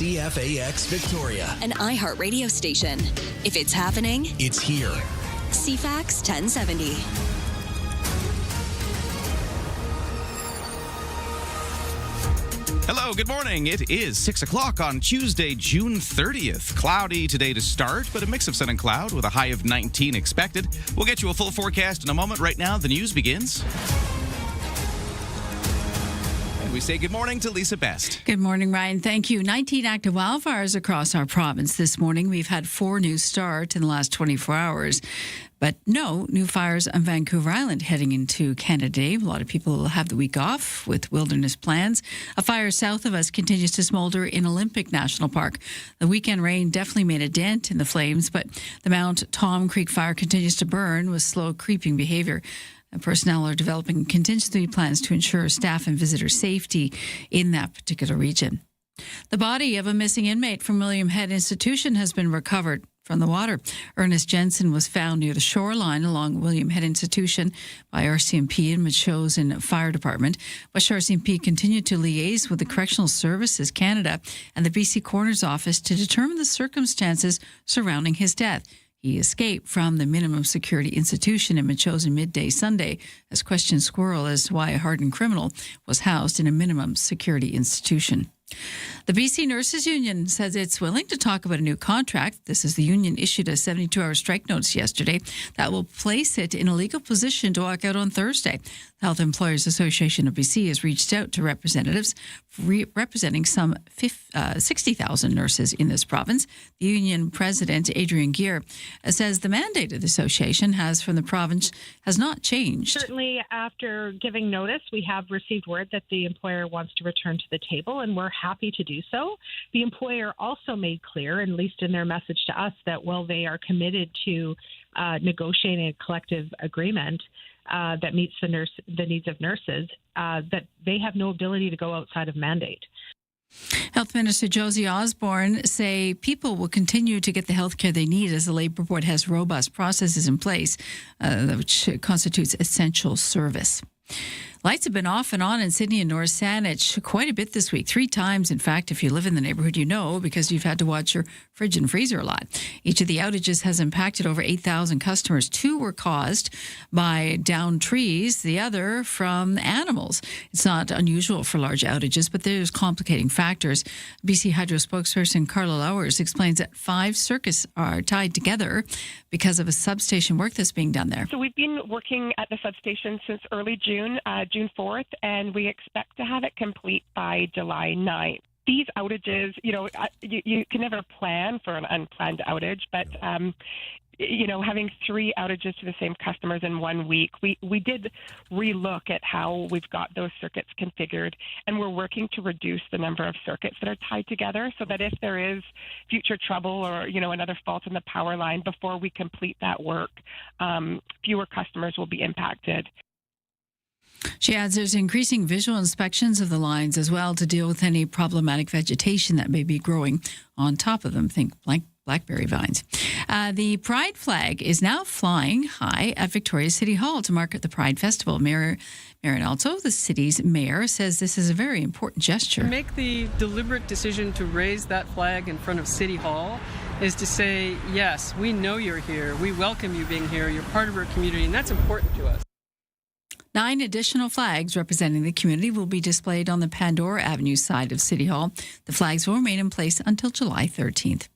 CFAX Victoria, an iHeart radio station. If it's happening, it's here. CFAX 1070. Hello, good morning. It is 6 o'clock on Tuesday, June 30th. Cloudy today to start, but a mix of sun and cloud with a high of 19 expected. We'll get you a full forecast in a moment. Right now, the news begins. And we say good morning to Lisa Best. Good morning, Ryan. Thank you. 19 active wildfires across our province this morning. We've had 4 new starts in the last 24 hours. But no new fires on Vancouver Island heading into Canada Day. A lot of people will have the week off with wilderness plans. A fire south of us continues to smolder in Olympic National Park. The weekend rain definitely made a dent in the flames, but the Mount Tom Creek fire continues to burn with slow creeping behavior. Personnel are developing contingency plans to ensure staff and visitor safety in that particular region. The body of a missing inmate from William Head Institution has been recovered from the water. Ernest Jensen was found near the shoreline along William Head Institution by RCMP and Machosen Fire Department. West RCMP continued to liaise with the Correctional Services Canada and the BC Coroner's Office to determine the circumstances surrounding his death. He escaped from the minimum security institution in Machosen midday Sunday as questioned squirrel as to why a hardened criminal was housed in a minimum security institution. The BC Nurses Union says it's willing to talk about a new contract. This is the union issued a 72-hour strike notice yesterday that will place it in a legal position to walk out on Thursday. The Health Employers Association of BC has reached out to representatives representing some 60,000 nurses in this province. The union president, Adrian Gear, says the mandate of the association has from the province has not changed. Certainly, after giving notice, we have received word that the employer wants to return to the table, and we're happy to do so. The employer also made clear, at least in their message to us, that while they are committed to negotiating a collective agreement that meets the needs of nurses, that they have no ability to go outside of mandate. Health Minister Josie Osborne say people will continue to get the health care they need as the Labour Board has robust processes in place, which constitutes essential service. Lights have been off and on in Sydney and North Saanich quite a bit this week. 3 times, in fact, if you live in the neighborhood, you know, because you've had to watch your fridge and freezer a lot. Each of the outages has impacted over 8,000 customers. 2 were caused by downed trees, the other from animals. It's not unusual for large outages, but there's complicating factors. BC Hydro spokesperson Carla Lowers explains that 5 circuits are tied together because of a substation work that's being done there. So we've been working at the substation since early June 4th, and we expect to have it complete by July 9th. These outages, you can never plan for an unplanned outage, but, having 3 outages to the same customers in 1 week, we did relook at how we've got those circuits configured, and we're working to reduce the number of circuits that are tied together so that if there is future trouble or, another fault in the power line before we complete that work, fewer customers will be impacted. She adds there's increasing visual inspections of the lines as well to deal with any problematic vegetation that may be growing on top of them. Think blackberry vines. The Pride flag is now flying high at Victoria City Hall to mark the Pride Festival. Mayor Marion Also, the city's mayor, says this is a very important gesture. To make the deliberate decision to raise that flag in front of City Hall is to say, yes, we know you're here. We welcome you being here. You're part of our community, and that's important to us. 9 additional flags representing the community will be displayed on the Pandora Avenue side of City Hall. The flags will remain in place until July 13th.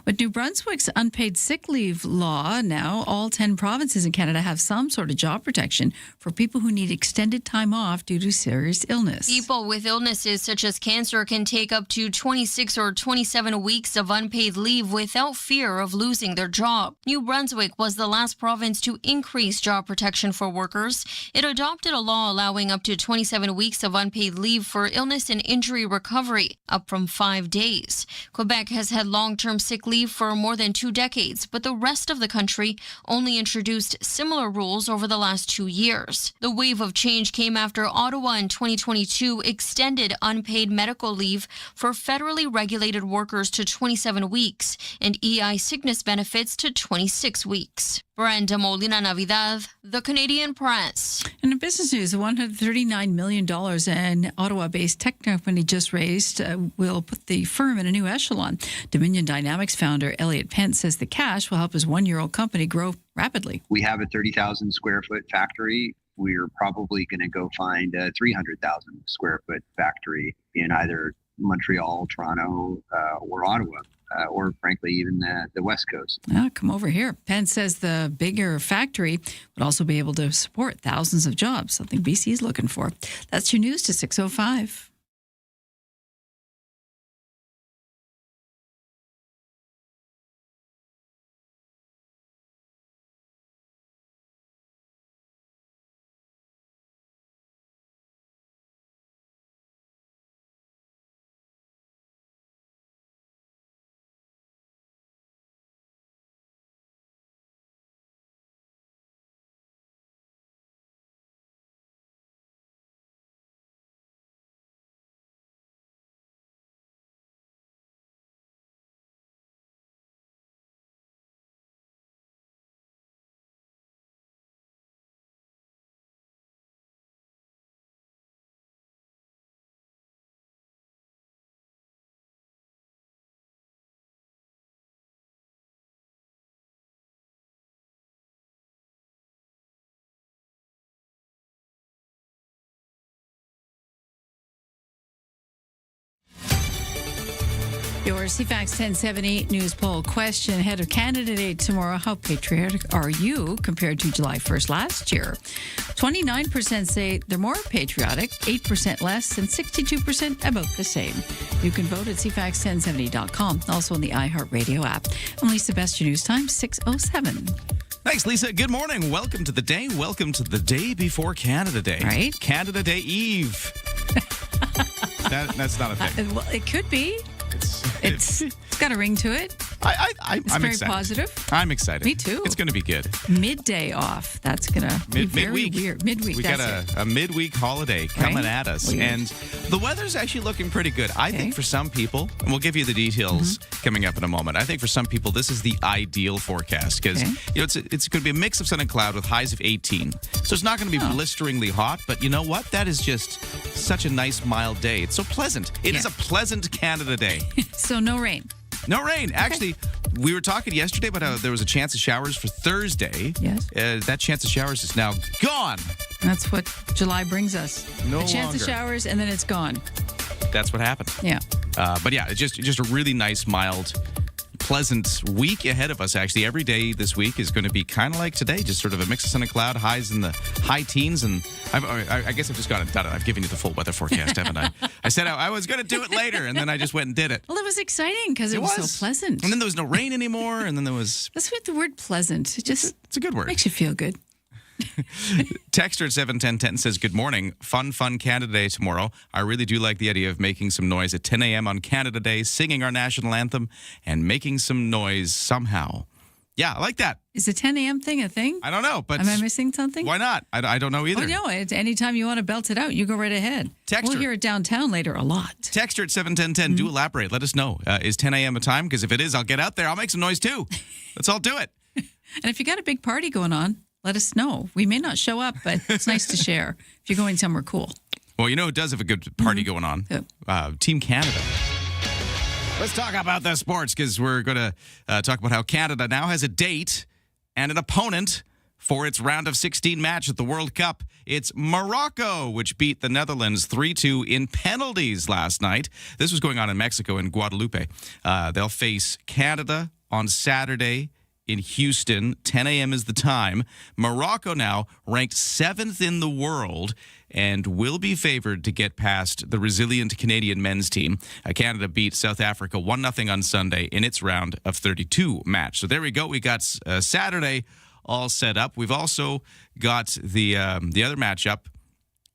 With New Brunswick's unpaid sick leave law now, all 10 provinces in Canada have some sort of job protection for people who need extended time off due to serious illness. People with illnesses such as cancer can take up to 26 or 27 weeks of unpaid leave without fear of losing their job. New Brunswick was the last province to increase job protection for workers. It adopted a law allowing up to 27 weeks of unpaid leave for illness and injury recovery, up from 5 days. Quebec has had long-term sick leave for more than 2 decades, but the rest of the country only introduced similar rules over the last 2 years. The wave of change came after Ottawa in 2022 extended unpaid medical leave for federally regulated workers to 27 weeks and EI sickness benefits to 26 weeks. Brenda Molina Navidad, The Canadian Press. And in business news, the $139 million an Ottawa-based tech company just raised will put the firm in a new echelon. Dominion Dynamics founder Elliot Pence says the cash will help his one-year-old company grow rapidly. We have a 30,000 square foot factory. We're probably going to go find a 300,000 square foot factory in either Montreal, Toronto, or Ottawa. Or frankly, even the West Coast. Come over here. Pence says the bigger factory would also be able to support thousands of jobs, something BC is looking for. That's your news to 6:05. Your CFAX 1070 news poll question ahead of Canada Day tomorrow. How patriotic are you compared to July 1st last year? 29% say they're more patriotic, 8% less, and 62% about the same. You can vote at CFAX1070.com, also on the iHeartRadio app. I'm Lisa Best, your news time, 6:07. Thanks, Lisa. Good morning. Welcome to the day. Welcome to the day before Canada Day. Right? Canada Day Eve. That's not a thing. Well, it could be. It's got a ring to it. I'm very excited. Positive. I'm excited. Me too. It's going to be good. Midday off. That's going to be very midweek. weird. Midweek. We that's got it. a midweek holiday coming Right? at us. Weird. And the weather's actually looking pretty good. I Okay. think for some people, and we'll give you the details coming up in a moment. I think for some people, this is the ideal forecast because Okay. it's going to be a mix of sun and cloud with highs of 18. So it's not going to be blisteringly hot, but you know what? That is just such a nice, mild day. It's so pleasant. It is a pleasant Canada Day. So no rain. No rain. Actually, we were talking yesterday about how there was a chance of showers for Thursday. Yes. That chance of showers is now gone. That's what July brings us. No a chance of longer. showers, and then it's gone. That's what happened. Yeah. But yeah, it's just a really nice, mild, pleasant week ahead of us. Actually, every day this week is going to be kind of like today, just sort of a mix of sun and cloud, highs in the high teens. And I guess I've just gone and done it. I've given you the full weather forecast, haven't I? I said I was going to do it later, and then I just went and did it. Well, it was exciting because it was so pleasant. And then there was no rain anymore, and then there was... That's what the word pleasant. It just It's a good word. makes you feel good. Texter at 71010 says, good morning. Fun Canada Day tomorrow. I really do like the idea of making some noise at 10 a.m. on Canada Day, singing our national anthem, and making some noise somehow. Yeah, I like that. Is the 10 a.m. thing a thing? I don't know, but... Am I missing something? Why not? I don't know either. Oh, no. Anytime you want to belt it out, you go right ahead. Texter. We'll hear it downtown later a lot. Texter at 71010, do elaborate. Let us know. Is 10 a.m. a time? Because if it is, I'll get out there. I'll make some noise too. Let's all do it. And if you got a big party going on, let us know. We may not show up, but it's nice to share if you're going somewhere cool. Well, you know who does have a good party going on? Who? Team Canada. Let's talk about the sports because we're going to talk about how Canada now has a date and an opponent for its round of 16 match at the World Cup. It's Morocco, which beat the Netherlands 3-2 in penalties last night. This was going on in Mexico, in Guadalupe. They'll face Canada on Saturday in Houston. 10 a.m. is the time. Morocco now ranked 7th in the world and will be favored to get past the resilient Canadian men's team. Canada beat South Africa 1-0 on Sunday in its round of 32 match. So there we go. We got Saturday all set up. We've also got the other matchup.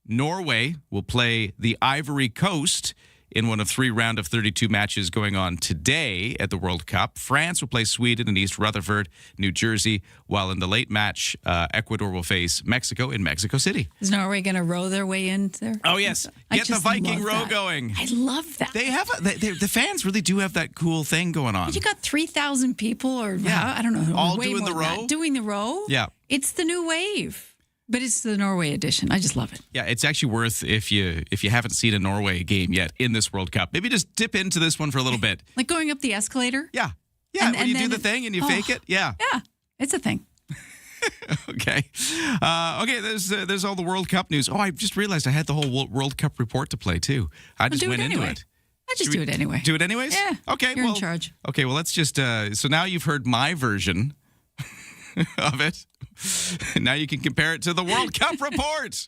Norway will play the Ivory Coast in one of 3 round of 32 matches going on today at the World Cup. France will play Sweden in East Rutherford, New Jersey, while in the late match, Ecuador will face Mexico in Mexico City. Is Norway going to row their way in there? Oh, yes. I Get the just Viking love row that. going. I love that. They have the fans really do have that cool thing going on. You got 3,000 people, or I don't know, all way doing more the than that, row? doing the row. Yeah. It's the new wave, but it's the Norway edition. I just love it. Yeah, it's actually worth, if you haven't seen a Norway game yet in this World Cup, maybe just dip into this one for a little bit. Like going up the escalator. Yeah. Yeah, And- when you and do then the thing and you fake it. Yeah. Yeah, it's a thing. Okay. Okay, there's all the World Cup news. Oh, I just realized I had the whole World Cup report to play, too. I just do it went into anyway. it. I just do it anyway. Do it anyways? Yeah. Okay, You're well, in charge. Okay, well, let's just, so now you've heard my version of it. Now you can compare it to the World Cup report.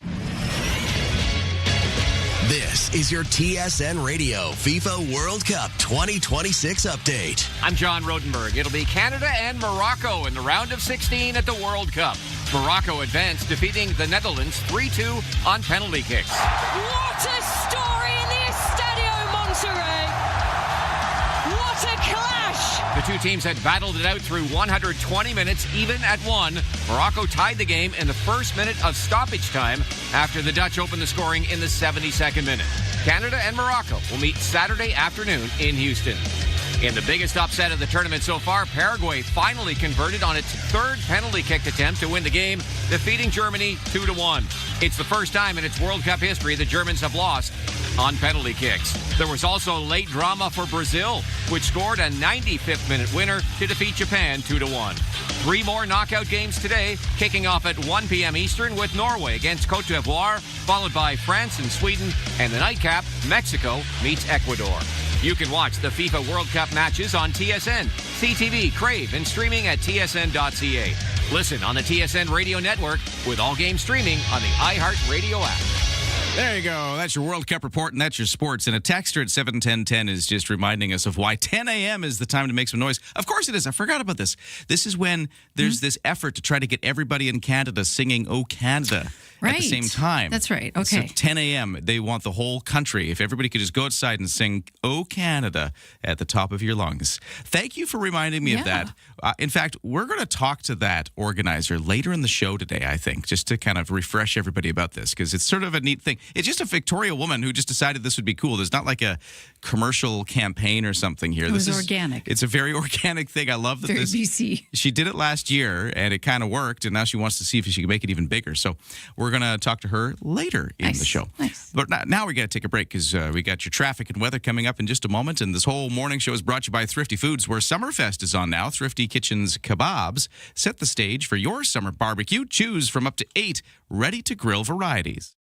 This is your TSN Radio FIFA World Cup 2026 update. I'm John Rodenberg. It'll be Canada and Morocco in the round of 16 at the World Cup. Morocco advanced, defeating the Netherlands 3-2 on penalty kicks. What a story in the Estadio Monterrey! What a clash! The two teams had battled it out through 120 minutes, even at 1. Morocco tied the game in the first minute of stoppage time after the Dutch opened the scoring in the 72nd minute. Canada and Morocco will meet Saturday afternoon in Houston. In the biggest upset of the tournament so far, Paraguay finally converted on its third penalty kick attempt to win the game, defeating Germany 2-1. It's the first time in its World Cup history the Germans have lost on penalty kicks. There was also late drama for Brazil, which scored a 95th minute winner to defeat Japan 2-1. 3 more knockout games today, kicking off at 1 p.m. Eastern with Norway against Cote d'Ivoire, followed by France and Sweden, and the nightcap, Mexico meets Ecuador. You can watch the FIFA World Cup matches on TSN, CTV, Crave, and streaming at tsn.ca. Listen on the TSN Radio Network with all games streaming on the iHeartRadio app. There you go. That's your World Cup report, and that's your sports. And a texter at 71010 is just reminding us of why 10 a.m. is the time to make some noise. Of course it is. I forgot about this. This is when there's this effort to try to get everybody in Canada singing "Oh Canada" at the same time. That's right. Okay. So 10 a.m., they want the whole country. If everybody could just go outside and sing "Oh Canada" at the top of your lungs. Thank you for reminding me of that. In fact, we're going to talk to that organizer later in the show today, I think, just to kind of refresh everybody about this, because it's sort of a neat thing. It's just a Victoria woman who just decided this would be cool. There's not like a commercial campaign or something here. It was organic. It's a very organic thing. I love that Very BC. She did it last year, and it kind of worked, and now she wants to see if she can make it even bigger. So we're going to talk to her later in the show. Nice. But now we got to take a break because we got your traffic and weather coming up in just a moment. And this whole morning show is brought to you by Thrifty Foods, where Summerfest is on now. Thrifty Kitchen's kebabs set the stage for your summer barbecue. Choose from up to 8 ready-to-grill varieties.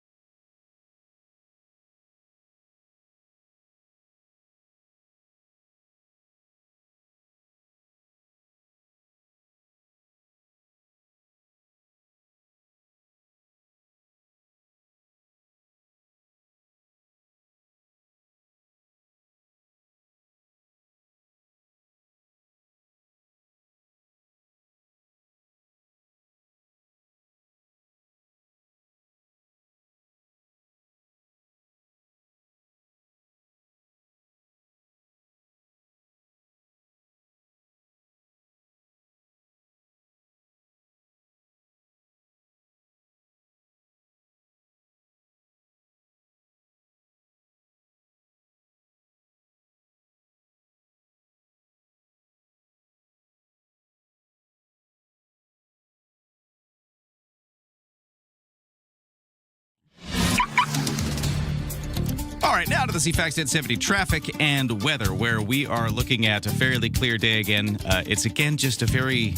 All right, now to the CFAX 1070 traffic and weather, where we are looking at a fairly clear day again. It's again just a very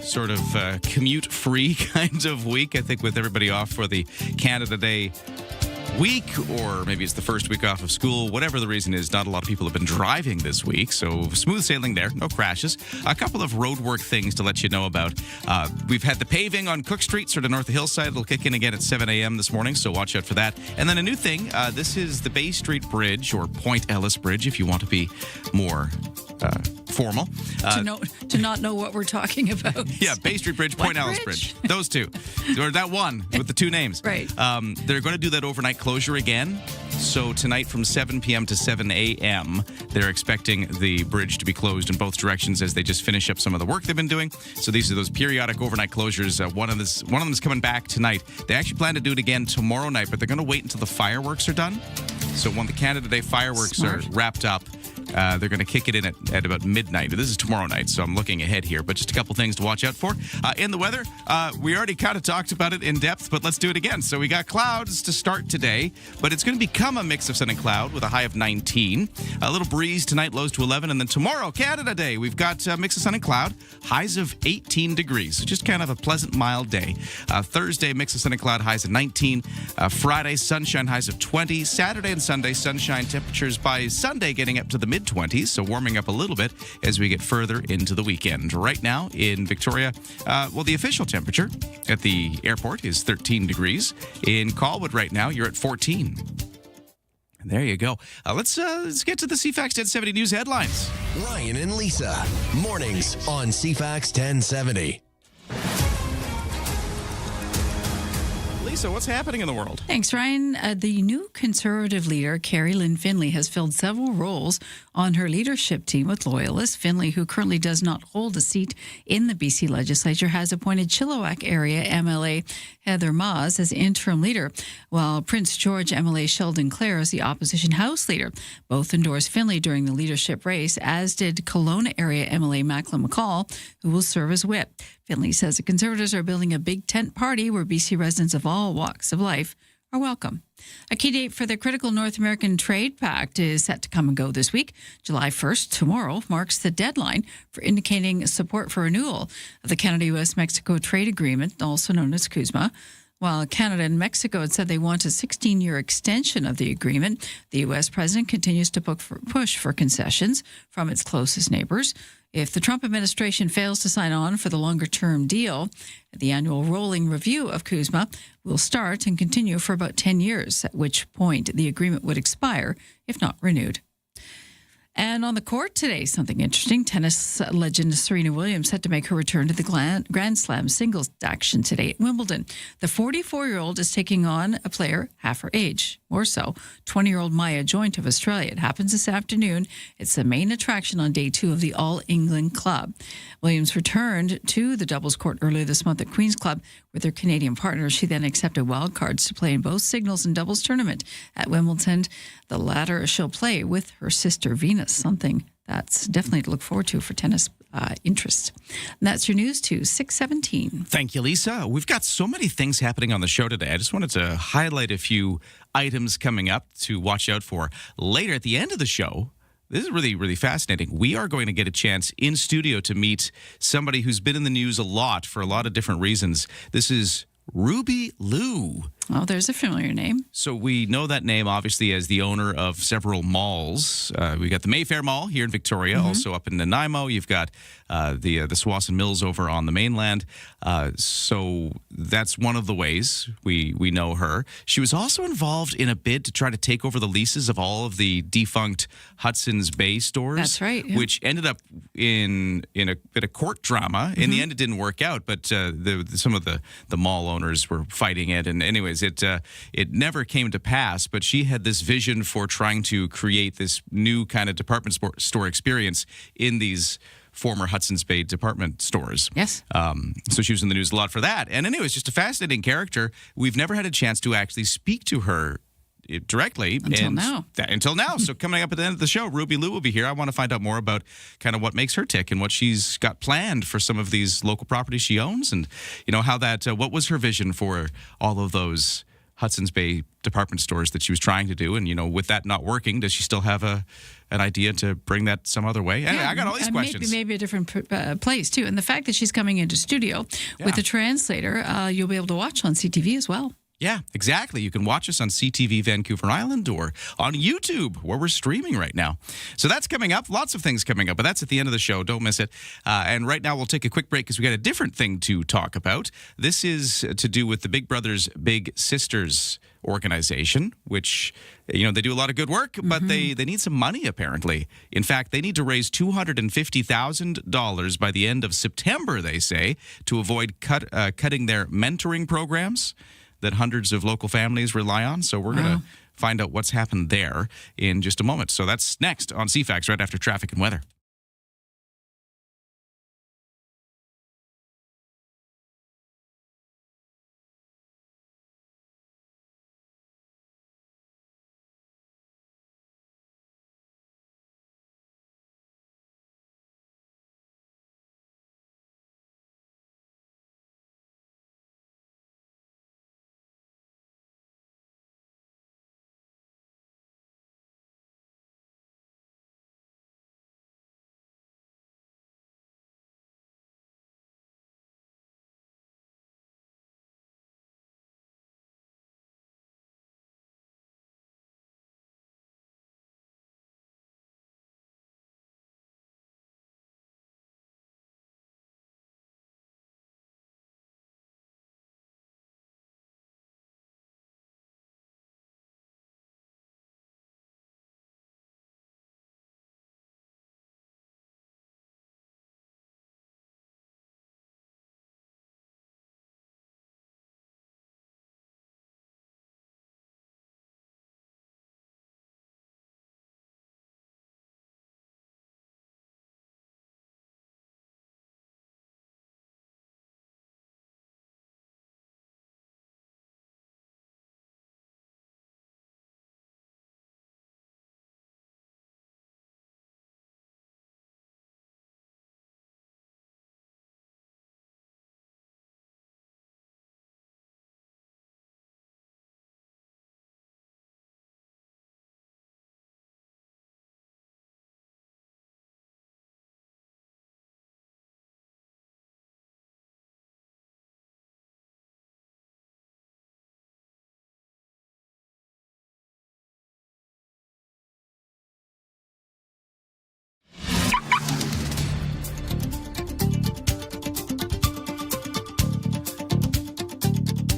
sort of commute-free kind of week, I think, with everybody off for the Canada Day week, or maybe it's the first week off of school. Whatever the reason is, not a lot of people have been driving this week, so smooth sailing there, no crashes. A couple of roadwork things to let you know about. We've had the paving on Cook Street, sort of north of Hillside. It'll kick in again at 7 a.m. this morning, so watch out for that. And then a new thing, this is the Bay Street Bridge, or Point Ellis Bridge, if you want to be more formal. To not know what we're talking about. Yeah, Bay Street Bridge, Point Ellis Bridge. Those two. Or that one with the two names. Right. They're going to do that overnight closure again. So tonight from 7 p.m. to 7 a.m., they're expecting the bridge to be closed in both directions as they just finish up some of the work they've been doing. So these are those periodic overnight closures. One of them is coming back tonight. They actually plan to do it again tomorrow night, but they're going to wait until the fireworks are done. So when the Canada Day fireworks are wrapped up, they're going to kick it in at about midnight. This is tomorrow night, so I'm looking ahead here. But just a couple things to watch out for. In the weather, we already kind of talked about it in depth, but let's do it again. So we got clouds to start today, but it's going to become a mix of sun and cloud with a high of 19. A little breeze tonight, lows to 11. And then tomorrow, Canada Day, we've got a mix of sun and cloud, highs of 18 degrees. So just kind of a pleasant, mild day. Thursday, mix of sun and cloud, highs of 19. Friday, sunshine, highs of 20. Saturday and Sunday, sunshine temperatures by Sunday getting up to the mid-20s, so warming up a little bit as we get further into the weekend. Right now in Victoria, the official temperature at the airport is 13 degrees. In Colwood right now, you're at 14. There you go. Let's get to the CFAX 1070 news headlines. Ryan and Lisa, mornings on CFAX 1070. Lisa, what's happening in the world? Thanks, Ryan. The new Conservative leader, Carrie Lynn Finlay, has filled several roles on her leadership team with Loyalists. Finlay, who currently does not hold a seat in the BC legislature, has appointed Chilliwack area MLA Heather Maas as interim leader, while Prince George MLA Sheldon Clare is the opposition House leader. Both endorsed Finlay during the leadership race, as did Kelowna area MLA Macklin McCall, who will serve as whip. Finlay says the Conservatives are building a big tent party where BC residents of all walks of life are welcome. A key date for the critical North American Trade Pact is set to come and go this week. July 1st, tomorrow, marks the deadline for indicating support for renewal of the Canada-U.S.-Mexico Trade Agreement, also known as CUSMA. While Canada and Mexico had said they want a 16-year extension of the agreement, the U.S. president continues to push for concessions from its closest neighbors. If the Trump administration fails to sign on for the longer-term deal, the annual rolling review of CUSMA will start and continue for about 10 years, at which point the agreement would expire if not renewed. And on the court today, something interesting. Tennis legend Serena Williams set to make her return to the Grand Slam singles action today at Wimbledon. The 44-year-old is taking on a player half her age, or so, 20-year-old Maya Joint of Australia. It happens this afternoon. It's the main attraction on day 2 of the All England Club. Williams returned to the doubles court earlier this month at Queen's Club with her Canadian partner. She then accepted wild cards to play in both singles and doubles tournament at Wimbledon. The latter she'll play with her sister Venus, something that's definitely to look forward to for tennis interest. And that's your news to 6:17. Thank you, Lisa. We've got so many things happening on the show today. I just wanted to highlight a few items coming up to watch out for later at the end of the show. This is really, really fascinating. We are going to get a chance in studio to meet somebody who's been in the news a lot for a lot of different reasons. This is Ruby Liu. Oh, there's a familiar name. So we know that name, obviously, as the owner of several malls. We got the Mayfair Mall here in Victoria, also up in Nanaimo. You've got the Swanson Mills over on the mainland. So that's one of the ways we know her. She was also involved in a bid to try to take over the leases of all of the defunct Hudson's Bay stores. That's right. Yeah. Which ended up in a bit of court drama. In the end, it didn't work out, but some of the mall owners were fighting it. And anyways, it never came to pass, but she had this vision for trying to create this new kind of department store experience in these former Hudson's Bay department stores. Yes. So she was in the news a lot for that. And anyways, just a fascinating character. We've never had a chance to actually speak to her directly. Until now. So coming up at the end of the show, Ruby Liu will be here. I want to find out more about kind of what makes her tick and what she's got planned for some of these local properties she owns, and how that what was her vision for all of those Hudson's Bay department stores that she was trying to do, and with that not working, does she still have an idea to bring that some other way? Anyway, I got all these questions. Maybe a different place too, and the fact that she's coming into studio with a translator, you'll be able to watch on CTV as well. Yeah, exactly. You can watch us on CTV Vancouver Island or on YouTube, where we're streaming right now. So that's coming up. Lots of things coming up, but that's at the end of the show. Don't miss it. And right now, we'll take a quick break because we got a different thing to talk about. This is to do with the Big Brothers Big Sisters organization, which, you know, they do a lot of good work, but they need some money, apparently. In fact, they need to raise $250,000 by the end of September, they say, to avoid cutting their mentoring programs that hundreds of local families rely on. So we're going to find out what's happened there in just a moment. So that's next on CFAX right after traffic and weather.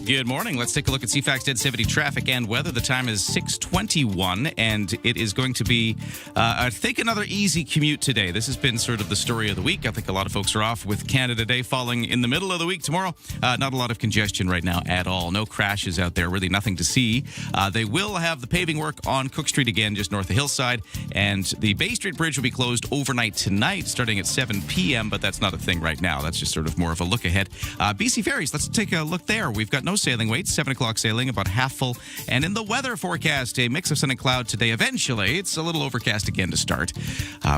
Good morning. Let's take a look at CFAX 1070 traffic and weather. The time is 6:21, and it is going to be, I think, another easy commute today. This has been sort of the story of the week. I think a lot of folks are off with Canada Day falling in the middle of the week tomorrow. Not a lot of congestion right now at all. No crashes out there. Really nothing to see. They will have the paving work on Cook Street again, just north of Hillside, and the Bay Street Bridge will be closed overnight tonight, starting at 7 p.m., but that's not a thing right now. That's just sort of more of a look ahead. BC Ferries, let's take a look there. We've got no sailing waits, 7 o'clock sailing, about half full. And in the weather forecast, a mix of sun and cloud today. Eventually, it's a little overcast again to start.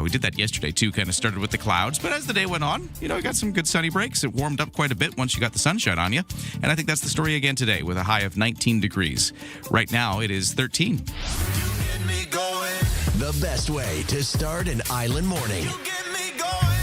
We did that yesterday, too, kind of started with the clouds. But as the day went on, you know, we got some good sunny breaks. It warmed up quite a bit once you got the sunshine on you. And I think that's the story again today, with a high of 19 degrees. Right now, it is 13. The best way to start an island morning.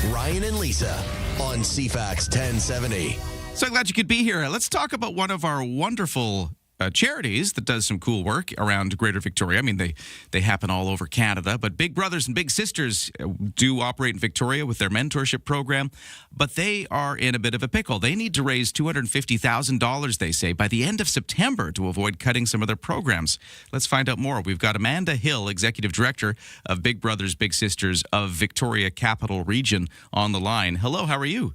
Ryan and Lisa on CFAX 1070. So glad you could be here. Let's talk about one of our wonderful charities that does some cool work around Greater Victoria. I mean, they happen all over Canada, but Big Brothers and Big Sisters do operate in Victoria with their mentorship program, but they are in a bit of a pickle. They need to raise $250,000, they say, by the end of September to avoid cutting some of their programs. Let's find out more. We've got Amanda Hill, Executive Director of Big Brothers Big Sisters of Victoria Capital Region, on the line. Hello, how are you?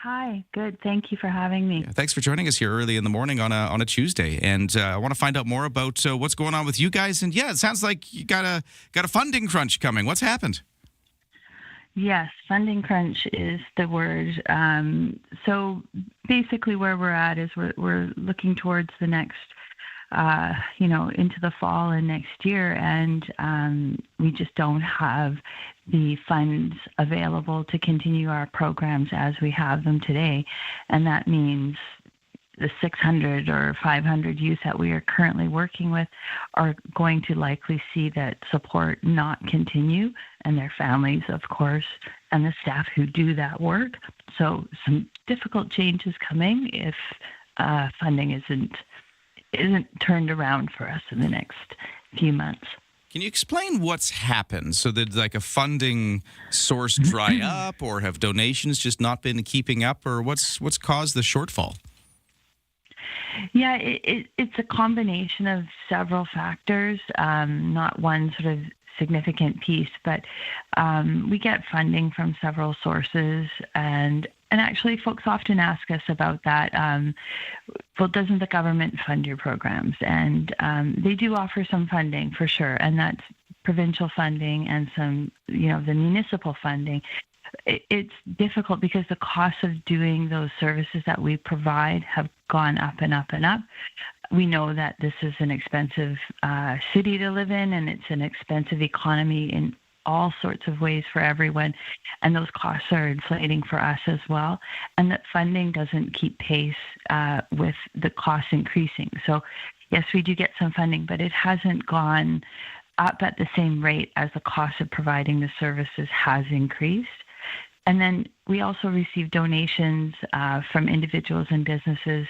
Hi, good. Thank you for having me. Yeah, thanks for joining us here early in the morning on a Tuesday. And I want to find out more about what's going on with you guys. And yeah, it sounds like you got a funding crunch coming. What's happened? Yes, funding crunch is the word. So basically where we're at is we're looking towards the next, into the fall and next year. And we just don't have the funds available to continue our programs as we have them today. And that means the 600 or 500 youth that we are currently working with are going to likely see that support not continue, and their families, of course, and the staff who do that work. So some difficult changes coming if funding isn't turned around for us in the next few months. Can you explain what's happened? So did like a funding source dry up, or have donations just not been keeping up, or what's caused the shortfall? Yeah, it's a combination of several factors, not one sort of significant piece, but we get funding from several sources, and actually folks often ask us about that. Well, doesn't the government fund your programs? And they do offer some funding for sure, and that's provincial funding and some, the municipal funding. It's difficult because the costs of doing those services that we provide have gone up and up and up. We know that this is an expensive city to live in, and it's an expensive economy in all sorts of ways for everyone, and those costs are inflating for us as well, and that funding doesn't keep pace with the costs increasing. So yes, we do get some funding, but it hasn't gone up at the same rate as the cost of providing the services has increased. And then we also receive donations from individuals and businesses.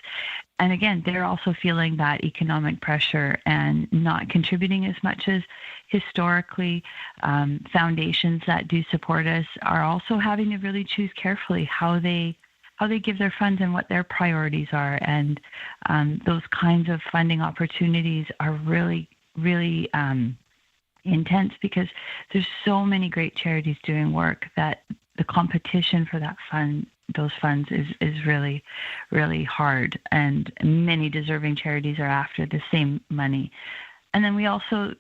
And again, they're also feeling that economic pressure and not contributing as much as historically. Foundations that do support us are also having to really choose carefully how they give their funds and what their priorities are. And those kinds of funding opportunities are really, really intense because there's so many great charities doing work that the competition for those funds is really, really hard, and many deserving charities are after the same money. And then we also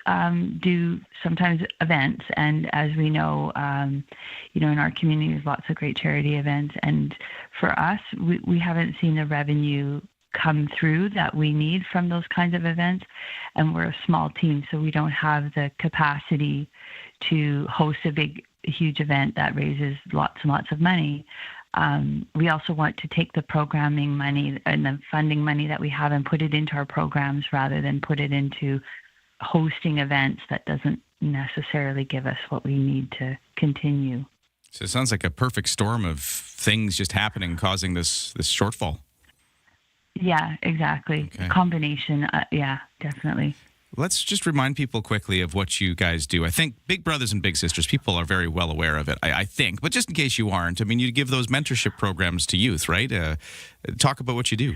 do sometimes events, and as we know, in our community, there's lots of great charity events. And for us, we haven't seen the revenue come through that we need from those kinds of events, and we're a small team, so we don't have the capacity to host a huge event that raises lots and lots of money. We also want to take the programming money and the funding money that we have and put it into our programs rather than put it into hosting events that doesn't necessarily give us what we need to continue. So it sounds like a perfect storm of things just happening, causing this shortfall. Yeah, exactly. Okay. Combination. Yeah, definitely. Let's just remind people quickly of what you guys do. I think Big Brothers and Big Sisters, people are very well aware of it, I think. But just in case you aren't, you give those mentorship programs to youth, right? Talk about what you do.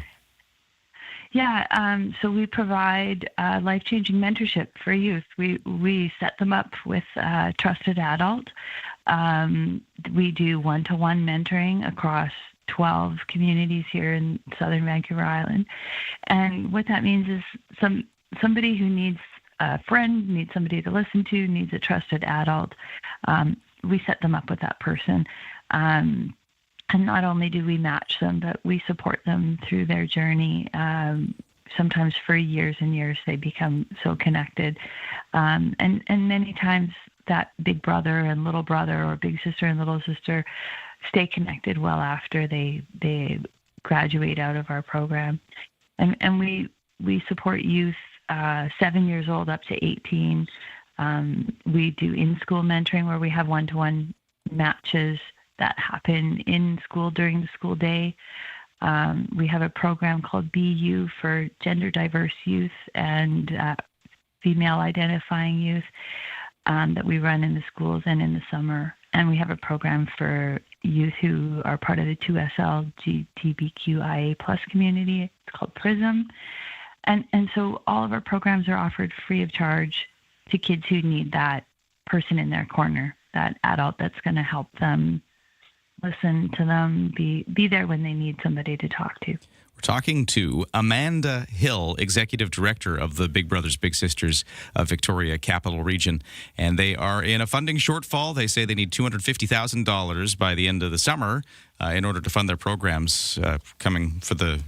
Yeah, so we provide life-changing mentorship for youth. We set them up with a trusted adult. We do one-to-one mentoring across 12 communities here in southern Vancouver Island. And what that means is somebody who needs a friend, needs somebody to listen to, needs a trusted adult, we set them up with that person. And not only do we match them, but we support them through their journey. Sometimes for years and years, they become so connected. And many times that big brother and little brother or big sister and little sister stay connected well after they graduate out of our program. And we support youth 7 years old up to 18. We do in-school mentoring where we have one-to-one matches that happen in school during the school day. We have a program called Be You for gender diverse youth and female identifying youth that we run in the schools and in the summer. And we have a program for youth who are part of the 2SL LGBTQIA+ community. It's called PRISM. And so all of our programs are offered free of charge to kids who need that person in their corner, that adult that's going to help them, listen to them, be there when they need somebody to talk to. We're talking to Amanda Hill, Executive Director of the Big Brothers Big Sisters of Victoria Capital Region. And they are in a funding shortfall. They say they need $250,000 by the end of the summer in order to fund their programs coming for the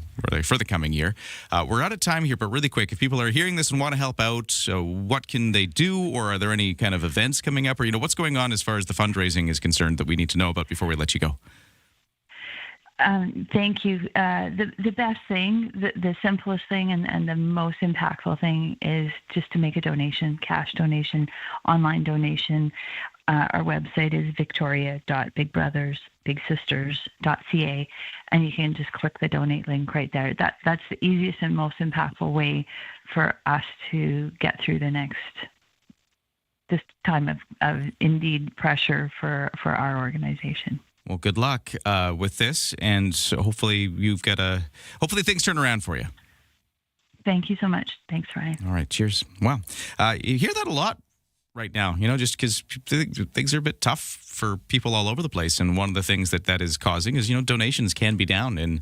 coming year. We're out of time here, but really quick, if people are hearing this and want to help out, what can they do? Or are there any kind of events coming up? Or, what's going on as far as the fundraising is concerned that we need to know about before we let you go? Thank you. The best thing, the simplest thing, and the most impactful thing is just to make a donation, cash donation, online donation. Our website is victoria.bigbrothersbigsisters.ca, and you can just click the donate link right there. That's the easiest and most impactful way for us to get through this time of indeed pressure for our organization. Well, good luck with this, and hopefully hopefully things turn around for you. Thank you so much. Thanks, Ryan. All right, cheers. Wow. You hear that a lot right now, just because things are a bit tough for people all over the place. And one of the things that is causing is, donations can be down in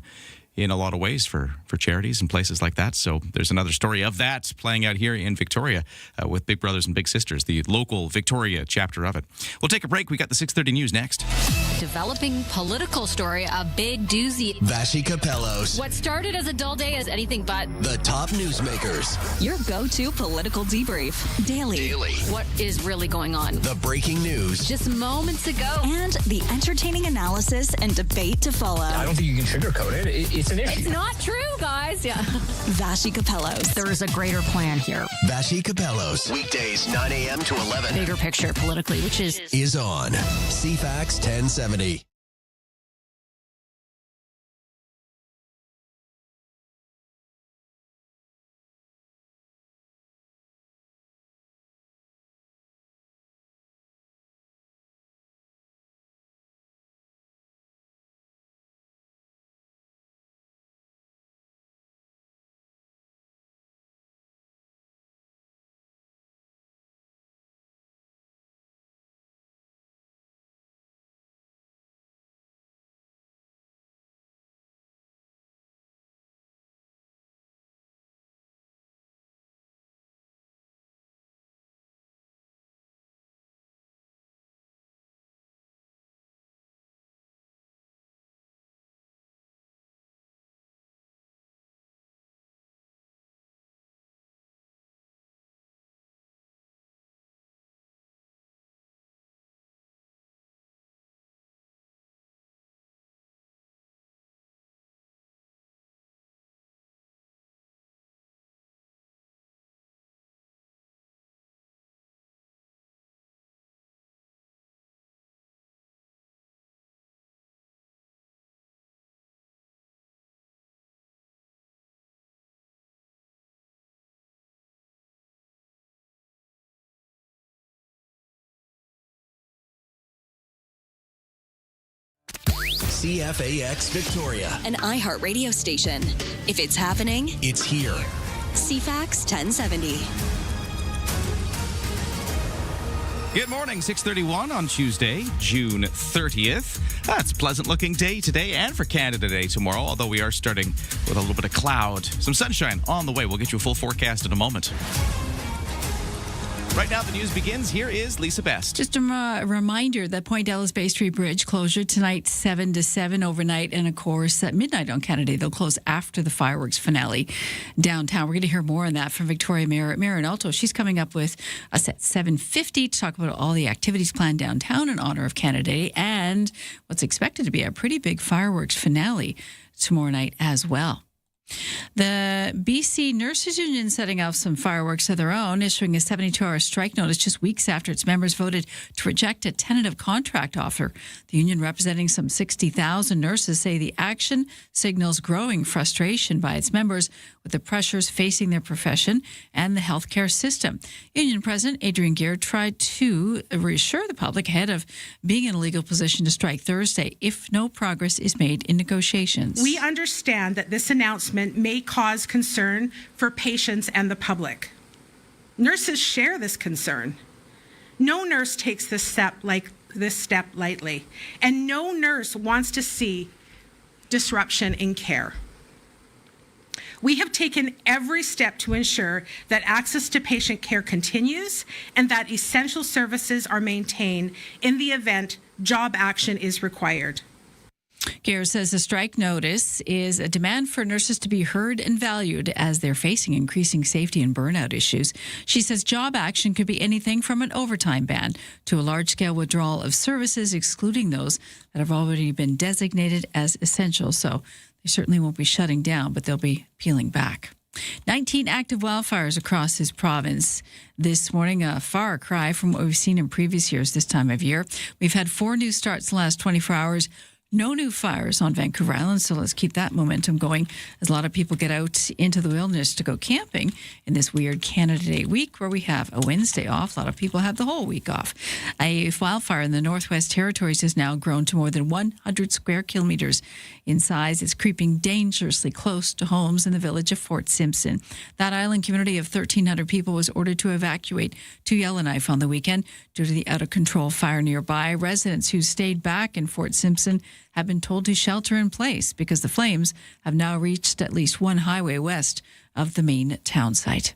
a lot of ways for charities and places like that. So there's another story of that playing out here in Victoria with Big Brothers and Big Sisters, the local Victoria chapter of it. We'll take a break. We got the 6:30 news next. Developing political story, a big doozy. Vashi Capellos. What started as a dull day is anything but. The top newsmakers. Your go-to political debrief. Daily. What is really going on? The breaking news. Just moments ago. And the entertaining analysis and debate to follow. I don't think you can sugarcoat it. It's an issue. It's not true, guys. Yeah. Vashi Capellos. There is a greater plan here. Vashi Capellos. Weekdays, 9 a.m. to 11. Bigger picture politically, which is on CFAX 1070. CFAX Victoria. An iHeart radio station. If it's happening, it's here. CFAX 1070. Good morning, 6:31 on Tuesday, June 30th. It's a pleasant-looking day today and for Canada Day tomorrow, although we are starting with a little bit of cloud. Some sunshine on the way. We'll get you a full forecast in a moment. Right now, the news begins. Here is Lisa Best. Just a reminder that Point Ellis Bay Street Bridge closure tonight, 7 to 7 overnight. And of course, at midnight on Canada Day, they'll close after the fireworks finale downtown. We're going to hear more on that from Victoria Mayor Marin Alto. She's coming up with us at 7:50 to talk about all the activities planned downtown in honor of Canada Day and what's expected to be a pretty big fireworks finale tomorrow night as well. The BC Nurses Union setting off some fireworks of their own, issuing a 72-hour strike notice just weeks after its members voted to reject a tentative contract offer. The union, representing some 60,000 nurses, say the action signals growing frustration by its members with the pressures facing their profession and the healthcare system. Union President Adrian Gear tried to reassure the public ahead of being in a legal position to strike Thursday if no progress is made in negotiations. We understand that this announcement may cause concern for patients and the public. Nurses share this concern. No nurse takes this step lightly, and no nurse wants to see disruption in care. We have taken every step to ensure that access to patient care continues and that essential services are maintained in the event job action is required. Gare says the strike notice is a demand for nurses to be heard and valued as they're facing increasing safety and burnout issues. She says job action could be anything from an overtime ban to a large-scale withdrawal of services, excluding those that have already been designated as essential. So they certainly won't be shutting down, but they'll be peeling back. 19 active wildfires across this province this morning, a far cry from what we've seen in previous years this time of year. We've had 4 new starts in the last 24 hours. No new fires on Vancouver Island, so let's keep that momentum going as a lot of people get out into the wilderness to go camping in this weird Canada Day week where we have a Wednesday off. A lot of people have the whole week off. A wildfire in the Northwest Territories has now grown to more than 100 square kilometers in size. It's creeping dangerously close to homes in the village of Fort Simpson. That island community of 1,300 people was ordered to evacuate to Yellowknife on the weekend due to the out-of-control fire nearby. Residents who stayed back in Fort Simpson have been told to shelter in place because the flames have now reached at least one highway west of the main town site.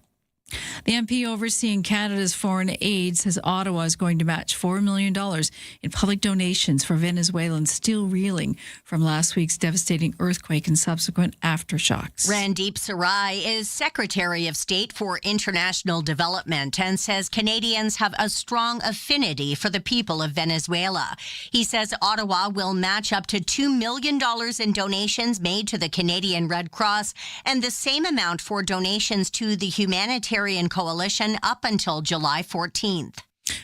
The MP overseeing Canada's foreign aid says Ottawa is going to match $4 million in public donations for Venezuelans still reeling from last week's devastating earthquake and subsequent aftershocks. Randeep Sarai is Secretary of State for International Development and says Canadians have a strong affinity for the people of Venezuela. He says Ottawa will match up to $2 million in donations made to the Canadian Red Cross and the same amount for donations to the Humanitarian Coalition up until July 14th.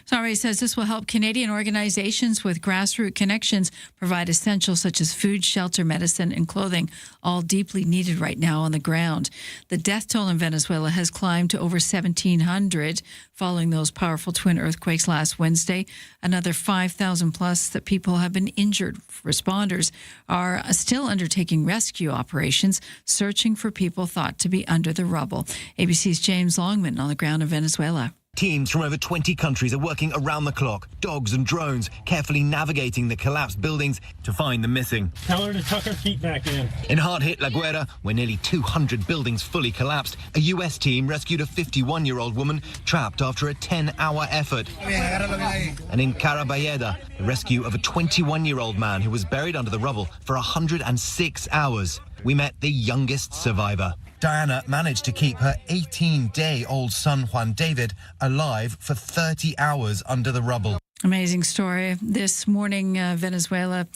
Sarai says this will help Canadian organizations with grassroots connections provide essentials such as food, shelter, medicine, and clothing, all deeply needed right now on the ground. The death toll in Venezuela has climbed to over 1,700 following those powerful twin earthquakes last Wednesday. Another 5,000 plus that people have been injured. Responders are still undertaking rescue operations, searching for people thought to be under the rubble. ABC's James Longman on the ground in Venezuela. Teams from over 20 countries are working around the clock, dogs and drones, carefully navigating the collapsed buildings to find the missing. Tell her to tuck her feet back in. In hard-hit La Guera, where nearly 200 buildings fully collapsed, a U.S. team rescued a 51-year-old woman trapped after a 10-hour effort. And in Carabayeda, the rescue of a 21-year-old man who was buried under the rubble for 106 hours. We met the youngest survivor. Diana managed to keep her 18-day-old son, Juan David, alive for 30 hours under the rubble. Amazing story. This morning, Venezuela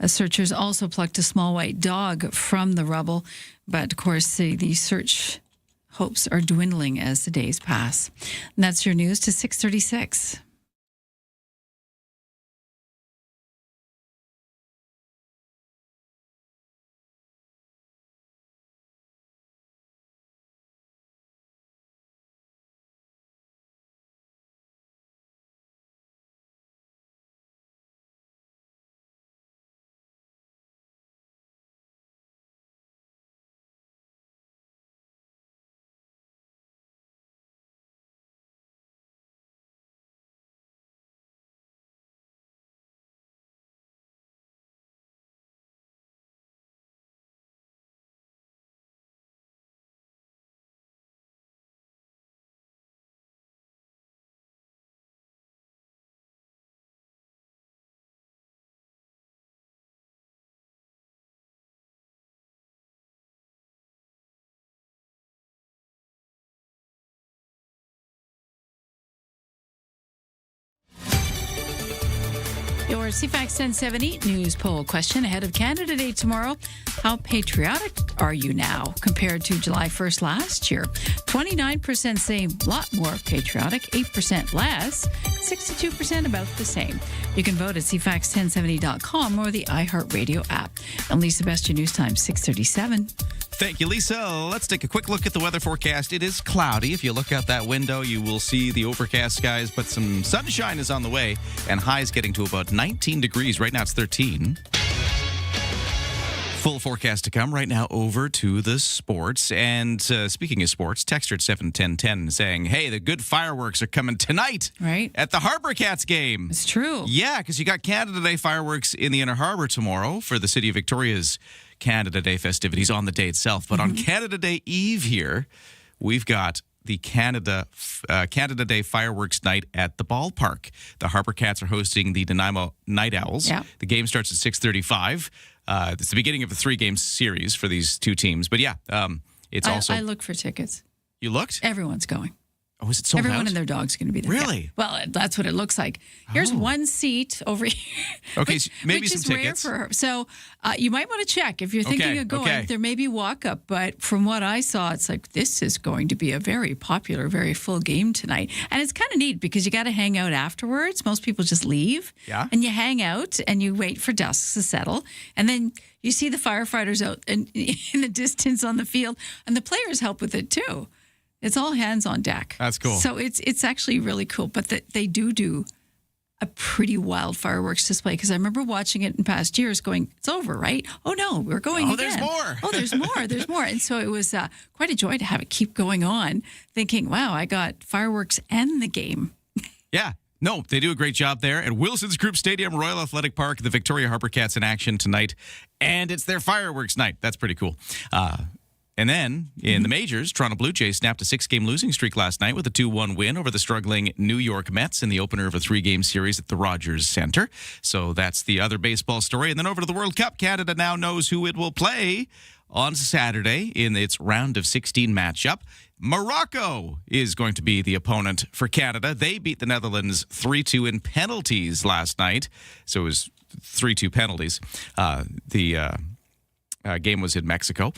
searchers also plucked a small white dog from the rubble. But, of course, the search hopes are dwindling as the days pass. And that's your news to 6:36. Your CFAX 1070 news poll question ahead of Canada Day tomorrow. How patriotic are you now compared to July 1st last year? 29% say a lot more patriotic, 8% less, 62% about the same. You can vote at CFAX1070.com or the iHeartRadio app. And Lisa Best, your news time, 6:37. Thank you, Lisa. Let's take a quick look at the weather forecast. It is cloudy. If you look out that window, you will see the overcast skies, but some sunshine is on the way, and highs getting to about 19 degrees. Right now it's 13. Full forecast to come. Right now over to the sports. And speaking of sports, texter at 71010 saying, hey, the good fireworks are coming tonight. Right. At the Harbour Cats game. It's true. Yeah, because you got Canada Day fireworks in the Inner Harbour tomorrow for the City of Victoria's Canada Day festivities on the day itself. But on Canada Day Eve here, we've got the Canada Day fireworks night at the ballpark. The Harbour Cats are hosting the Nanaimo Night Owls. Yeah. The game starts at 6:35. It's the beginning of a 3-game series for these two teams. But yeah, it's also... I looked for tickets. You looked? Everyone's going. Oh, is it sold Everyone out? and their dog's going to be there. Really? Yeah. Well, that's what it looks like. Here's one seat over here. Okay, which, so maybe which some is tickets. Rare for her. So you might want to check if you're thinking of going. Okay. There may be walk-up, but from what I saw, it's like this is going to be a very popular, very full game tonight. And it's kind of neat because you got to hang out afterwards. Most people just leave. Yeah. And you hang out and you wait for dusk to settle. And then you see the firefighters out in the distance on the field. And the players help with it too. It's all hands on deck. That's cool. So it's actually really cool. But they do a pretty wild fireworks display because I remember watching it in past years going, it's over, right? Oh, no, we're going again. There's more. Oh, there's more. There's more. And so it was quite a joy to have it keep going on, thinking, wow, I got fireworks and the game. Yeah. No, they do a great job there at Wilson's Group Stadium, Royal Athletic Park. The Victoria Harbour Cats in action tonight. And it's their fireworks night. That's pretty cool. And then in the majors, Toronto Blue Jays snapped a 6-game losing streak last night with a 2-1 win over the struggling New York Mets in the opener of a 3-game series at the Rogers Centre. So that's the other baseball story. And then over to the World Cup, Canada now knows who it will play on Saturday in its round of 16 matchup. Morocco is going to be the opponent for Canada. They beat the Netherlands 3-2 in penalties last night. So it was 3-2 penalties. Game was in Mexico.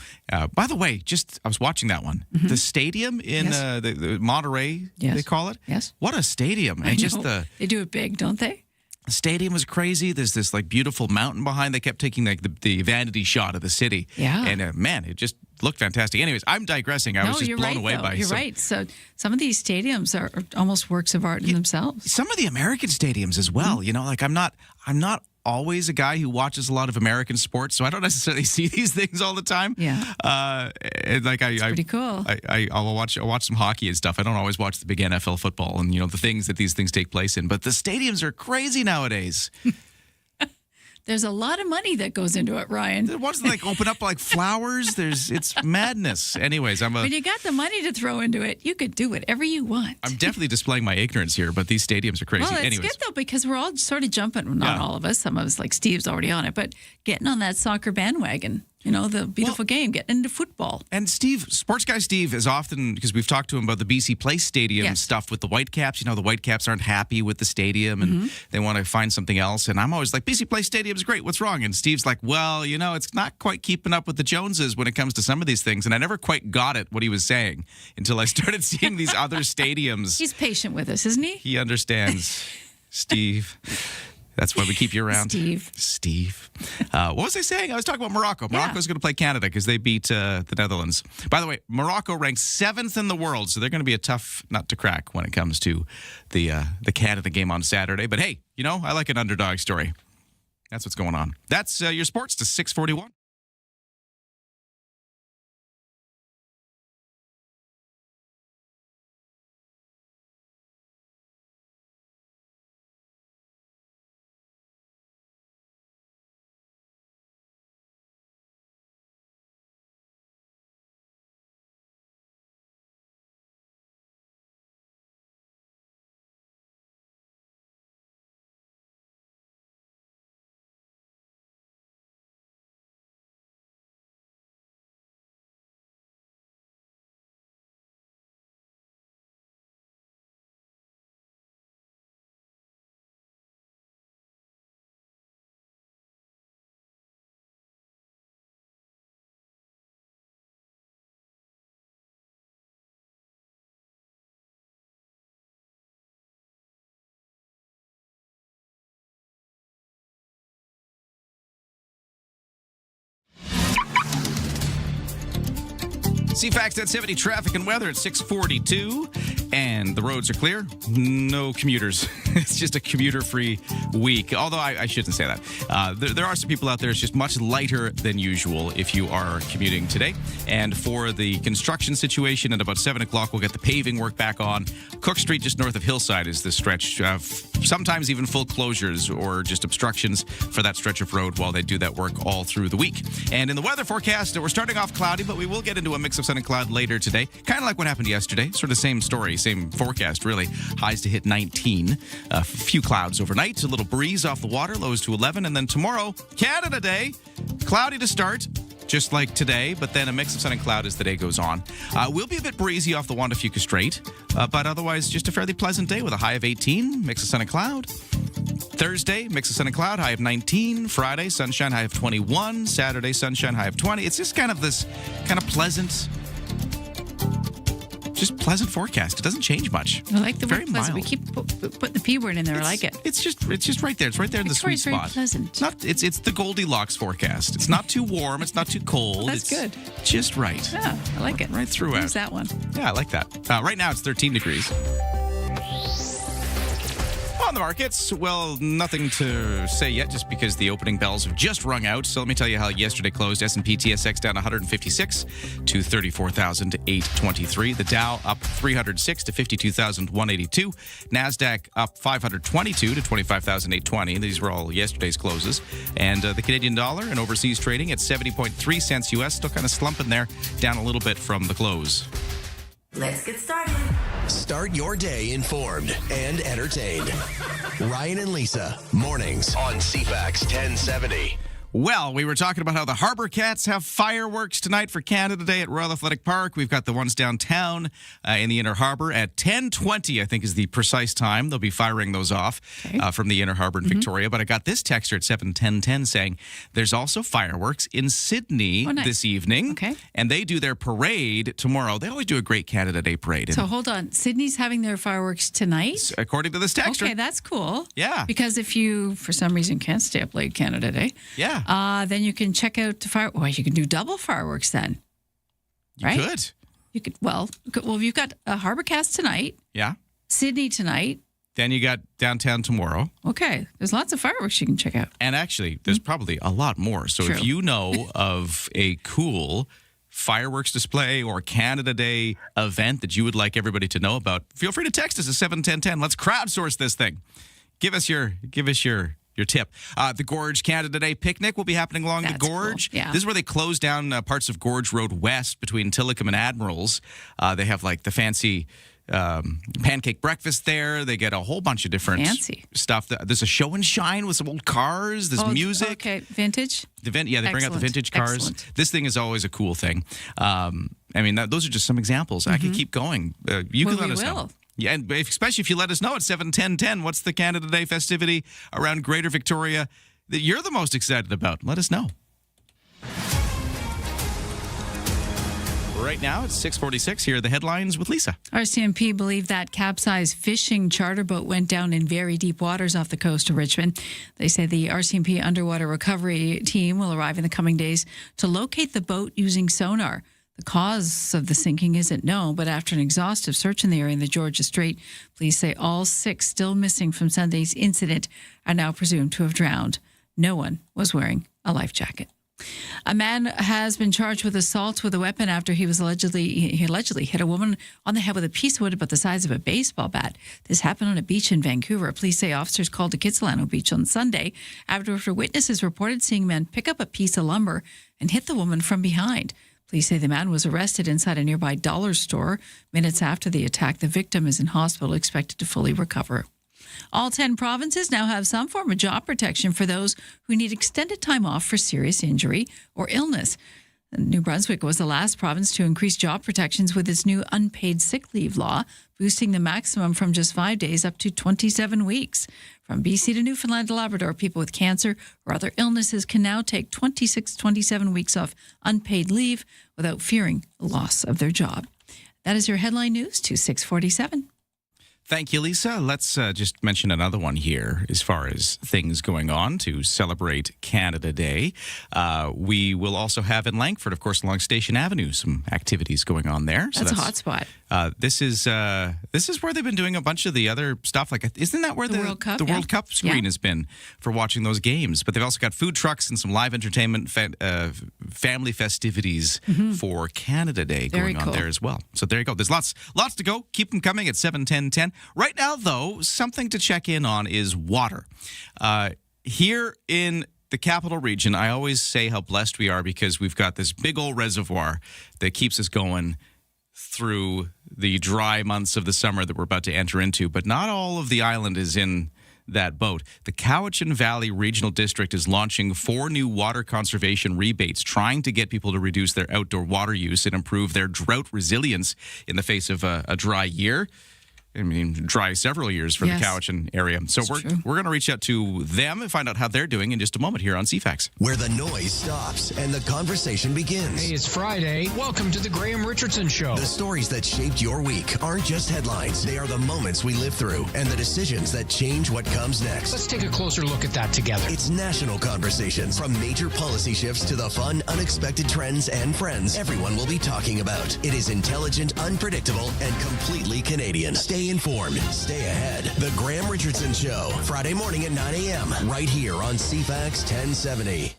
By the way, I was watching that one. The stadium in the Monterrey, they call it. Yes. What a stadium! I And just know. They do it big, don't they? the stadium was crazy. There's this like beautiful mountain behind. They kept taking like the vanity shot of the city. Yeah. And man, it just looked fantastic. Anyways, I'm digressing. I was just blown away by it. You're right. So some of these stadiums are almost works of art in themselves. Some of the American stadiums as well. You know, like I'm not always a guy who watches a lot of American sports, so I don't necessarily see these things all the time. Yeah. And like it's pretty cool. I'll watch some hockey and stuff. I don't always watch the big NFL football and the things that these things take place in. But the stadiums are crazy nowadays. There's a lot of money that goes into it, Ryan. The ones that like open up like flowers. It's madness. Anyways, when you got the money to throw into it, you could do whatever you want. I'm definitely displaying my ignorance here, but these stadiums are crazy. Well, it's Anyways. good though because we're all sort of jumping. Not all of us. Some of us, like Steve's, already on it, but getting on that soccer bandwagon. The beautiful game, getting into football. And Steve, sports guy Steve, is often, because we've talked to him about the BC Place Stadium stuff with the Whitecaps. The Whitecaps aren't happy with the stadium and they want to find something else. And I'm always like, BC Place Stadium is great. What's wrong? And Steve's like, well, it's not quite keeping up with the Joneses when it comes to some of these things. And I never quite got it, what he was saying, until I started seeing these other stadiums. He's patient with us, isn't he? He understands. Steve. That's why we keep you around. Steve. What was I saying? I was talking about Morocco. Morocco's going to play Canada because they beat the Netherlands. By the way, Morocco ranks 7th in the world, so they're going to be a tough nut to crack when it comes to the Canada game on Saturday. But hey, I like an underdog story. That's what's going on. That's your sports to 641. CFAX 1070 traffic and weather at 642, and the roads are clear. No commuters. It's just a commuter-free week. Although I shouldn't say that. There are some people out there. It's just much lighter than usual if you are commuting today. And for the construction situation, at about 7 o'clock, we'll get the paving work back on. Cook Street, just north of Hillside, is this stretch. Sometimes even full closures or just obstructions for that stretch of road while they do that work all through the week. And in the weather forecast, we're starting off cloudy, but we will get into a mix of sun and cloud later today. Kind of like what happened yesterday. Sort of same story, same forecast, really. Highs to hit 19. A few clouds overnight. A little breeze off the water. Lows to 11. And then tomorrow, Canada Day. Cloudy to start. just like today, but then a mix of sun and cloud as the day goes on. We'll be a bit breezy off the Juan de Fuca Strait, but otherwise just a fairly pleasant day with a high of 18, mix of sun and cloud. Thursday, mix of sun and cloud, high of 19. Friday, sunshine, high of 21. Saturday, sunshine, high of 20. It's just kind of this kind of pleasant forecast. It doesn't change much. I like the very word pleasant. mild. We keep putting the P word in there. I like it. It's just right there. It's right there in the sweet Very spot. pleasant. It's the Goldilocks forecast. It's not too warm. It's not too cold. That's it's good. Just right. Yeah, I like it. Right throughout. Use that one. Yeah, I like that. Right now it's 13 degrees. On the markets, well, nothing to say yet just because the opening bells have just rung out. So let me tell you how yesterday closed. S&P TSX down 156 to 34,823. The Dow up 306 to 52,182. NASDAQ up 522 to 25,820. These were all yesterday's closes. And the Canadian dollar and overseas trading at 70.3 cents US. Still kind of slumping there, down a little bit from the close. Let's get started. Start your day informed and entertained. Ryan and Lisa, mornings on CFAX 1070. Well, we were talking about how the Harbour Cats have fireworks tonight for Canada Day at Royal Athletic Park. We've got the ones downtown in the Inner Harbour at 10:20, I think is the precise time. They'll be firing those off from the Inner Harbour in Victoria. But I got this texter at 7:10 saying there's also fireworks in Sydney this evening. Okay. And they do their parade tomorrow. They always do a great Canada Day parade. So hold on. Sydney's having their fireworks tonight? According to this texter. Okay, that's cool. Yeah. Because if you, for some reason, can't stay up late Canada Day. Yeah. Then you can check out the fire. Well, you can do double fireworks then. Right? You could. You could. Well, you've got Harbour Cats tonight. Yeah. Sydney tonight. Then you got downtown tomorrow. Okay. There's lots of fireworks you can check out. And actually, there's probably a lot more. So if you know of a cool fireworks display or Canada Day event that you would like everybody to know about, feel free to text us at 71010. Let's crowdsource this thing. Give us your tip. The Gorge Canada Day picnic will be happening along the Gorge. Cool. Yeah. This is where they close down parts of Gorge Road West between Tillicum and Admirals. They have like the fancy pancake breakfast there. They get a whole bunch of different stuff. There's a show and shine with some old cars. There's music. Okay, vintage. They bring out the vintage cars. Excellent. This thing is always a cool thing. I mean, those are just some examples. I could keep going. You can let us know. Yeah, and especially if you let us know at 7:10:10, what's the Canada Day festivity around Greater Victoria that you're the most excited about? Let us know. Right now, it's 6:46. Here are the headlines with Lisa. RCMP believe that capsized fishing charter boat went down in very deep waters off the coast of Richmond. They say the RCMP underwater recovery team will arrive in the coming days to locate the boat using sonar. The cause of the sinking isn't known, but after an exhaustive search in the area in the Georgia Strait, police say all 6 still missing from Sunday's incident are now presumed to have drowned. No one was wearing a life jacket. A man has been charged with assault with a weapon after he allegedly hit a woman on the head with a piece of wood about the size of a baseball bat. This happened on a beach in Vancouver. Police say officers called to Kitsilano Beach on Sunday after witnesses reported seeing men pick up a piece of lumber and hit the woman from behind. Police say the man was arrested inside a nearby dollar store. Minutes after the attack, the victim is in hospital, expected to fully recover. All 10 provinces now have some form of job protection for those who need extended time off for serious injury or illness. New Brunswick was the last province to increase job protections with its new unpaid sick leave law, boosting the maximum from just 5 days up to 27 weeks. From BC to Newfoundland to Labrador, people with cancer or other illnesses can now take 27 weeks off unpaid leave without fearing loss of their job. That is your headline news to 647. Thank you, Lisa. Let's just mention another one here as far as things going on to celebrate Canada Day. We will also have in Langford, of course, along Station Avenue, some activities going on there. That's a hot spot. This is where they've been doing a bunch of the other stuff. Like, isn't that where the World Cup, World Cup screen has been for watching those games? But they've also got food trucks and some live entertainment, family festivities for Canada Day going on there as well. So there you go. There's lots to go. Keep them coming at 7:10:10. Right now, though, something to check in on is water. Here in the capital region, I always say how blessed we are because we've got this big old reservoir that keeps us going through the dry months of the summer that we're about to enter into. But not all of the island is in that boat. The Cowichan Valley Regional District is launching 4 new water conservation rebates, trying to get people to reduce their outdoor water use and improve their drought resilience in the face of a dry year. I mean, dry several years for the Cowichan area. So we're going to reach out to them and find out how they're doing in just a moment here on CFAX. Where the noise stops and the conversation begins. Hey, it's Friday. Welcome to the Graham Richardson Show. The stories that shaped your week aren't just headlines. They are the moments we live through and the decisions that change what comes next. Let's take a closer look at that together. It's national conversations. From major policy shifts to the fun, unexpected trends and friends everyone will be talking about. It is intelligent, unpredictable, and completely Canadian. Stay informed. Stay ahead. The Graham Richardson Show. Friday morning at 9 a.m. right here on CFAX 1070.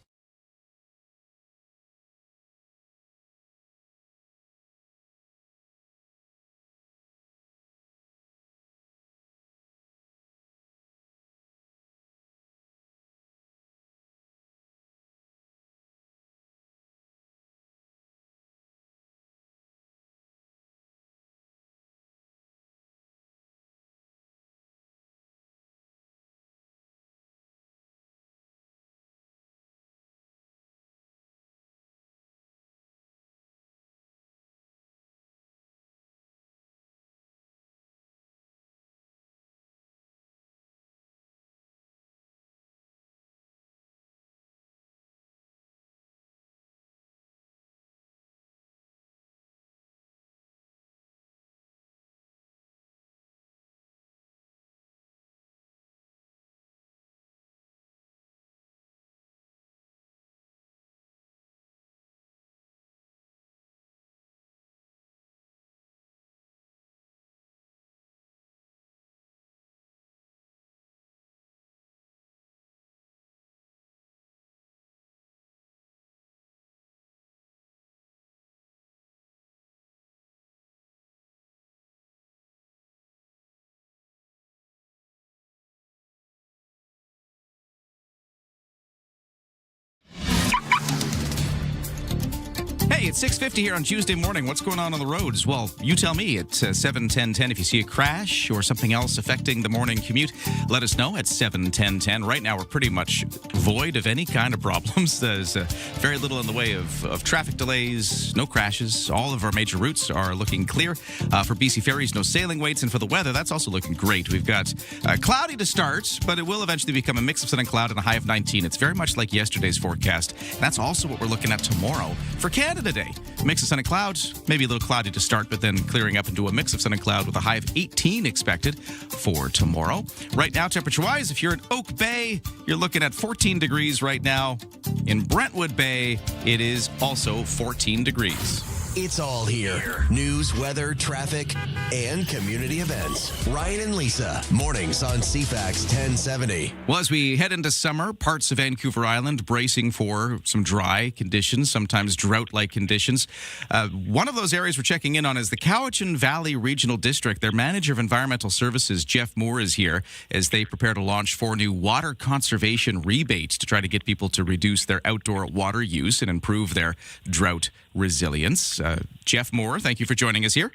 Hey, it's 6:50 here on Tuesday morning. What's going on the roads? Well, you tell me at 7:10:10 if you see a crash or something else affecting the morning commute. Let us know at 7:10:10. Right now, we're pretty much void of any kind of problems. There's very little in the way of traffic delays, no crashes. All of our major routes are looking clear. For BC Ferries, no sailing waits. And for the weather, that's also looking great. We've got cloudy to start, but it will eventually become a mix of sun and cloud and a high of 19. It's very much like yesterday's forecast. That's also what we're looking at tomorrow for Canada Day. Mix of sun and cloud, maybe a little cloudy to start, but then clearing up into a mix of sun and cloud with a high of 18 expected for tomorrow. Right now, temperature-wise, if you're in Oak Bay, you're looking at 14 degrees right now. In Brentwood Bay, it is also 14 degrees. It's all here. News, weather, traffic, and community events. Ryan and Lisa, mornings on CFAX 1070. Well, as we head into summer, parts of Vancouver Island bracing for some dry conditions, sometimes drought-like conditions. One of those areas we're checking in on is the Cowichan Valley Regional District. Their manager of environmental services, Jeff Moore, is here as they prepare to launch 4 new water conservation rebates to try to get people to reduce their outdoor water use and improve their drought resilience. Jeff Moore, thank you for joining us here.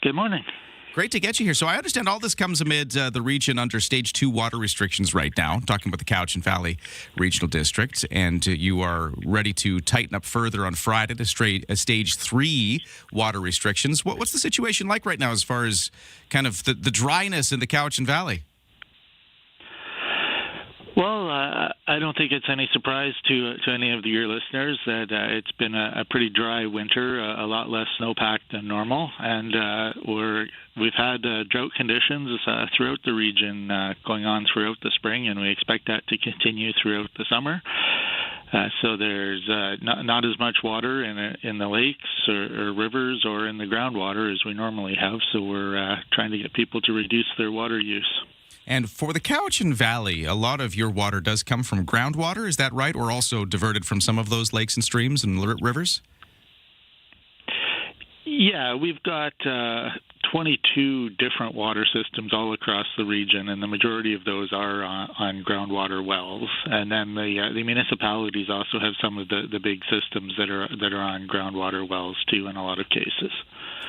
Good morning. Great to get you here. So I understand all this comes amid the region under Stage 2 water restrictions right now, talking about the Cowichan Valley Regional District, and you are ready to tighten up further on Friday to Stage 3 water restrictions. What's the situation like right now as far as kind of the dryness in the Cowichan Valley? Well, I don't think it's any surprise to any of your listeners that it's been a pretty dry winter, a lot less snowpack than normal, and we've had drought conditions throughout the region going on throughout the spring, and we expect that to continue throughout the summer. So there's not as much water in the lakes or rivers or in the groundwater as we normally have, so we're trying to get people to reduce their water use. And for the Cowichan Valley, a lot of your water does come from groundwater, is that right? Or also diverted from some of those lakes and streams and rivers? Yeah, we've got 22 different water systems all across the region, and the majority of those are on groundwater wells. And then the municipalities also have some of the big systems that are on groundwater wells too in a lot of cases.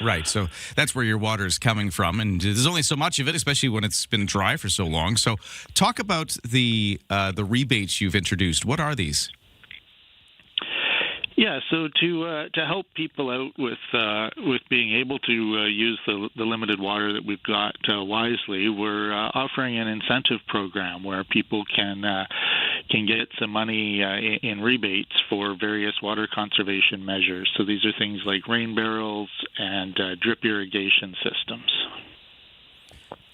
Right, so that's where your water is coming from, and there's only so much of it, especially when it's been dry for so long. So talk about the rebates you've introduced. What are these? Yeah, so to help people out with being able to use the limited water that we've got wisely, we're offering an incentive program where people can get some money in rebates for various water conservation measures. So these are things like rain barrels and drip irrigation systems.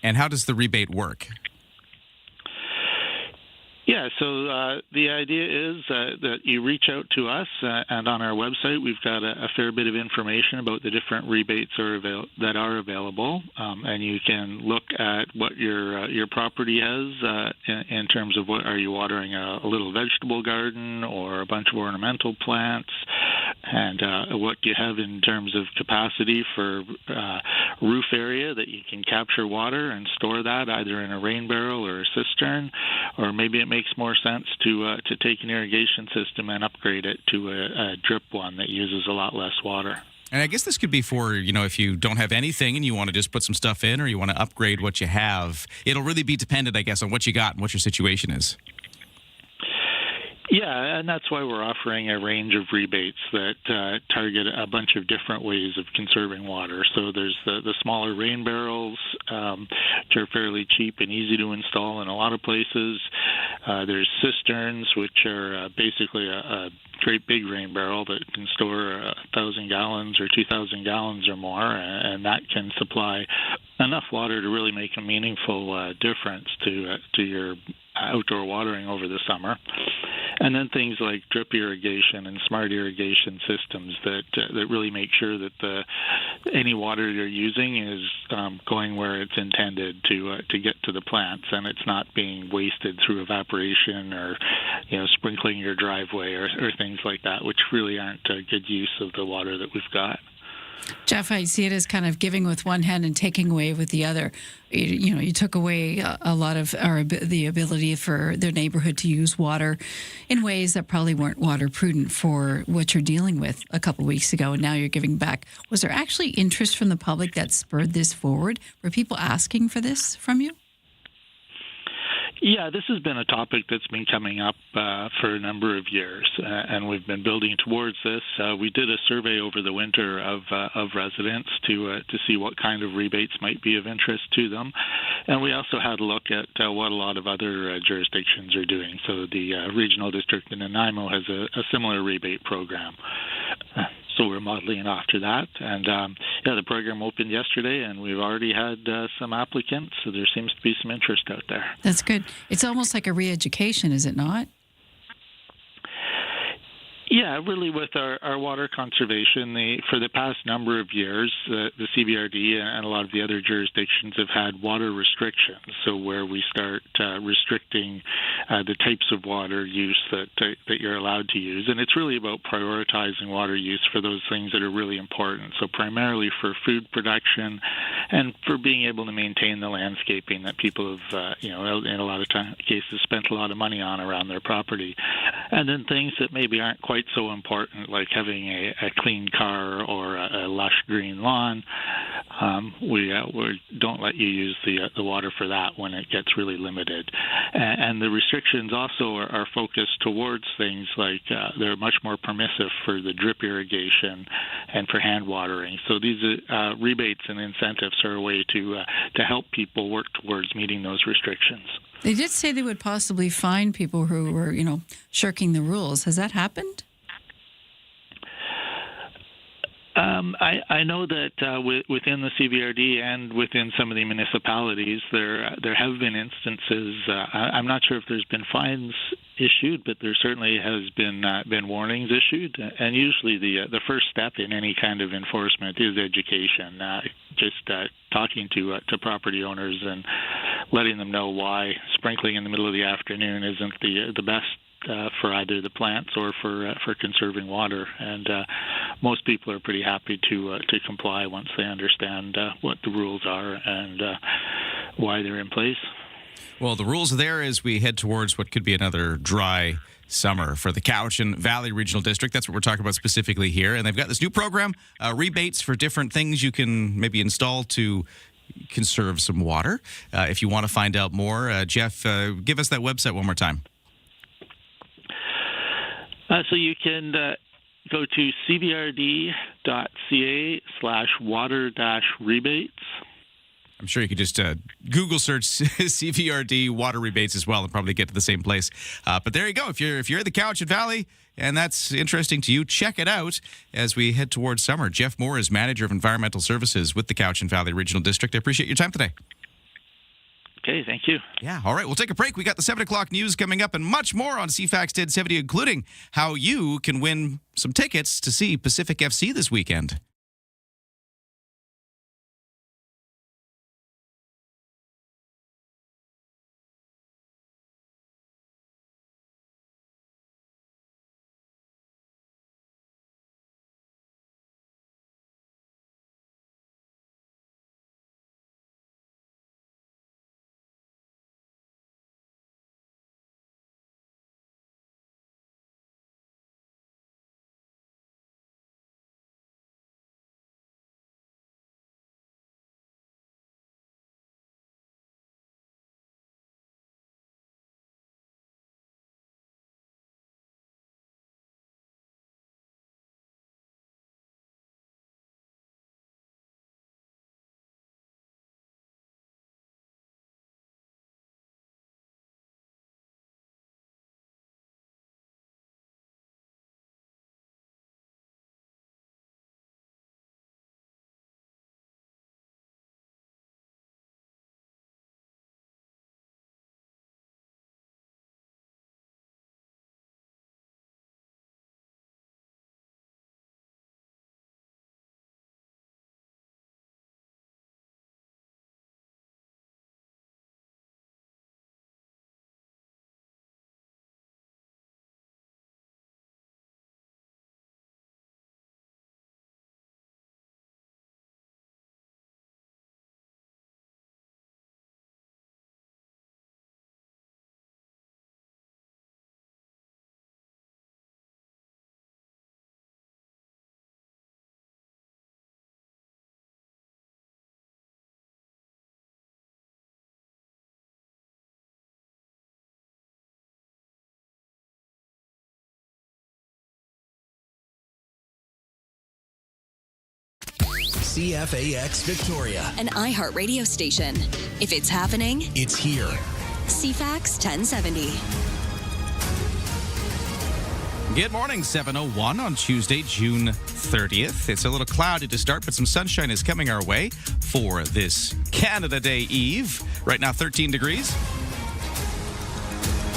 And how does the rebate work? Yeah, so the idea is that you reach out to us, and on our website we've got a fair bit of information about the different rebates that are available, and you can look at what your property has in terms of what are you watering a little vegetable garden or a bunch of ornamental plants, and what you have in terms of capacity for roof area that you can capture water and store that either in a rain barrel or a cistern, or maybe it makes more sense to take an irrigation system and upgrade it to a drip one that uses a lot less water. And I guess this could be for, if you don't have anything and you want to just put some stuff in, or you want to upgrade what you have. It'll really be dependent, I guess, on what you got and what your situation is. Yeah, and that's why we're offering a range of rebates that target a bunch of different ways of conserving water. So there's the smaller rain barrels, which are fairly cheap and easy to install in a lot of places. There's cisterns, which are basically a great big rain barrel that can store 1,000 gallons or 2,000 gallons or more, and that can supply enough water to really make a meaningful difference to your outdoor watering over the summer. And then things like drip irrigation and smart irrigation systems that really make sure that any water you're using is going where it's intended to get to the plants, and it's not being wasted through evaporation or sprinkling your driveway or things like that, which really aren't a good use of the water that we've got. Jeff, I see it as kind of giving with one hand and taking away with the other. You took away a lot of the ability for their neighborhood to use water in ways that probably weren't water prudent for what you're dealing with a couple of weeks ago, and now you're giving back. Was there actually interest from the public that spurred this forward? Were people asking for this from you? Yeah, this has been a topic that's been coming up for a number of years, and we've been building towards this. We did a survey over the winter of residents to see what kind of rebates might be of interest to them, and we also had a look at what a lot of other jurisdictions are doing. So the regional district in Nanaimo has a similar rebate program. So we're modeling after that. And, the program opened yesterday, and we've already had some applicants, so there seems to be some interest out there. That's good. It's almost like a re-education, is it not? Yeah, really with our water conservation, for the past number of years, the CBRD and a lot of the other jurisdictions have had water restrictions, so where we start restricting the types of water use that you're allowed to use. And it's really about prioritizing water use for those things that are really important, so primarily for food production and for being able to maintain the landscaping that people have, in a lot of cases, spent a lot of money on around their property. And then things that maybe aren't quite so important, like having a clean car or a lush green lawn. We don't let you use the water for that when it gets really limited. And the restrictions also are focused towards things like they're much more permissive for the drip irrigation and for hand watering. So these rebates and incentives are a way to help people work towards meeting those restrictions. They did say they would possibly fine people who were, shirking the rules. Has that happened? I know that within the CVRD and within some of the municipalities, there have been instances. I'm not sure if there's been fines issued, but there certainly has been warnings issued. And usually the first step in any kind of enforcement is education. Just talking to property owners and letting them know why sprinkling in the middle of the afternoon isn't the best for either the plants or for conserving water. And most people are pretty happy to comply once they understand what the rules are and why they're in place. Well, the rules are there as we head towards what could be another dry summer for the Cowichan Valley Regional District. That's what we're talking about specifically here. And they've got this new program, rebates for different things you can maybe install to conserve some water. If you want to find out more, Jeff, give us that website one more time. So you can go to cvrd.ca/water-rebates. I'm sure you could just Google search CVRD water rebates as well and probably get to the same place. But there you go. If you're in the Cowichan Valley and that's interesting to you, check it out as we head towards summer. Jeff Moore is Manager of Environmental Services with the Cowichan Valley Regional District. I appreciate your time today. Okay, thank you. Yeah, all right, we'll take a break. We got the 7 o'clock news coming up and much more on CFAX 1070, including how you can win some tickets to see Pacific FC this weekend. CFAX Victoria, An iHeartRadio station. If it's happening, it's here. CFAX 1070. Good morning, 7:01 on Tuesday, June 30th. It's a little cloudy to start, but some sunshine is coming our way for this Canada Day Eve. Right now, 13 degrees.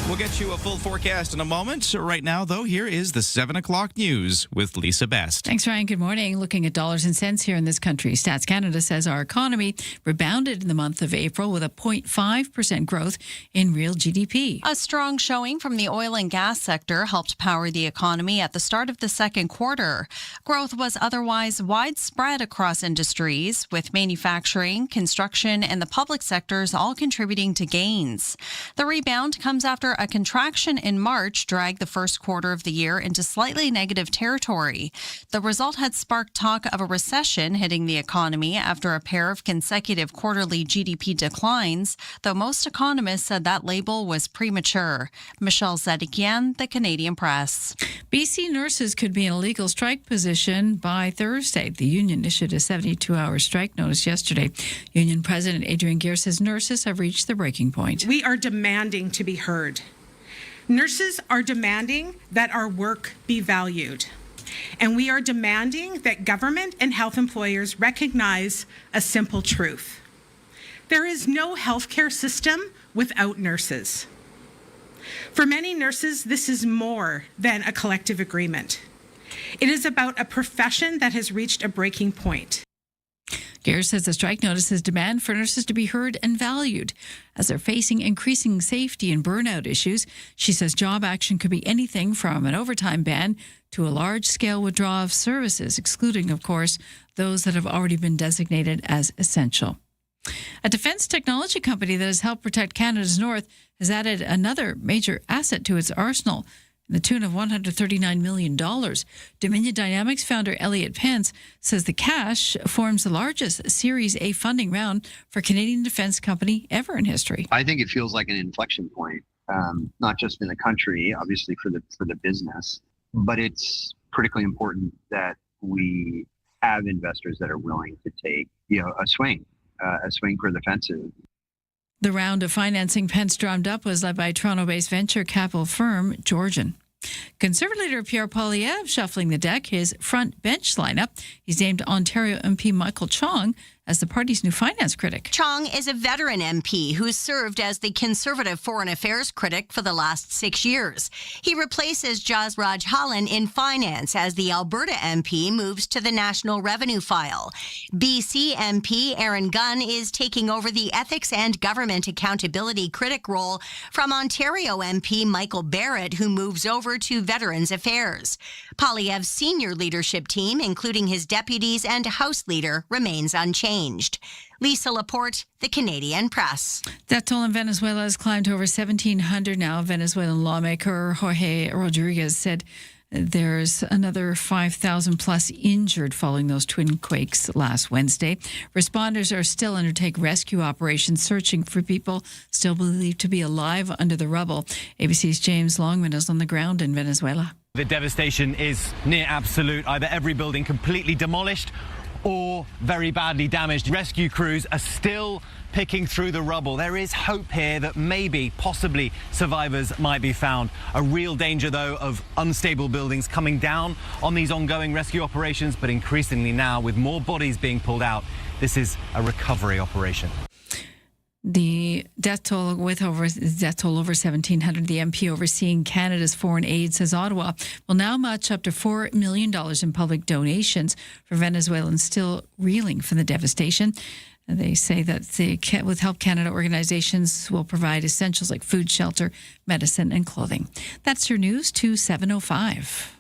We'll get you a full forecast in a moment. Right now, though, here is the 7 o'clock news with Lisa Best. Thanks, Ryan. Good morning. Looking at dollars and cents here in this country. Stats Canada says our economy rebounded in the month of April with a 0.5% growth in real GDP. A strong showing from the oil and gas sector helped power the economy at the start of the second quarter. Growth was otherwise widespread across industries, with manufacturing, construction, and the public sectors all contributing to gains. The rebound comes after a contraction in March dragged the first quarter of the year into slightly negative territory. The result had sparked talk of a recession hitting the economy after a pair of consecutive quarterly GDP declines, though most economists said that label was premature. Michelle Zedikian, The Canadian Press. BC nurses could be in a legal strike position by Thursday. The union issued a 72-hour strike notice yesterday. Union President Adrian Gear says nurses have reached the breaking point. We are demanding to be heard. Nurses are demanding that our work be valued. And we are demanding that government and health employers recognize a simple truth. There is no healthcare system without nurses. For many nurses, this is more than a collective agreement. It is about a profession that has reached a breaking point. Gears says the strike notices demand for nurses to be heard and valued as they're facing increasing safety and burnout issues. She says job action could be anything from an overtime ban to a large-scale withdrawal of services, excluding, of course, those that have already been designated as essential. A defense technology company that has helped protect Canada's north has added another major asset to its arsenal, to the tune of $139 million. Dominion Dynamics founder Elliot Pence says the cash forms the largest Series A funding round for Canadian defense company ever in history. I think it feels like an inflection point, not just in the country, obviously for the business, but it's critically important that we have investors that are willing to take a swing for the fences. The round of financing Pence drummed up was led by Toronto-based venture capital firm Georgian. Conservative leader Pierre Poilievre shuffling the deck, his front bench lineup. He's named Ontario MP Michael Chong as the party's new finance critic. Chong is a veteran MP who served as the Conservative Foreign Affairs critic for the last 6 years. He replaces Jasraj Hallan in finance as the Alberta MP moves to the National Revenue File. BC MP Aaron Gunn is taking over the Ethics and Government Accountability critic role from Ontario MP Michael Barrett, who moves over to Veterans Affairs. Poilievre's senior leadership team, including his deputies and House leader, remains unchanged. Lisa Laporte, The Canadian Press. Death toll in Venezuela has climbed to over 1,700 now. Venezuelan lawmaker Jorge Rodriguez said there's another 5,000 plus injured following those twin quakes last Wednesday. Responders are still undertaking rescue operations, searching for people still believed to be alive under the rubble. ABC's James Longman is on the ground in Venezuela. The devastation is near absolute. Either every building completely demolished or very badly damaged. Rescue crews are still picking through the rubble. There is hope here that maybe, possibly, survivors might be found. A real danger, though, of unstable buildings coming down on these ongoing rescue operations, but increasingly now, with more bodies being pulled out, this is a recovery operation. The death toll over 1,700. The MP overseeing Canada's foreign aid says Ottawa will now match up to $4 million in public donations for Venezuelans still reeling from the devastation. They say that with Help Canada organizations will provide essentials like food, shelter, medicine, and clothing. That's your news to 7:05.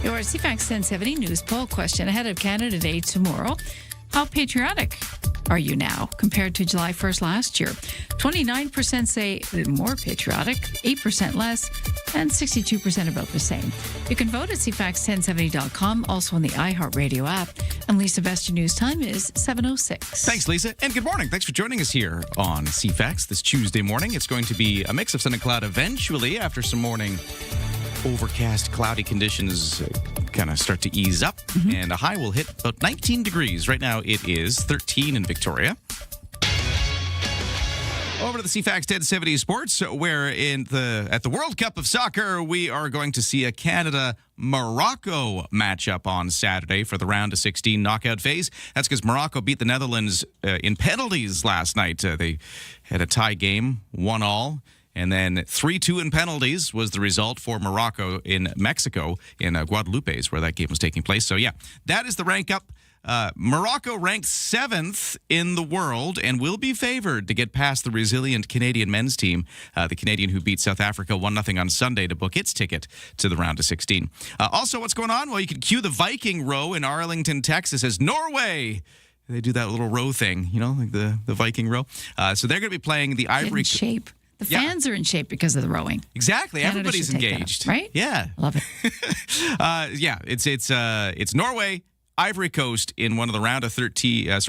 Your CFAX 1070 news poll question ahead of Canada Day tomorrow. How patriotic are you now compared to July 1st last year? 29% say more patriotic, 8% less, and 62% about the same. You can vote at CFAX1070.com, also on the iHeartRadio app. And Lisa, best your news time is 7:06. Thanks, Lisa. And good morning. Thanks for joining us here on CFAX this Tuesday morning. It's going to be a mix of sun and cloud eventually after some morning overcast, cloudy conditions kind of start to ease up, and a high will hit about 19 degrees. Right now it is 13 in Victoria. Over to the CFAX 1070 Sports, where at the World Cup of Soccer, we are going to see a Canada-Morocco matchup on Saturday for the round of 16 knockout phase. That's because Morocco beat the Netherlands in penalties last night. They had a tie game, 1-1. And then 3-2 in penalties was the result for Morocco in Mexico, in Guadalupe is where that game was taking place. So, yeah, that is the rank up Morocco ranked 7th in the world and will be favored to get past the resilient Canadian men's team, the Canadian who beat South Africa 1-0 on Sunday to book its ticket to the round of 16. Also, what's going on? Well, you can cue the Viking row in Arlington, Texas as Norway. They do that little row thing, like the Viking row. So they're going to be playing the Ivory... In shape. The fans are in shape because of the rowing. Exactly. Canada Everybody's should take that engaged. up, right? Yeah. Love it. It's Norway, Ivory Coast in one of the round of 32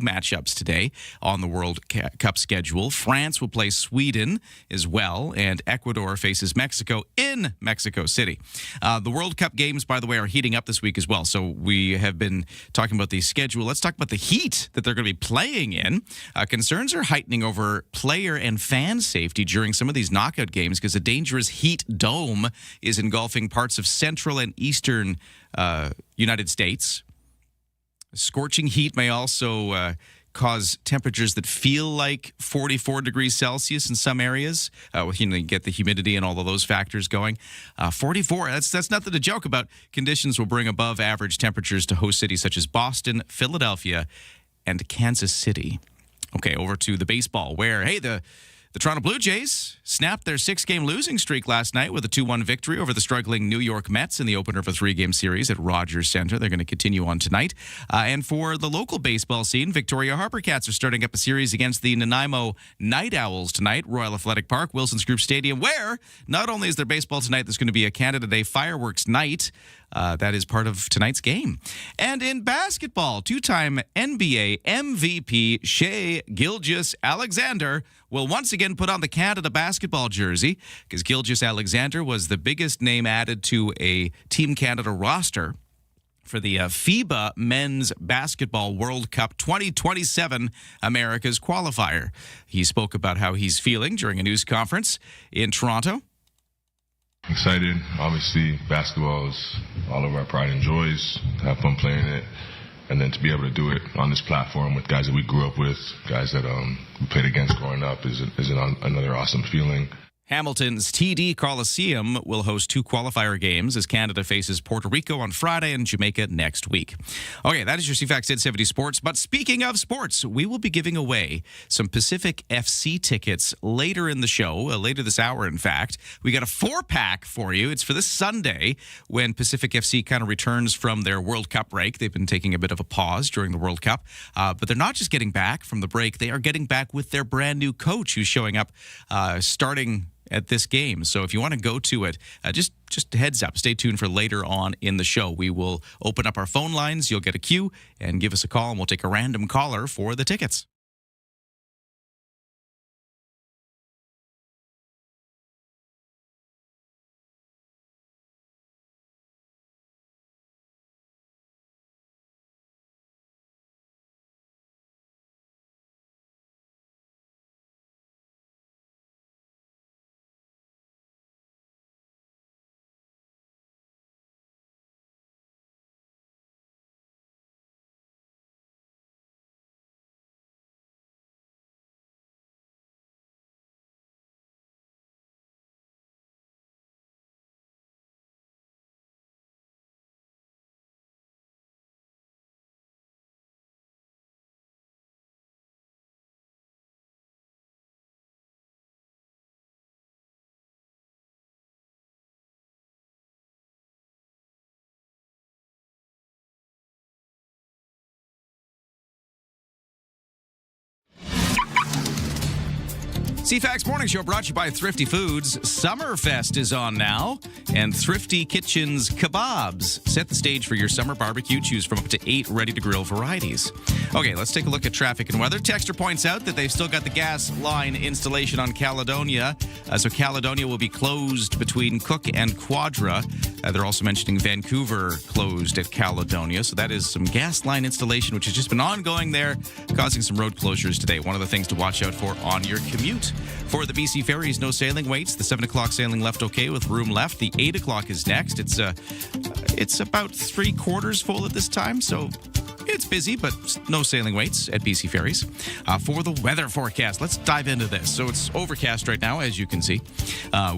matchups today on the World Cup schedule. France will play Sweden as well, and Ecuador faces Mexico in Mexico City. The World Cup games, by the way, are heating up this week as well. So we have been talking about the schedule. Let's talk about the heat that they're going to be playing in. Concerns are heightening over player and fan safety during some of these knockout games because a dangerous heat dome is engulfing parts of central and eastern United States. Scorching heat may also cause temperatures that feel like 44 degrees Celsius in some areas. You get the humidity and all of those factors going. 44, that's nothing to joke about. Conditions will bring above average temperatures to host cities such as Boston, Philadelphia, and Kansas City. Okay, over to the baseball where, the Toronto Blue Jays snapped their 6-game losing streak last night with a 2-1 victory over the struggling New York Mets in the opener of a 3-game series at Rogers Centre. They're going to continue on tonight. And for the local baseball scene, Victoria Harpercats are starting up a series against the Nanaimo Night Owls tonight, Royal Athletic Park, Wilson's Group Stadium, where not only is there baseball tonight, there's going to be a Canada Day fireworks night. That is part of tonight's game. And in basketball, 2-time NBA MVP Shai Gilgeous-Alexander will once again put on the Canada basketball jersey because Gilgeous-Alexander was the biggest name added to a Team Canada roster for the FIBA Men's Basketball World Cup 2027 America's qualifier. He spoke about how he's feeling during a news conference in Toronto. Excited. Obviously, basketball is all of our pride and joys. Have fun playing it. And then to be able to do it on this platform with guys that we grew up with, guys that we played against growing up is another awesome feeling. Hamilton's TD Coliseum will host 2 qualifier games as Canada faces Puerto Rico on Friday and Jamaica next week. Okay, that is your CFAX 870 Sports. But speaking of sports, we will be giving away some Pacific FC tickets later in the show, later this hour, in fact. We got a 4-pack for you. It's for this Sunday when Pacific FC kind of returns from their World Cup break. They've been taking a bit of a pause during the World Cup. But they're not just getting back from the break. They are getting back with their brand new coach who's showing up starting at this game. So if you want to go to it, just heads up, stay tuned for later on in the show. We will open up our phone lines. You'll get a queue and give us a call, and we'll take a random caller for the tickets. CFAX Morning Show brought to you by Thrifty Foods. Summerfest is on now, and Thrifty Kitchen's Kebabs set the stage for your summer barbecue. Choose from up to 8 ready-to-grill varieties. Okay, let's take a look at traffic and weather. Texter points out that they've still got the gas line installation on Caledonia. So Caledonia will be closed between Cook and Quadra. They're also mentioning Vancouver closed at Caledonia. So that is some gas line installation, which has just been ongoing there, causing some road closures today. One of the things to watch out for on your commute. For the BC Ferries, no sailing waits. The 7 o'clock sailing left okay with room left. The 8 o'clock is next. It's about 3/4 full at this time, so It's busy, but no sailing waits at BC Ferries. For the weather forecast, let's dive into this. So it's overcast right now, as you can see.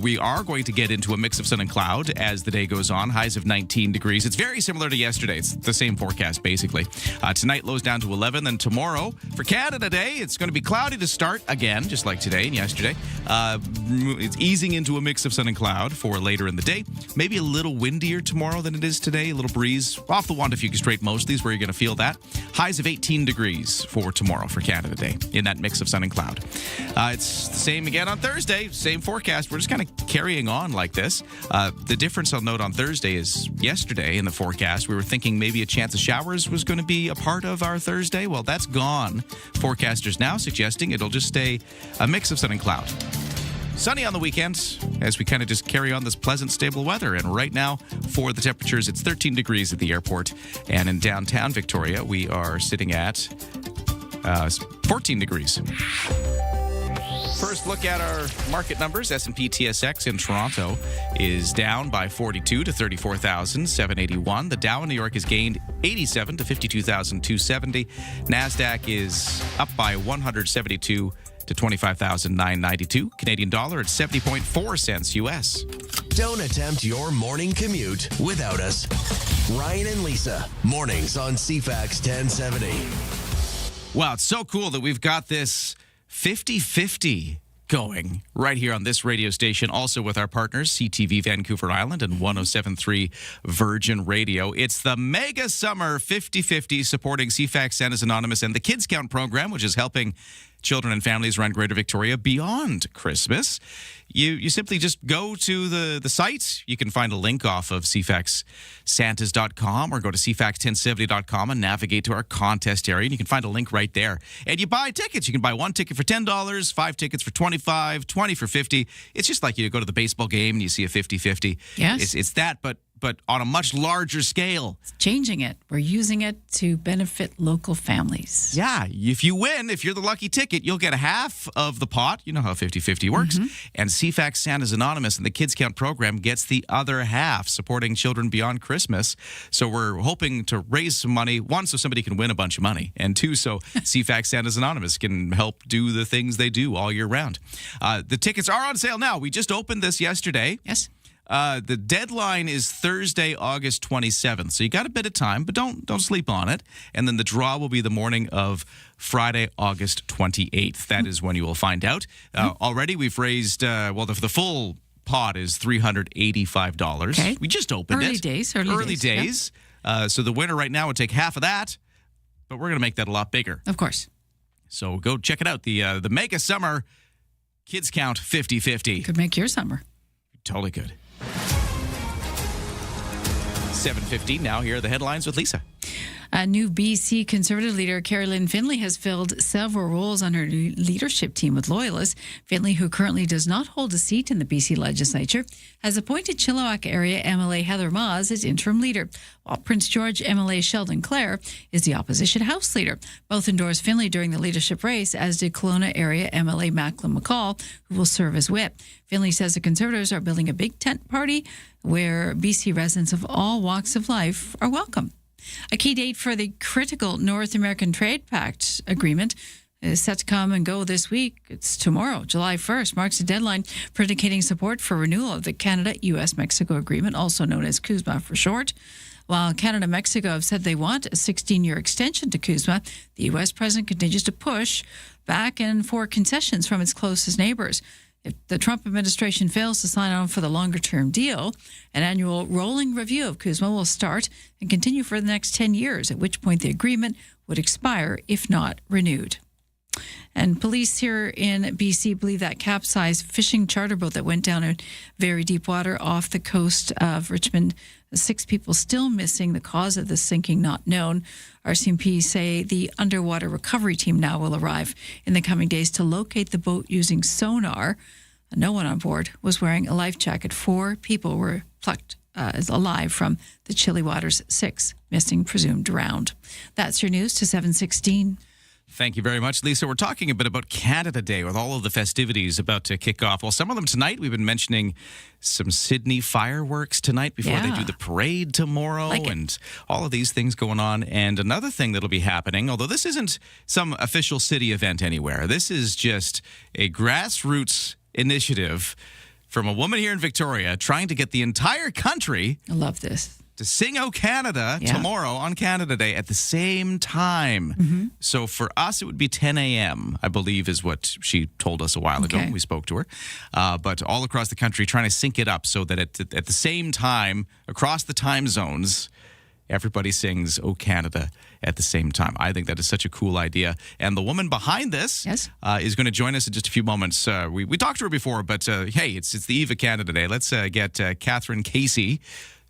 We are going to get into a mix of sun and cloud as the day goes on. Highs of 19 degrees. It's very similar to yesterday. It's the same forecast, basically. Tonight, lows down to 11. Then tomorrow, for Canada Day, it's going to be cloudy to start again, just like today and yesterday. It's easing into a mix of sun and cloud for later in the day. Maybe a little windier tomorrow than it is today. A little breeze off the Wandafuga Strait mostly is where you're going to feel that. Highs of 18 degrees for tomorrow for Canada Day in that mix of sun and cloud. It's the same again on Thursday. Same forecast. We're just kind of carrying on like this. The difference I'll note on Thursday is yesterday in the forecast, we were thinking maybe a chance of showers was going to be a part of our Thursday. Well, that's gone. Forecasters now suggesting it'll just stay a mix of sun and cloud. Sunny on the weekends as we kind of just carry on this pleasant, stable weather. And right now, for the temperatures, it's 13 degrees at the airport. And in downtown Victoria, we are sitting at 14 degrees. First look at our market numbers. S&P TSX in Toronto is down by 42 to 34,781. The Dow in New York has gained 87 to 52,270. NASDAQ is up by 172 to 25,992. Canadian dollar at 70.4 cents US. Don't attempt your morning commute without us. Ryan and Lisa, mornings on CFAX 1070. Wow, it's so cool that we've got this 50-50 going right here on this radio station, also with our partners, CTV Vancouver Island and 107.3 Virgin Radio. It's the Mega Summer 50-50 supporting CFAX Santa's Anonymous and the Kids Count program, which is helping children and families around Greater Victoria beyond Christmas. You simply just go to the site. You can find a link off of CFAXSantas.com or go to CFAX1070.com and navigate to our contest area. And you can find a link right there. And you buy tickets. You can buy one ticket for $10, 5 tickets for $25, 20 for $50. It's just like you go to the baseball game and you see a 50-50. Yes. It's that, but on a much larger scale. Changing it. We're using it to benefit local families. Yeah. If you win, if you're the lucky ticket, you'll get a half of the pot. You know how 50-50 works. And CFAX Santa's Anonymous and the Kids Count program gets the other half, supporting children beyond Christmas. So we're hoping to raise some money, one, so somebody can win a bunch of money, and two, so CFAX Santa's Anonymous can help do the things they do all year round. The tickets are on sale now. We just opened this yesterday. Yes. The deadline is Thursday, August 27th. So you got a bit of time, but don't sleep on it. And then the draw will be the morning of Friday, August 28th. That is when you will find out. Already we've raised, the full pot is $385. Okay. We just opened Early it. Early days. So the winner right now would take half of that, but we're going to make that a lot bigger. Of course. So go check it out. The Mega Summer Kids Count 50-50. Could make your summer. Totally could. 7:15 now. Here are the headlines with Lisa. A new BC Conservative leader, Carrie Lynn Finlay, has filled several roles on her leadership team with Loyalists. Finlay, who currently does not hold a seat in the BC legislature, has appointed Chilliwack area MLA Heather Maas as interim leader, while Prince George MLA Sheldon Clare is the opposition House leader. Both endorsed Finlay during the leadership race, as did Kelowna area MLA Macklin McCall, who will serve as whip. Finlay says the Conservatives are building a big tent party where BC residents of all walks of life are welcome. A key date for the critical North American Trade Pact agreement is set to come and go this week. It's tomorrow, July 1st, marks a deadline for indicating support for renewal of the Canada-US-Mexico agreement, also known as CUSMA for short. While Canada and Mexico have said they want a 16-year extension to CUSMA, the U.S. president continues to push back and for concessions from its closest neighbors. If the Trump administration fails to sign on for the longer-term deal, an annual rolling review of CUSMA will start and continue for the next 10 years, at which point the agreement would expire if not renewed. And police here in BC believe that capsized fishing charter boat that went down in very deep water off the coast of Richmond, 6 people still missing, the cause of the sinking not known. RCMP say the underwater recovery team now will arrive in the coming days to locate the boat using sonar. No one on board was wearing a life jacket. 4 people were plucked alive from the chilly waters, 6 missing, presumed drowned. That's your news to 7:16. Thank you very much, Lisa. We're talking a bit about Canada Day with all of the festivities about to kick off. Well, some of them tonight. We've been mentioning some Sydney fireworks tonight before they do the parade tomorrow and all of these things going on. And another thing that'll be happening, although this isn't some official city event anywhere, this is just a grassroots initiative from a woman here in Victoria trying to get the entire country. I love this. To sing "O Canada" tomorrow on Canada Day at the same time. So for us, it would be 10 a.m., I believe is what she told us a while ago when we spoke to her. But all across the country, trying to sync it up so that at the same time, across the time zones, everybody sings "O Canada" at the same time. I think that is such a cool idea. And the woman behind this is going to join us in just a few moments. We talked to her before, but hey, it's the eve of Canada Day. Let's get Catherine Casey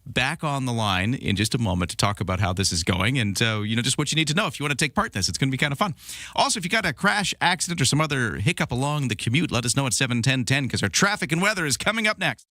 back on the line in just a moment to talk about how this is going and, just what you need to know if you want to take part in this. It's going to be kind of fun. Also, if you got a crash, accident, or some other hiccup along the commute, let us know at 71010 because our traffic and weather is coming up next.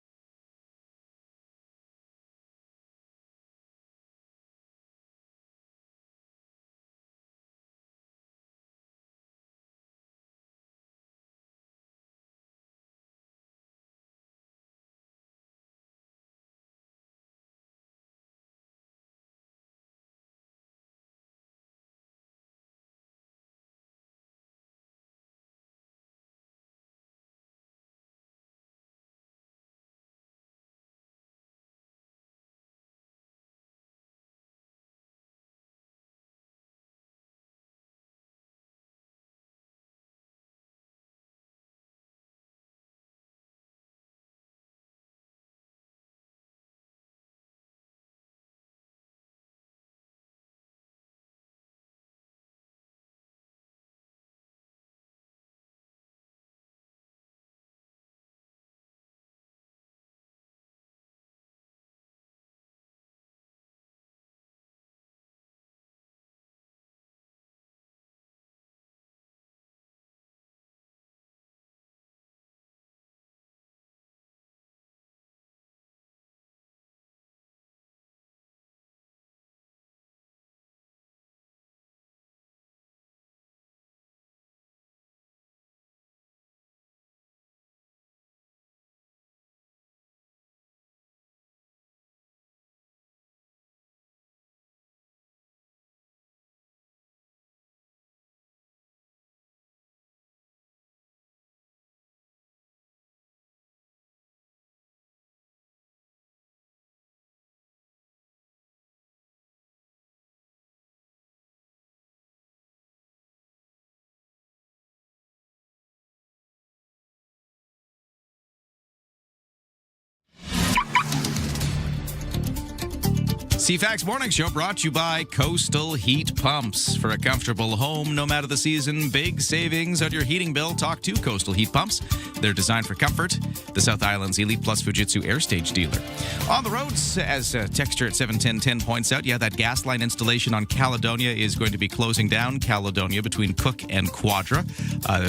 CFAX Morning Show brought to you by Coastal Heat Pumps. For a comfortable home, no matter the season, big savings on your heating bill. Talk to Coastal Heat Pumps. They're designed for comfort. The South Island's Elite Plus Fujitsu Air Stage dealer. On the roads, as Texture at 71010 points out, that gas line installation on Caledonia is going to be closing down Caledonia between Cook and Quadra.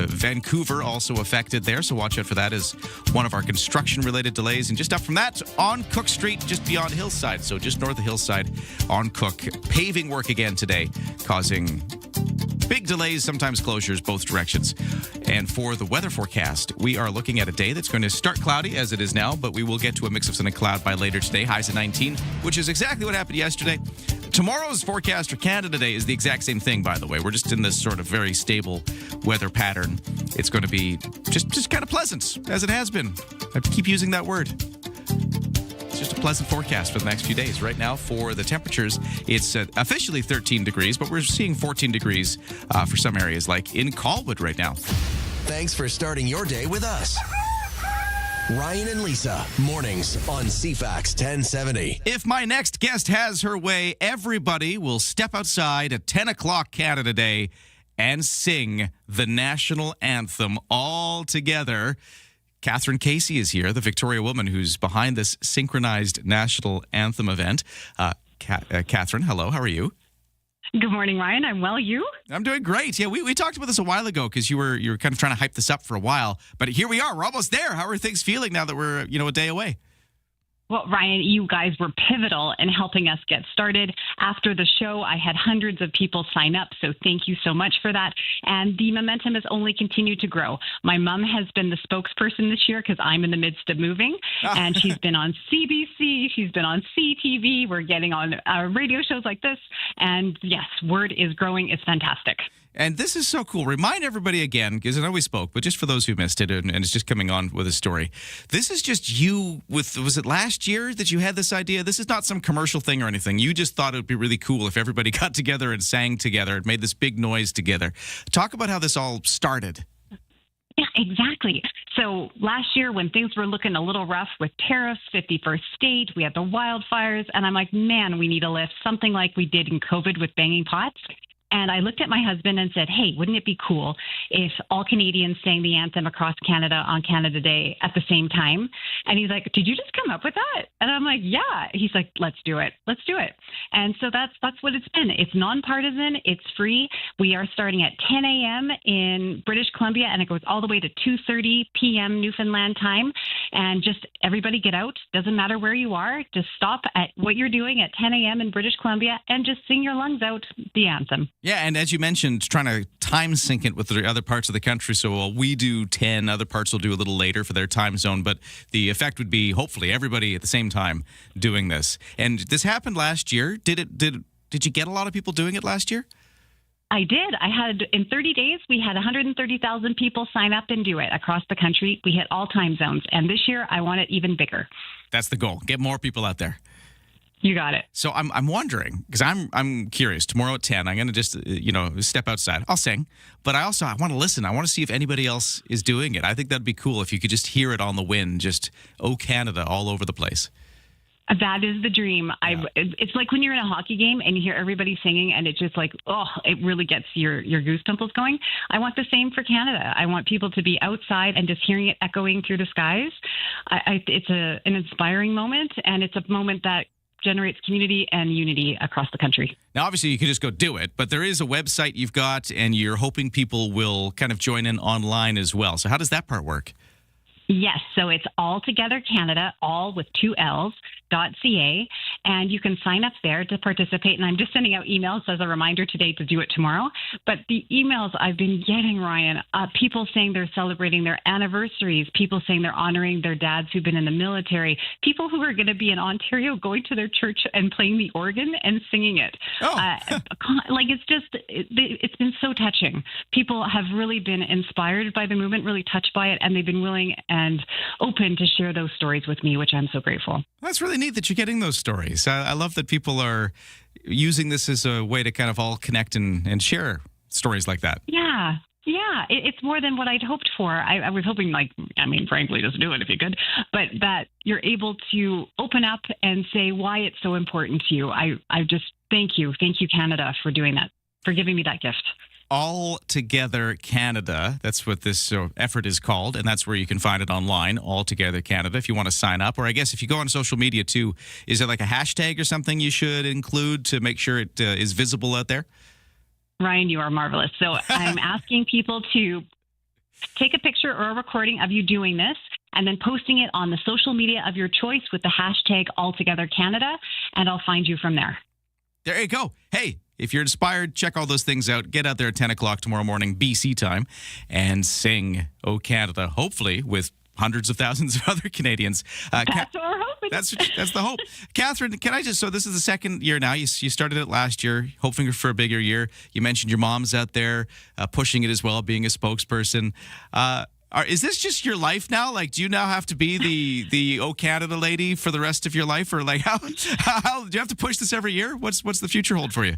Vancouver also affected there, so watch out for that as one of our construction-related delays. And just up from that, on Cook Street, just beyond Hillside, so just north of Hillside on Cook. Paving work again today, causing big delays, sometimes closures, both directions. And for the weather forecast, we are looking at a day that's going to start cloudy as it is now, but we will get to a mix of sun and cloud by later today. Highs at 19, which is exactly what happened yesterday. Tomorrow's forecast for Canada Day is the exact same thing, by the way. We're just in this sort of very stable weather pattern. It's going to be just kind of pleasant, as it has been. I keep using that word. Just a pleasant forecast for the next few days. Right now, for the temperatures, it's officially 13 degrees, but we're seeing 14 degrees for some areas, like in Colwood right now. Thanks for starting your day with us. Ryan and Lisa, mornings on CFAX 1070. If my next guest has her way, everybody will step outside at 10 o'clock Canada Day and sing the national anthem all together. Catherine Casey is here, the Victoria woman who's behind this synchronized national anthem event. Catherine, hello. How are you? Good morning, Ryan. I'm well. You? I'm doing great. Yeah, we talked about this a while ago because you were kind of trying to hype this up for a while. But here we are. We're almost there. How are things feeling now that we're a day away? Well, Ryan, you guys were pivotal in helping us get started. After the show, I had hundreds of people sign up, so thank you so much for that. And the momentum has only continued to grow. My mom has been the spokesperson this year because I'm in the midst of moving, and she's been on CBC, she's been on CTV. We're getting on radio shows like this, and yes, word is growing. It's fantastic. And this is so cool. Remind everybody again, because I know we spoke, but just for those who missed it and it's just coming on with a story. This is just you was it last year that you had this idea? This is not some commercial thing or anything. You just thought it would be really cool if everybody got together and sang together and made this big noise together. Talk about how this all started. Yeah, exactly. So last year when things were looking a little rough with tariffs, 51st state, we had the wildfires, and I'm like, man, we need a lift, something like we did in COVID with banging pots. And I looked at my husband and said, hey, wouldn't it be cool if all Canadians sang the anthem across Canada on Canada Day at the same time? And he's like, did you just come up with that? And I'm like, yeah. He's like, let's do it. Let's do it. And so that's what it's been. It's nonpartisan. It's free. We are starting at 10 a.m. in British Columbia, and it goes all the way to 2:30 p.m. Newfoundland time. And just everybody get out. Doesn't matter where you are. Just stop at what you're doing at 10 a.m. in British Columbia and just sing your lungs out the anthem. Yeah, and as you mentioned, trying to time sync it with the other parts of the country. So while we do 10, other parts will do a little later for their time zone. But the effect would be hopefully everybody at the same time doing this. And this happened last year. Did you get a lot of people doing it last year? I did. I had, in 30 days, we had 130,000 people sign up and do it across the country. We hit all time zones. And this year, I want it even bigger. That's the goal. Get more people out there. You got it. So I'm wondering, because I'm curious. Tomorrow at 10, I'm going to just step outside. I'll sing, but I want to listen. I want to see if anybody else is doing it. I think that'd be cool if you could just hear it on the wind, just "Oh Canada" all over the place. That is the dream. Yeah. It's like when you're in a hockey game and you hear everybody singing, and it's just like, oh, it really gets your goose pimples going. I want the same for Canada. I want people to be outside and just hearing it echoing through the skies. It's an inspiring moment, and it's a moment that generates community and unity across the country. Now, obviously, you can just go do it, but there is a website you've got, and you're hoping people will kind of join in online as well. So how does that part work? Yes, so it's All Together Canada, all with 2 L's, .ca, and you can sign up there to participate. And I'm just sending out emails as a reminder today to do it tomorrow. But the emails I've been getting, Ryan, people saying they're celebrating their anniversaries, people saying they're honoring their dads who've been in the military, people who are going to be in Ontario going to their church and playing the organ and singing it. Oh. It's been so touching. People have really been inspired by the movement, really touched by it, and they've been willing and open to share those stories with me, which I'm so grateful. That's really neat that you're getting those stories. I love that people are using this as a way to kind of all connect and share stories like that. Yeah. Yeah, it's more than what I'd hoped for. I was hoping, frankly, just do it if you could, but that you're able to open up and say why it's so important to you. I just thank you, Canada, for doing that, for giving me that gift. All Together Canada. That's what this effort is called, and that's where you can find it online, All Together Canada, if you want to sign up. Or I guess if you go on social media too, is there like a hashtag or something you should include to make sure it is visible out there? Ryan, you are marvelous. So I'm asking people to take a picture or a recording of you doing this and then posting it on the social media of your choice with the hashtag All Together Canada, and I'll find you from there. There you go. Hey, if you're inspired, check all those things out. Get out there at 10 o'clock tomorrow morning, BC time, and sing "Oh Canada," hopefully with hundreds of thousands of other Canadians. That's what we're hoping. That's the hope. Catherine, can I so this is the second year now. You started it last year, hoping for a bigger year. You mentioned your mom's out there pushing it as well, being a spokesperson. Is this just your life now? Like, do you now have to be the "Oh Canada" lady for the rest of your life? Or like, how do you have to push this every year? What's the future hold for you?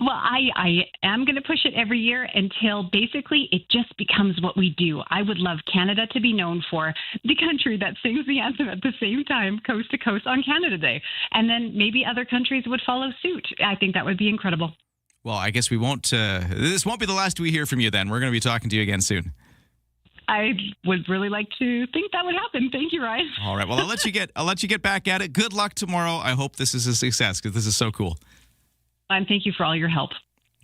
Well, I am going to push it every year until basically it just becomes what we do. I would love Canada to be known for the country that sings the anthem at the same time, coast to coast, on Canada Day. And then maybe other countries would follow suit. I think that would be incredible. Well, I guess we won't. This won't be the last we hear from you then. We're going to be talking to you again soon. I would really like to think that would happen. Thank you, Ryan. All right. Well, I'll let you get back at it. Good luck tomorrow. I hope this is a success because this is so cool. And thank you for all your help.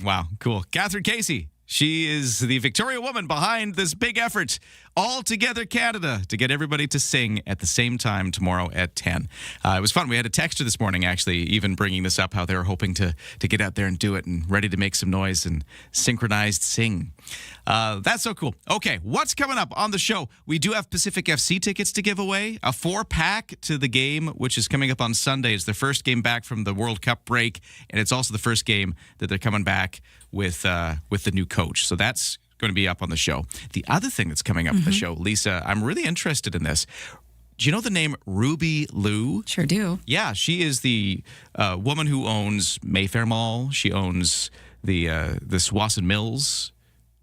Wow, cool. Catherine Casey, She is the Victoria woman behind this big effort, All Together Canada, to get everybody to sing at the same time tomorrow at 10. It was fun. We had a texter this morning, actually, even bringing this up, how they were hoping to get out there and do it and ready to make some noise and synchronized sing. That's so cool. Okay, what's coming up on the show? We do have Pacific FC tickets to give away, a 4-pack to the game, which is coming up on Sunday. It's their first game back from the World Cup break, and it's also the first game that they're coming back with the new coach. So that's going to be up on the show. The other thing that's coming up on the show, Lisa, I'm really interested in this. Do you know the name Ruby Liu? Sure do. Yeah, she is the woman who owns Mayfair Mall. She owns the Swanson Mills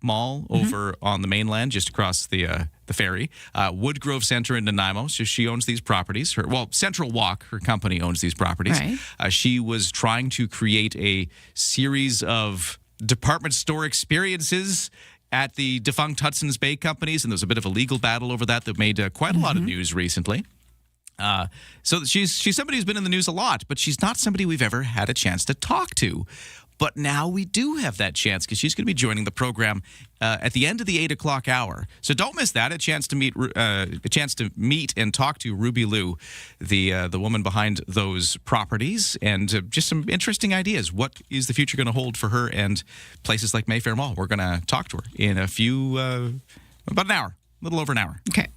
Mall over on the mainland, just across the ferry. Woodgrove Center in Nanaimo. So she owns these properties. Central Walk, her company, owns these properties. Right. She was trying to create a series of department store experiences at the defunct Hudson's Bay companies, and there was a bit of a legal battle over that made quite a lot of news recently. So she's somebody who's been in the news a lot, but she's not somebody we've ever had a chance to talk to. But now we do have that chance because she's going to be joining the program at the end of the 8 o'clock hour. So don't miss that. A chance to meet and talk to Ruby Liu, the woman behind those properties, and just some interesting ideas. What is the future going to hold for her and places like Mayfair Mall? We're going to talk to her in about an hour, a little over an hour. Okay.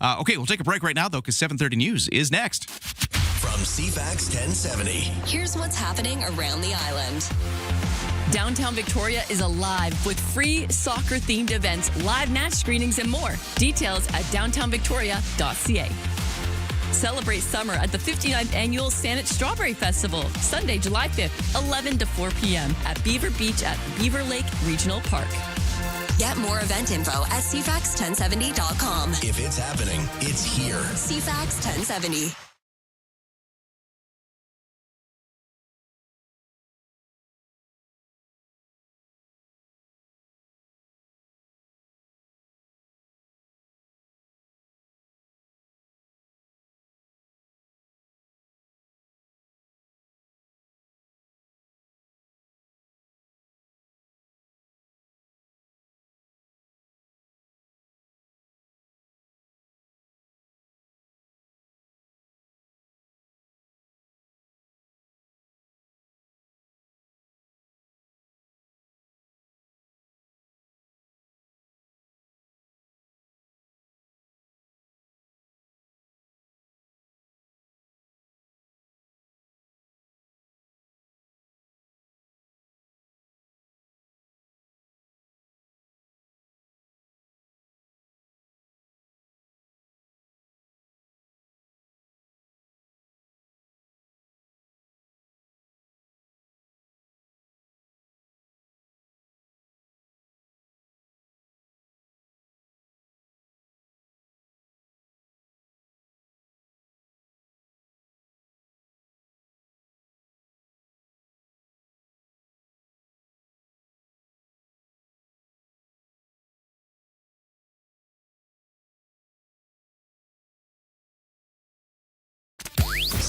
Okay, we'll take a break right now, though, because 7:30 News is next. From CFAX 1070. Here's what's happening around the island. Downtown Victoria is alive with free soccer-themed events, live match screenings, and more. Details at downtownvictoria.ca. Celebrate summer at the 59th Annual Saanich Strawberry Festival, Sunday, July 5th, 11 to 4 p.m. at Beaver Beach at Beaver Lake Regional Park. Get more event info at CFAX1070.com. If it's happening, it's here. CFAX 1070.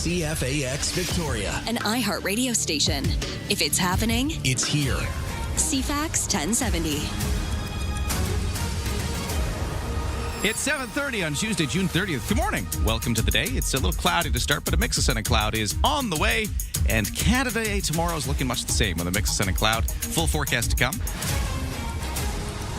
CFAX Victoria. An iHeart radio station. If it's happening, it's here. CFAX 1070. It's 7:30 on Tuesday, June 30th. Good morning. Welcome to the day. It's a little cloudy to start, but a mix of sun and cloud is on the way. And Canada Day tomorrow is looking much the same with a mix of sun and cloud. Full forecast to come.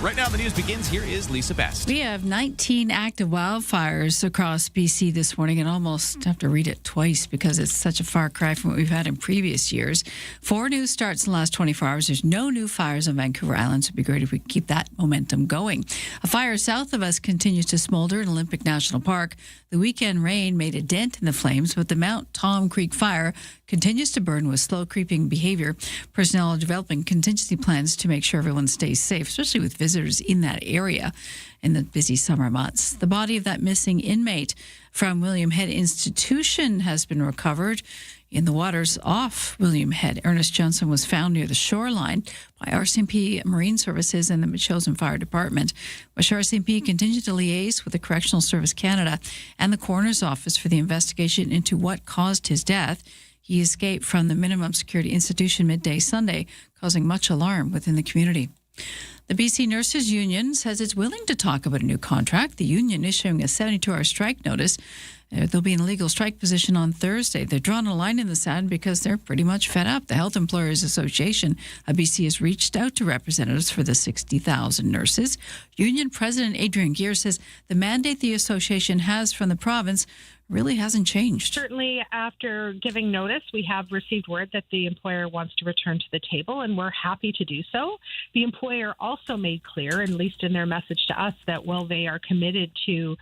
Right now, the news begins. Here is Lisa Best. We have 19 active wildfires across BC this morning, and almost have to read it twice because it's such a far cry from what we've had in previous years. 4 new starts in the last 24 hours. There's no new fires on Vancouver Island, so it'd be great if we could keep that momentum going. A fire south of us continues to smolder in Olympic National Park. The weekend rain made a dent in the flames, but the Mount Tom Creek fire continues to burn with slow creeping behavior. Personnel are developing contingency plans to make sure everyone stays safe, especially with visitors in that area in the busy summer months. The body of that missing inmate from William Head Institution has been recovered in the waters off William Head. Ernest Johnson was found near the shoreline by RCMP Marine Services and the Metchosin Fire Department. Which RCMP continued to liaise with the Correctional Service Canada and the Coroner's Office for the investigation into what caused his death. He escaped from the minimum security institution midday Sunday, causing much alarm within the community. The BC Nurses Union says it's willing to talk about a new contract. The union issuing a 72-hour strike notice. They'll be in a legal strike position on Thursday. They're drawing a line in the sand because they're pretty much fed up. The Health Employers Association of BC has reached out to representatives for the 60,000 nurses. Union President Adrian Gear says the mandate the association has from the province really hasn't changed. Certainly, after giving notice, we have received word that the employer wants to return to the table, and we're happy to do so. The employer also made clear, at least in their message to us, that while they are committed to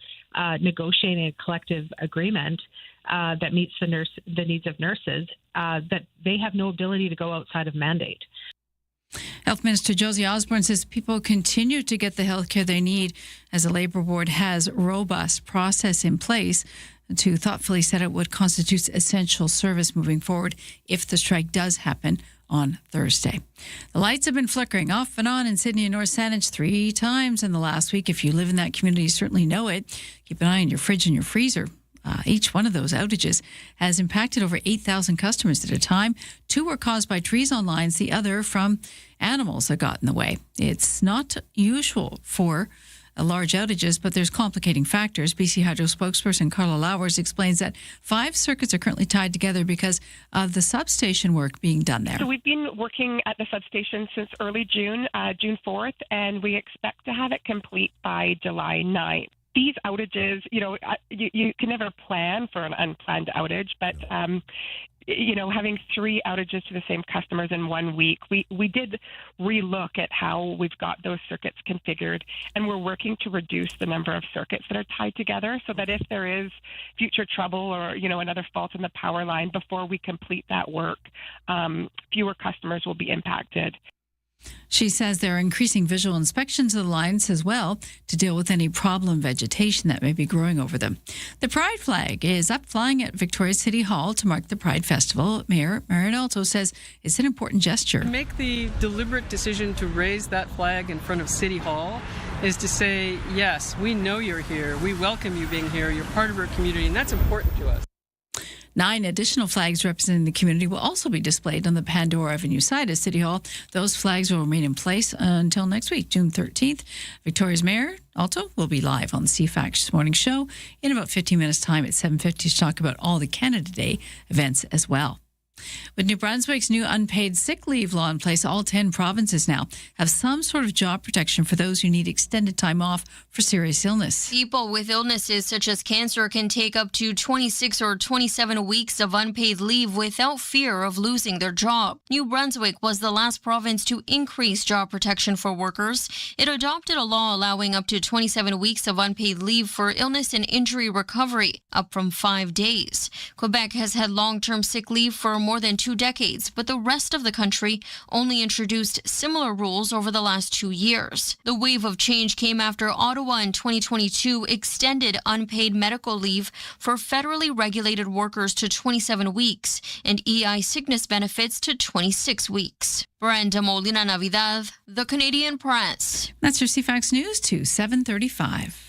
negotiating a collective agreement that meets the needs of nurses, that they have no ability to go outside of mandate. Health Minister Josie Osborne says people continue to get the health care they need as the Labour Board has robust process in place to thoughtfully set out what constitutes essential service moving forward if the strike does happen on Thursday. The lights have been flickering off and on in Sydney and North Saanich 3 times in the last week. If you live in that community, you certainly know it. Keep an eye on your fridge and your freezer. Each one of those outages has impacted over 8,000 customers at a time. 2 were caused by trees on lines, the other from animals that got in the way. It's not usual for large outages, but there's complicating factors. BC Hydro spokesperson Carla Lowers explains that 5 circuits are currently tied together because of the substation work being done there. So we've been working at the substation since early June, June 4th, and we expect to have it complete by July 9th. These outages, you can never plan for an unplanned outage, but having 3 outages to the same customers in 1 week, we did relook at how we've got those circuits configured, and we're working to reduce the number of circuits that are tied together so that if there is future trouble or, another fault in the power line before we complete that work, fewer customers will be impacted. She says they're increasing visual inspections of the lines as well to deal with any problem vegetation that may be growing over them. The Pride flag is up flying at Victoria City Hall to mark the Pride Festival. Mayor Marian Alto says it's an important gesture. To make the deliberate decision to raise that flag in front of City Hall is to say, yes, we know you're here. We welcome you being here. You're part of our community, and that's important to us. 9 additional flags representing the community will also be displayed on the Pandora Avenue side of City Hall. Those flags will remain in place until next week, June 13th. Victoria's Mayor Alto will be live on the CFAX morning show in about 15 minutes' time at 7:50 to talk about all the Canada Day events as well. With New Brunswick's new unpaid sick leave law in place, all 10 provinces now have some sort of job protection for those who need extended time off for serious illness. People with illnesses such as cancer can take up to 26 or 27 weeks of unpaid leave without fear of losing their job. New Brunswick was the last province to increase job protection for workers. It adopted a law allowing up to 27 weeks of unpaid leave for illness and injury recovery, up from 5 days. Quebec has had long-term sick leave for more than 2 decades, but the rest of the country only introduced similar rules over the last 2 years. The wave of change came after Ottawa in 2022 extended unpaid medical leave for federally regulated workers to 27 weeks and EI sickness benefits to 26 weeks. Brenda Molina Navidad, The Canadian Press. That's your CFAX News to 7:35.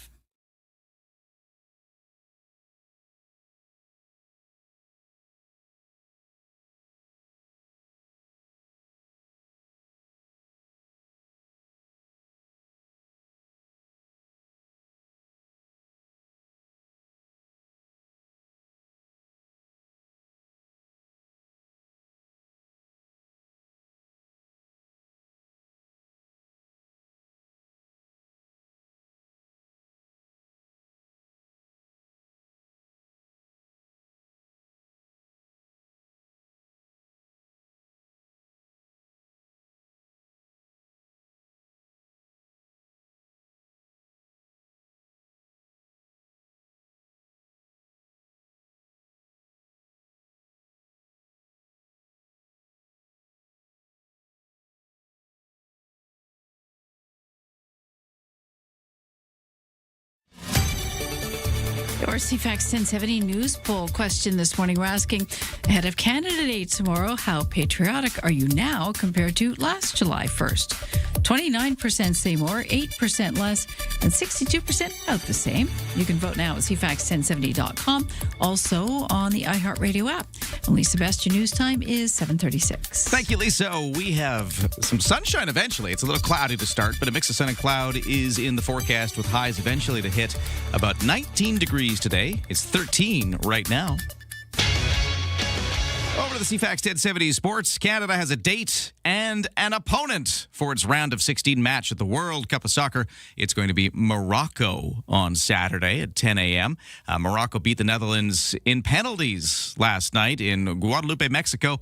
Your CFAX 1070 news poll question this morning. We're asking, ahead of Canada Day tomorrow, how patriotic are you now compared to last July 1st? 29% say more, 8% less, and 62% about the same. You can vote now at CFAX1070.com, also on the iHeartRadio app. And Lisa Best, your news time is 7:36. Thank you, Lisa. We have some sunshine eventually. It's a little cloudy to start, but a mix of sun and cloud is in the forecast with highs eventually to hit about 19 degrees today. It's 13 right now. Over to the CFAX 1070 Sports. Canada has a date and an opponent for its round of 16 match at the World Cup of Soccer. It's going to be Morocco on Saturday at 10 a.m. Morocco beat the Netherlands in penalties last night in Guadalupe, Mexico.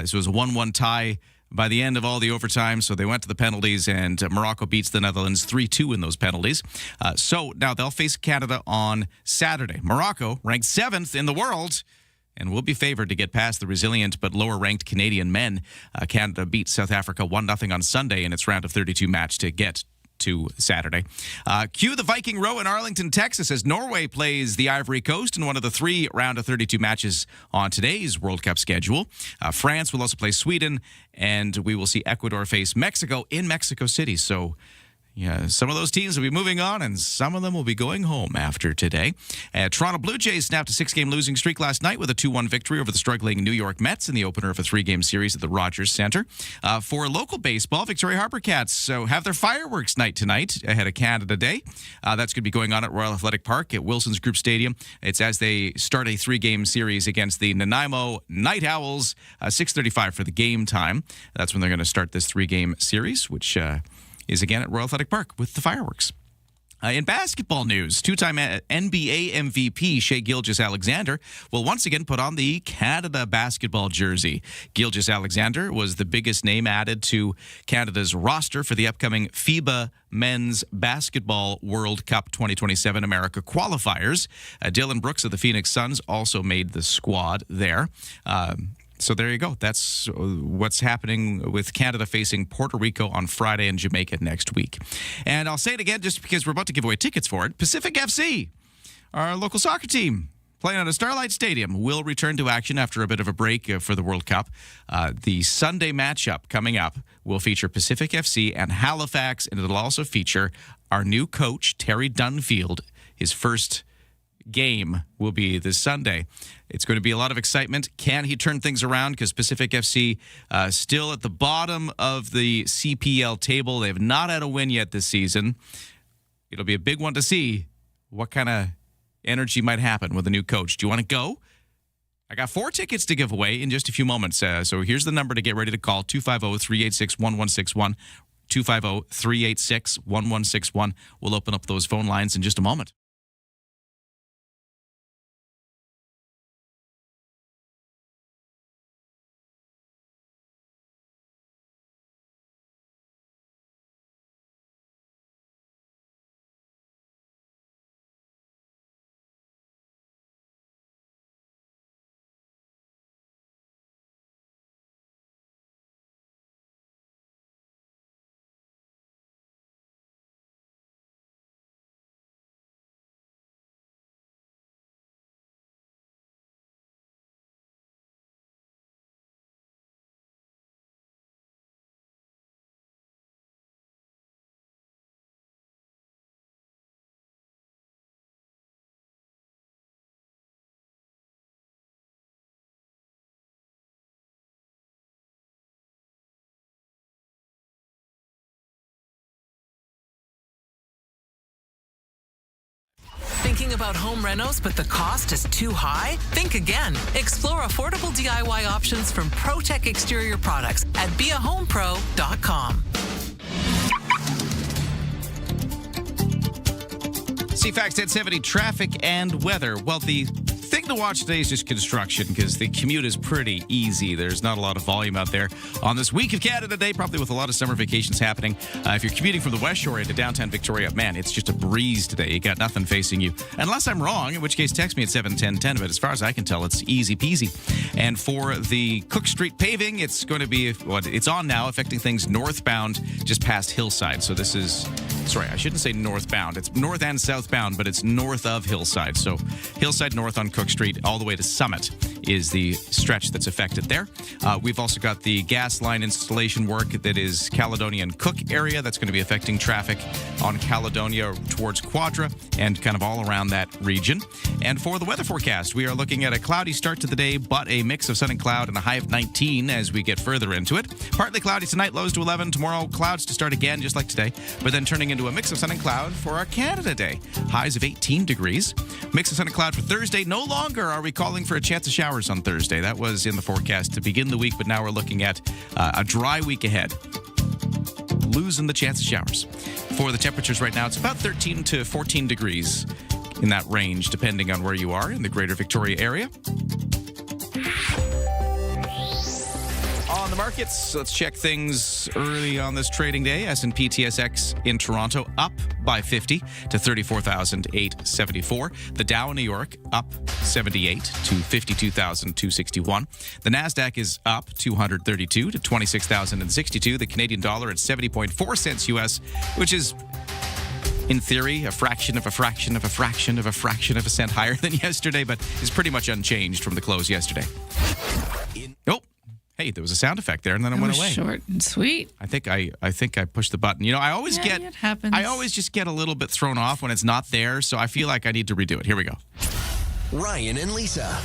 This was a 1-1 tie by the end of all the overtime, so they went to the penalties, and Morocco beats the Netherlands 3-2 in those penalties. So now they'll face Canada on Saturday. Morocco, ranked 7th in the world, and will be favored to get past the resilient but lower-ranked Canadian men. Canada beat South Africa 1-0 on Sunday in its round of 32 match to get to Saturday. Cue the Viking row in Arlington, Texas, as Norway plays the Ivory Coast in one of the 3 round of 32 matches on today's World Cup schedule. France will also play Sweden, and we will see Ecuador face Mexico in Mexico City. So, yeah, some of those teams will be moving on, and some of them will be going home after today. Toronto Blue Jays snapped a 6-game losing streak last night with a 2-1 victory over the struggling New York Mets in the opener of a 3-game series at the Rogers Centre. For local baseball, Victoria Harper Cats have their fireworks night tonight ahead of Canada Day. That's going to be going on at Royal Athletic Park at Wilson's Group Stadium. It's as they start a 3-game series against the Nanaimo Night Owls, 6:35 for the game time. That's when they're going to start this 3-game series, which is again at Royal Athletic Park with the fireworks. In basketball news, 2-time NBA MVP Shai Gilgeous-Alexander will once again put on the Canada basketball jersey. Gilgeous-Alexander was the biggest name added to Canada's roster for the upcoming FIBA Men's Basketball World Cup 2027 America qualifiers. Dylan Brooks of the Phoenix Suns also made the squad there. So there you go. That's what's happening with Canada facing Puerto Rico on Friday and Jamaica next week. And I'll say it again just because we're about to give away tickets for it. Pacific FC, our local soccer team, playing at a Starlight Stadium, will return to action after a bit of a break for the World Cup. The Sunday matchup coming up will feature Pacific FC and Halifax, and it'll also feature our new coach, Terry Dunfield. His first game will be this Sunday. It's going to be a lot of excitement. Can he turn things around? Because Pacific FC still at the bottom of the CPL table. They have not had a win yet this season. It'll be a big one to see what kind of energy might happen with a new coach. Do you want to go? I got 4 tickets to give away in just a few moments. So here's the number to get ready to call, 250-386-1161. 250-386-1161. We'll open up those phone lines in just a moment. Thinking about home renos, but the cost is too high? Think again. Explore affordable DIY options from ProTech Exterior Products at beahomepro.com. CFAX 1070 traffic and weather. Well, the thing to watch today is just construction because the commute is pretty easy. There's not a lot of volume out there on this week of Canada Day, probably with a lot of summer vacations happening. If you're commuting from the West Shore into downtown Victoria, man, it's just a breeze today. You got nothing facing you. Unless I'm wrong, in which case text me at 71010. But as far as I can tell, it's easy peasy. And for the Cook Street paving, it's going to be, it's on now, affecting things northbound just past Hillside. So this is, sorry, I shouldn't say northbound. It's north and southbound eastbound, but it's north of Hillside. So Hillside north on Cook Street all the way to Summit is the stretch that's affected there. We've also got the gas line installation work that is Caledonia and Cook area. That's going to be affecting traffic on Caledonia towards Quadra and kind of all around that region. And for the weather forecast, we are looking at a cloudy start to the day, but a mix of sun and cloud and a high of 19 as we get further into it. Partly cloudy tonight, lows to 11. Tomorrow, clouds to start again, just like today, but then turning into a mix of sun and cloud for our Canada Day. Highs of 18 degrees. Mix of sun and cloud for Thursday. No longer are we calling for a chance of showers on Thursday. That was in the forecast to begin the week, but now we're looking at a dry week ahead. Losing the chance of showers. For the temperatures right now, it's about 13 to 14 degrees in that range, depending on where you are in the greater Victoria area. On the markets, let's check things early on this trading day. S&P TSX in Toronto up by 50 to 34,874. The Dow in New York up 78 to 52,261. The Nasdaq is up 232 to 26,062. The Canadian dollar at 70.4 cents US, which is in theory a fraction of a fraction of a fraction of a fraction of a cent higher than yesterday, but is pretty much unchanged from the close yesterday. Hey, there was a sound effect there, and then it went away. Short and sweet. I think I pushed the button. You know, I always just get a little bit thrown off when it's not there, so I feel like I need to redo it. Here we go. Ryan and Lisa.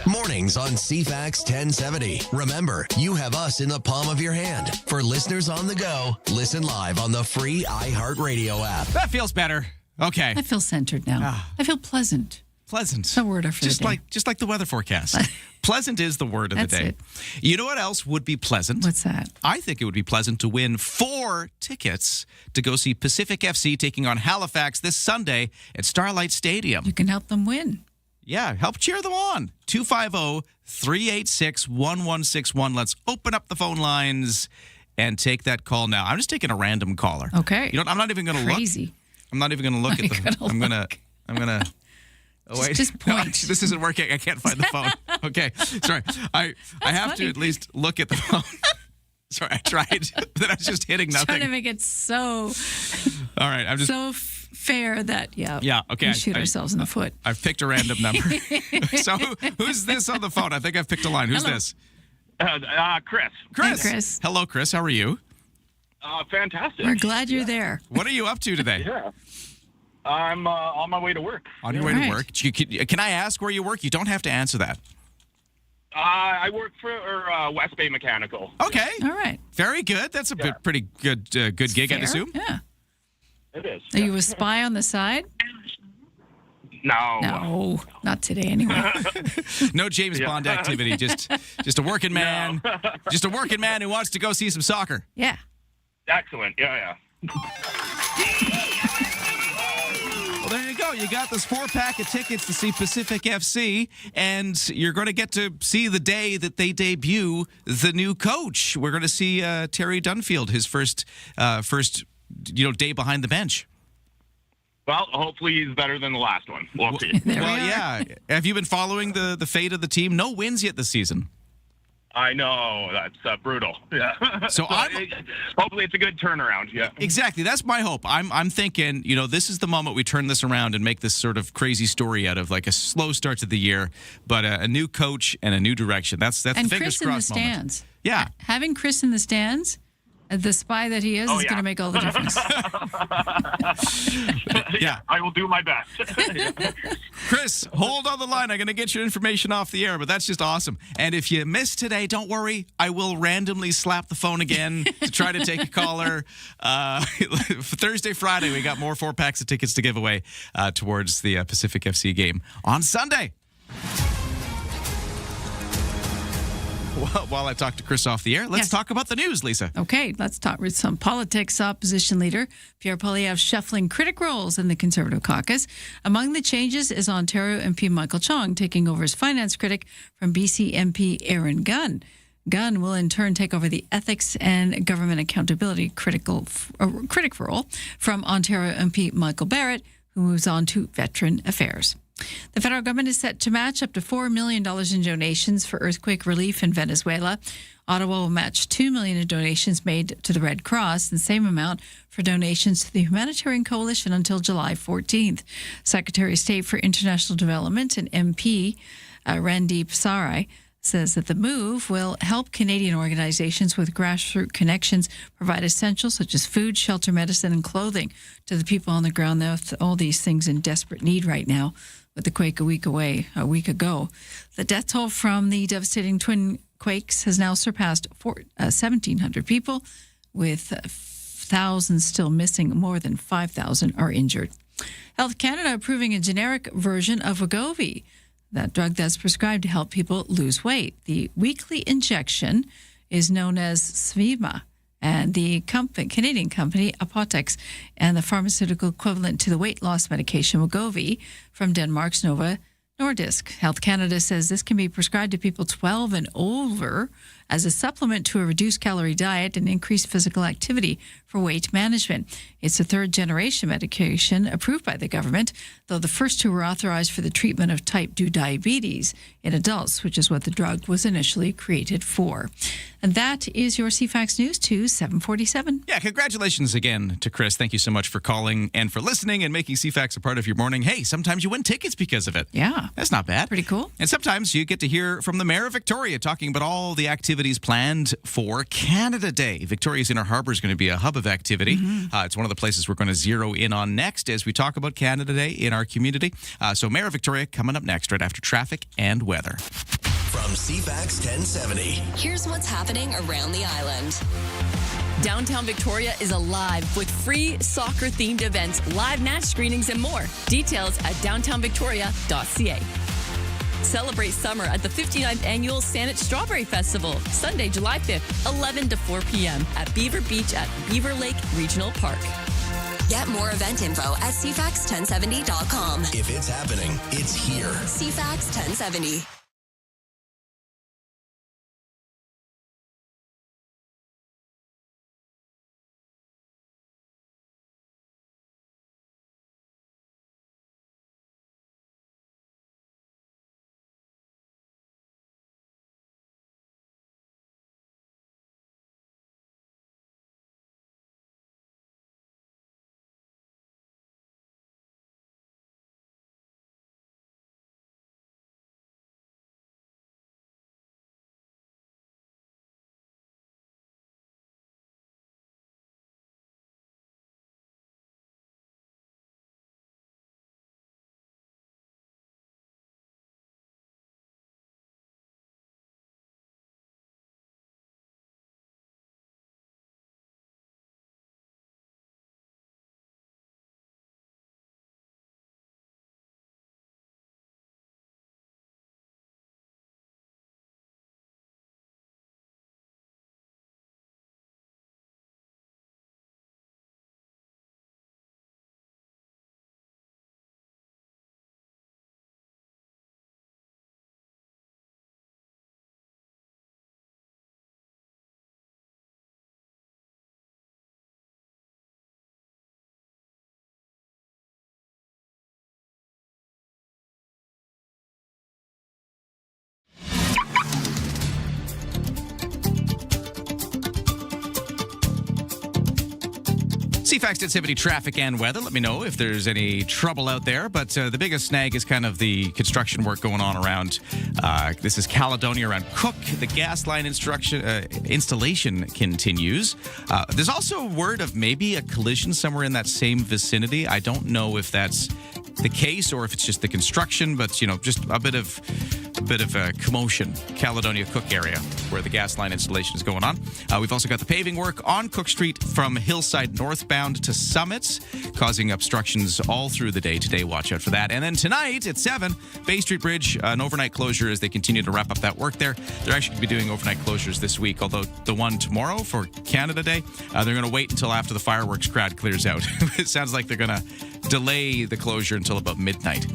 Mornings on CFAX 1070. Remember, you have us in the palm of your hand. For listeners on the go, listen live on the free iHeartRadio app. That feels better. Okay. I feel centered now. I feel pleasant. Pleasant. It's a word for the day. Just like the weather forecast. Pleasant is the word of the day. It. You know what else would be pleasant? What's that? I think it would be pleasant to win 4 tickets to go see Pacific FC taking on Halifax this Sunday at Starlight Stadium. You can help them win. Yeah, help cheer them on. 250-386-1161. Let's open up the phone lines and take that call now. I'm just taking a random caller. Okay. You know, I'm not even going to look. Crazy. I'm not even going to look at the. I'm going to. Oh, wait. Just point. This isn't working. I can't find the phone. Okay. Sorry. I have to at least look at the phone. Sorry, I tried. Then I was just hitting nothing. Trying to make it so. All right. I'm just. So fair that, Yeah, okay. we shoot ourselves in the foot. I've picked a random number. So who's this on the phone? I think I've picked a line. Who's this? Chris. Hey, Chris. Hello, Chris. How are you? Fantastic. We're glad you're there. What are you up to today? Yeah. I'm on my way to work. On your way to work? Can I ask where you work? You don't have to answer that. I work for West Bay Mechanical. Okay. All right. Very good. That's a pretty good gig, I'd assume. Yeah. It is. Are you a spy on the side? No. No, not today anyway. No James Bond activity. Just a working man. No. Just a working man who wants to go see some soccer. Yeah. Excellent. Yeah. Well, there you go. You got this 4-pack of tickets to see Pacific FC, and you're going to get to see the day that they debut the new coach. We're going to see Terry Dunfield, his first day behind the bench. Well, hopefully he's better than the last one. We'll see. Yeah. Have you been following the fate of the team? No wins yet this season. I know. That's brutal. Yeah. So hopefully it's a good turnaround. Yeah. Exactly. That's my hope. I'm thinking, this is the moment we turn this around and make this sort of crazy story out of like a slow start to the year, but a new coach and a new direction. That's the fingers Chris in the crossed moment. stands. Yeah. Having Chris in the stands, the spy that he is going to make all the difference. Yeah. I will do my best. Chris, hold on the line. I'm going to get your information off the air, but that's just awesome. And if you miss today, don't worry. I will randomly slap the phone again to try to take a caller. Thursday, Friday, we got more 4-packs of tickets to give away towards the Pacific FC game on Sunday. While I talk to Chris off the air, let's talk about the news, Lisa. Okay, let's talk with some politics. Opposition leader Pierre Poilievre shuffling critic roles in the Conservative caucus. Among the changes is Ontario MP Michael Chong taking over as finance critic from BC MP Aaron Gunn. Gunn will in turn take over the ethics and government accountability critic role from Ontario MP Michael Barrett, who moves on to veteran affairs. The federal government is set to match up to $4 million in donations for earthquake relief in Venezuela. Ottawa will match $2 million in donations made to the Red Cross and the same amount for donations to the Humanitarian Coalition until July 14th. Secretary of State for International Development and MP Randeep Sarai says that the move will help Canadian organizations with grassroots connections provide essentials such as food, shelter, medicine, and clothing to the people on the ground. All these things in desperate need right now with the quake a week ago. The death toll from the devastating twin quakes has now surpassed 1,700 people, with thousands still missing. More than 5,000 are injured. Health Canada approving a generic version of Wegovy, that drug that's prescribed to help people lose weight. The weekly injection is known as Svima, and the Canadian company Apotex and the pharmaceutical equivalent to the weight loss medication Wegovy from Denmark's Novo Nordisk. Health Canada says this can be prescribed to people 12 and older as a supplement to a reduced calorie diet and increased physical activity for weight management. It's a third-generation medication approved by the government, though the first two were authorized for the treatment of type 2 diabetes in adults, which is what the drug was initially created for. And that is your CFAX News to 747. Yeah, congratulations again to Chris. Thank you so much for calling and for listening and making CFAX a part of your morning. Hey, sometimes you win tickets because of it. Yeah. That's not bad. Pretty cool. And sometimes you get to hear from the Mayor of Victoria talking about all the activities planned for Canada Day. Victoria's Inner Harbour is going to be a hub of activity. It's one of the places we're going to zero in on next as we talk about Canada Day in our community. So Mayor of Victoria coming up next right after traffic and weather. From CFAX 1070. Here's what's happening around the island. Downtown Victoria is alive with free soccer-themed events, live match screenings, and more. Details at downtownvictoria.ca. Celebrate summer at the 59th Annual Saanich Strawberry Festival, Sunday, July 5th, 11 to 4 p.m. at Beaver Beach at Beaver Lake Regional Park. Get more event info at CFAX1070.com. If it's happening, it's here. CFAX 1070. CFAX 1070 traffic and weather. Let me know if there's any trouble out there. But the biggest snag is kind of the construction work going on around. This is Caledonia around Cook. The gas line installation continues. There's also word of maybe a collision somewhere in that same vicinity. I don't know if that's the case or if it's just the construction, but just a bit of commotion. Caledonia Cook area where the gas line installation is going on. We've also got the paving work on Cook Street from Hillside northbound to Summits, causing obstructions all through the day today. Watch out for that. And then tonight at 7, Bay Street Bridge, an overnight closure as they continue to wrap up that work there. They're actually going to be doing overnight closures this week, although the one tomorrow for Canada Day, they're going to wait until after the fireworks crowd clears out. It sounds like they're going to delay the closure until about midnight.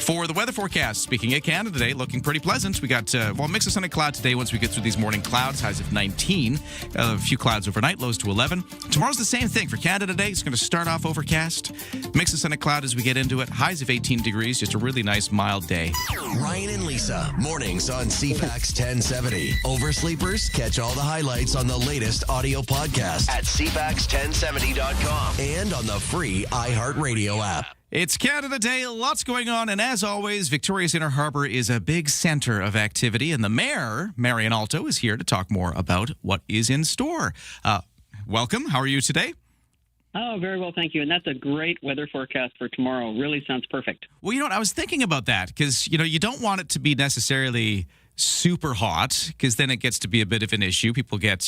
For the weather forecast, speaking of Canada Day, looking pretty pleasant. We got, mix of sun and cloud today once we get through these morning clouds, highs of 19. A few clouds overnight, lows to 11. Tomorrow's the same thing for Canada Day. It's going to start off overcast. Mix of sun and cloud as we get into it. Highs of 18 degrees, just a really nice, mild day. Ryan and Lisa, mornings on CFAX 1070. Oversleepers, catch all the highlights on the latest audio podcast at CFAX1070.com and on the free iHeartRadio app. It's Canada Day, lots going on, and as always, Victoria's Inner Harbor is a big center of activity, and the mayor, Marion Alto, is here to talk more about what is in store. Welcome. How are you today? Oh, very well, thank you. And that's a great weather forecast for tomorrow. Really sounds perfect. Well, you know what? I was thinking about that because, you don't want it to be necessarily super hot because then it gets to be a bit of an issue. People get,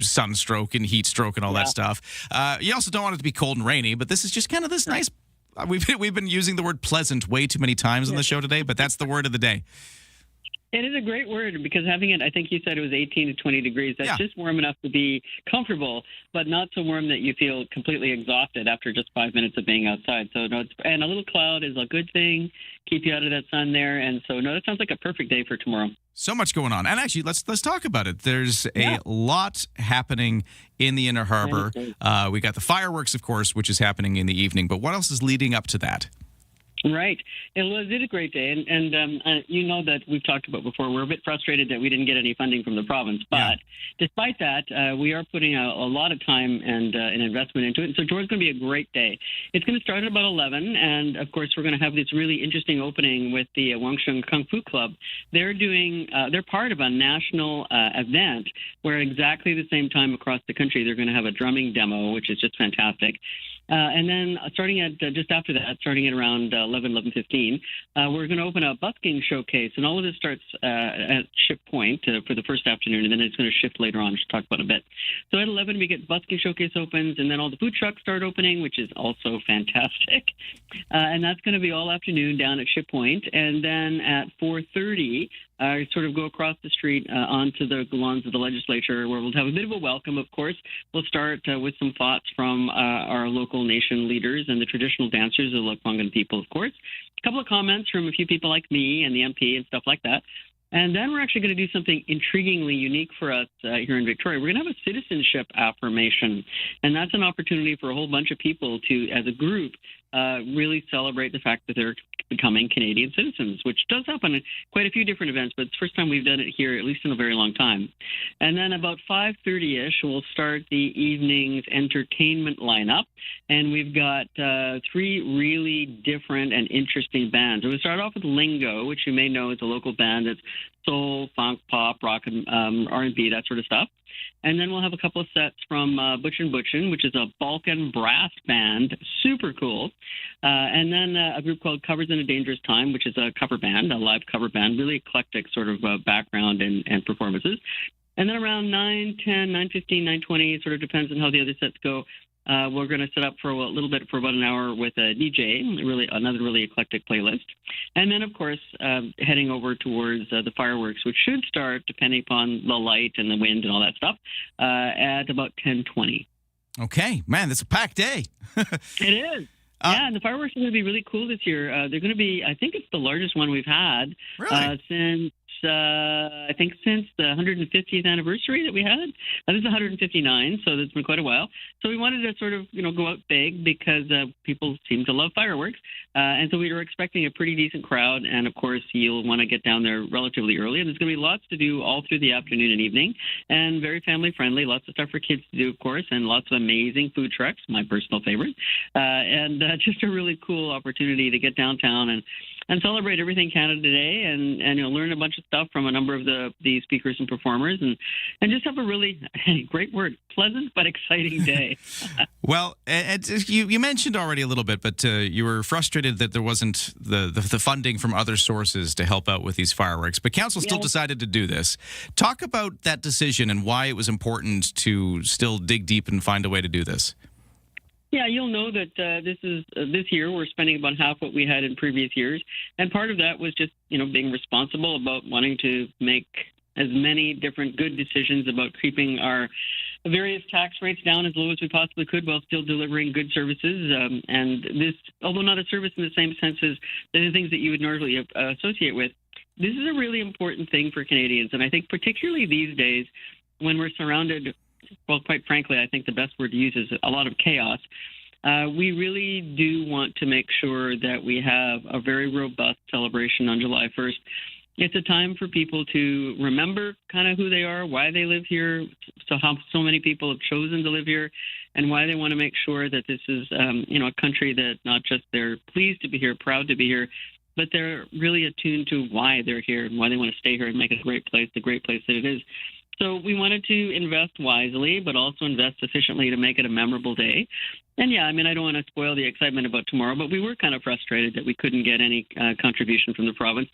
sunstroke and heat stroke and all that stuff. You also don't want it to be cold and rainy, but this is just kind of this nice. We've been using the word pleasant way too many times on the show today, but that's the word of the day. It is a great word because having it, I think you said it was 18 to 20 degrees. That's just warm enough to be comfortable, but not so warm that you feel completely exhausted after just 5 minutes of being outside. So, and a little cloud is a good thing, keep you out of that sun there. And so, that sounds like a perfect day for tomorrow. So much going on. And actually, let's talk about it. There's a lot happening in the Inner Harbor. We got the fireworks, of course, which is happening in the evening. But what else is leading up to that? Right. It was a great day. And that we've talked about before. We're a bit frustrated that we didn't get any funding from the province. But despite that, we are putting a lot of time and an investment into it. And so tomorrow's going to be a great day. It's going to start at about 11. And, of course, we're going to have this really interesting opening with the Wangsheng Kung Fu Club. They're part of a national event where exactly the same time across the country, they're going to have a drumming demo, which is just fantastic. And then starting at just after that, starting at around 11:15, we're going to open a busking showcase. And all of this starts at Ship Point for the first afternoon, and then it's going to shift later on, which we'll talk about in a bit. So at 11, we get busking showcase opens, and then all the food trucks start opening, which is also fantastic. And that's going to be all afternoon down at Ship Point. And then at 4:30, sort of go across the street onto the lawns of the legislature, where we'll have a bit of a welcome, of course. We'll start with some thoughts from our local nation leaders and the traditional dancers of the Lekwungen people, of course. A couple of comments from a few people like me and the MP and stuff like that. And then we're actually going to do something intriguingly unique for us here in Victoria. We're going to have a citizenship affirmation. And that's an opportunity for a whole bunch of people to, as a group, really celebrate the fact that they're becoming Canadian citizens, which does happen at quite a few different events, but it's the first time we've done it here, at least in a very long time. And then about 5:30-ish, we'll start the evening's entertainment lineup. And we've got 3 really different and interesting bands. We'll start off with Lingo, which you may know is a local band that's soul, funk, pop, rock, and R&B, that sort of stuff. And then we'll have a couple of sets from Butchin' Butchin', which is a Balkan brass band, super cool. And then a group called Covers in a Dangerous Time, which is a cover band, a live cover band, really eclectic sort of background and performances. And then around 9:10, 9:15, 9:20, it sort of depends on how the other sets go. We're going to set up for a little bit for about an hour with a DJ, another really eclectic playlist. And then, of course, heading over towards the fireworks, which should start, depending upon the light and the wind and all that stuff, at about 10:20. Okay. Man, that's a packed day. It is. Yeah, and the fireworks are going to be really cool this year. They're going to be, I think it's the largest one we've had since the 150th anniversary that we had. This is 159, so it's been quite a while. So we wanted to sort of, go out big because people seem to love fireworks. And so we were expecting a pretty decent crowd. And, of course, you'll want to get down there relatively early. And there's going to be lots to do all through the afternoon and evening, and very family-friendly, lots of stuff for kids to do, of course, and lots of amazing food trucks, my personal favorite. And just a really cool opportunity to get downtown and celebrate everything Canada Day and learn a bunch of stuff from a number of the speakers and performers and just have a really great word, pleasant but exciting day. Well, you mentioned already a little bit, but you were frustrated that there wasn't the funding from other sources to help out with these fireworks. But Council still decided to do this. Talk about that decision and why it was important to still dig deep and find a way to do this. Yeah, you'll know that this year we're spending about half what we had in previous years, and part of that was just being responsible about wanting to make as many different good decisions about keeping our various tax rates down as low as we possibly could while still delivering good services. And this, although not a service in the same sense as the things that you would normally associate with, this is a really important thing for Canadians. And I think particularly these days when we're surrounded, well, quite frankly, I think the best word to use is a lot of chaos. We really do want to make sure that we have a very robust celebration on July 1st. It's a time for people to remember kind of who they are, why they live here, so how so many people have chosen to live here, and why they want to make sure that this is, a country that not just they're pleased to be here, proud to be here, but they're really attuned to why they're here and why they want to stay here and make it a great place, the great place that it is. So we wanted to invest wisely, but also invest sufficiently to make it a memorable day. And yeah, I mean, I don't want to spoil the excitement about tomorrow, but we were kind of frustrated that we couldn't get any contribution from the province,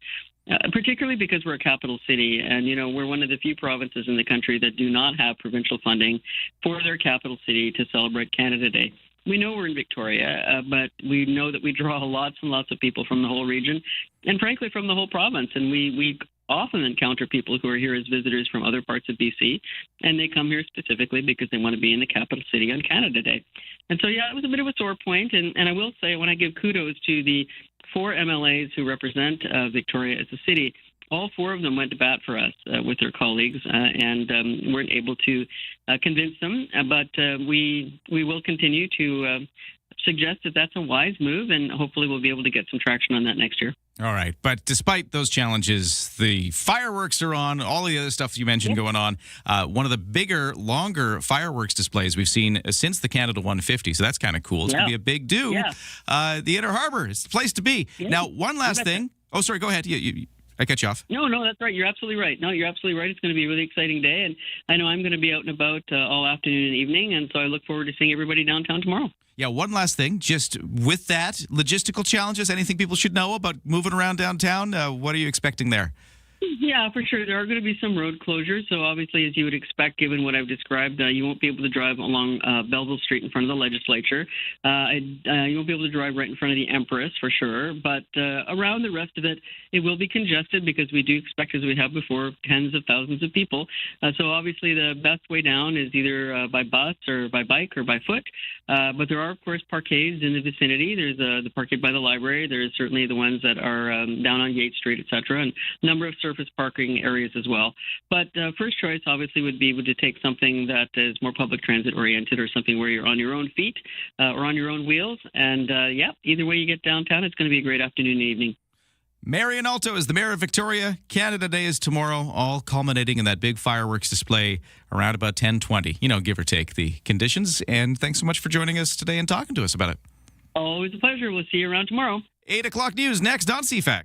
particularly because we're a capital city. And, we're one of the few provinces in the country that do not have provincial funding for their capital city to celebrate Canada Day. We know we're in Victoria, but we know that we draw lots and lots of people from the whole region and, frankly, from the whole province. And we often encounter people who are here as visitors from other parts of BC, and they come here specifically because they want to be in the capital city on Canada Day. And so, yeah, it was a bit of a sore point. And I will say, I want to give kudos to the 4 MLAs who represent Victoria as a city. All 4 of them went to bat for us with their colleagues and weren't able to convince them. But we will continue to suggest that that's a wise move, and hopefully we'll be able to get some traction on that next year. All right. But despite those challenges, the fireworks are on, all the other stuff you mentioned going on. One of the bigger, longer fireworks displays we've seen since the Canada 150. So that's kind of cool. It's going to be a big do. Yeah. The Inner Harbor is the place to be. Yeah. Now, one last thing. Oh, sorry. Go ahead. I cut you off. No, that's right. You're absolutely right. No, you're absolutely right. It's going to be a really exciting day. And I know I'm going to be out and about all afternoon and evening. And so I look forward to seeing everybody downtown tomorrow. Yeah, one last thing. Just with that, logistical challenges, anything people should know about moving around downtown? What are you expecting there? Yeah, for sure. There are going to be some road closures. So obviously, as you would expect, given what I've described, you won't be able to drive along Belleville Street in front of the legislature. You won't be able to drive right in front of the Empress, for sure. But around the rest of it, it will be congested because we do expect, as we have before, tens of thousands of people. So obviously, the best way down is either by bus or by bike or by foot. But there are, of course, parkades in the vicinity. There's the parkade by the library. There's certainly the ones that are down on Yate Street, et cetera, and a number of surface parking areas as well. But first choice, obviously, would be to take something that is more public transit oriented or something where you're on your own feet or on your own wheels. And either way you get downtown, it's going to be a great afternoon and evening. Marion Alto is the Mayor of Victoria. Canada Day is tomorrow, all culminating in that big fireworks display around about 10:20, give or take the conditions. And thanks so much for joining us today and talking to us about it. Always a pleasure. We'll see you around tomorrow. 8 o'clock news next on CFAX.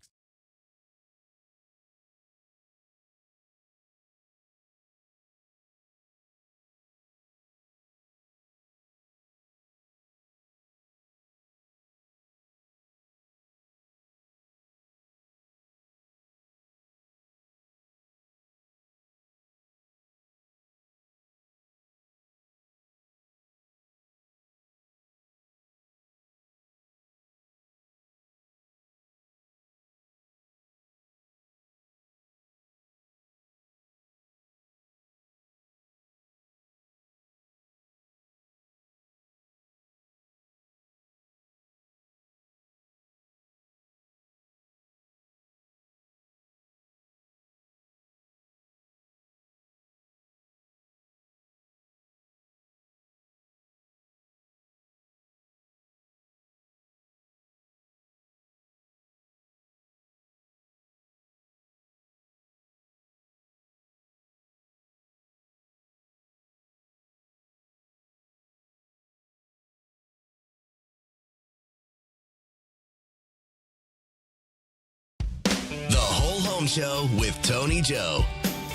Show with Tony Joe.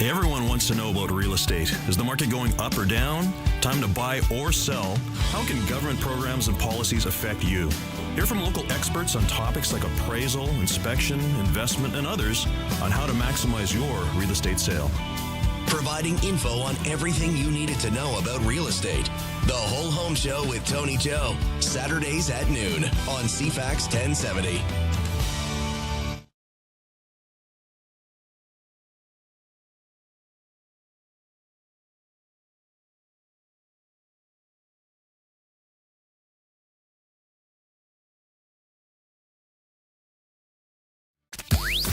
Everyone wants to know about real estate. Is the market going up or down? Time to buy or sell? How can government programs and policies affect you? Hear from local experts on topics like appraisal, inspection, investment, and others on how to maximize your real estate sale. Providing info on everything you needed to know about real estate. The Whole Home Show with Tony Joe. Saturdays at noon on CFAX 1070.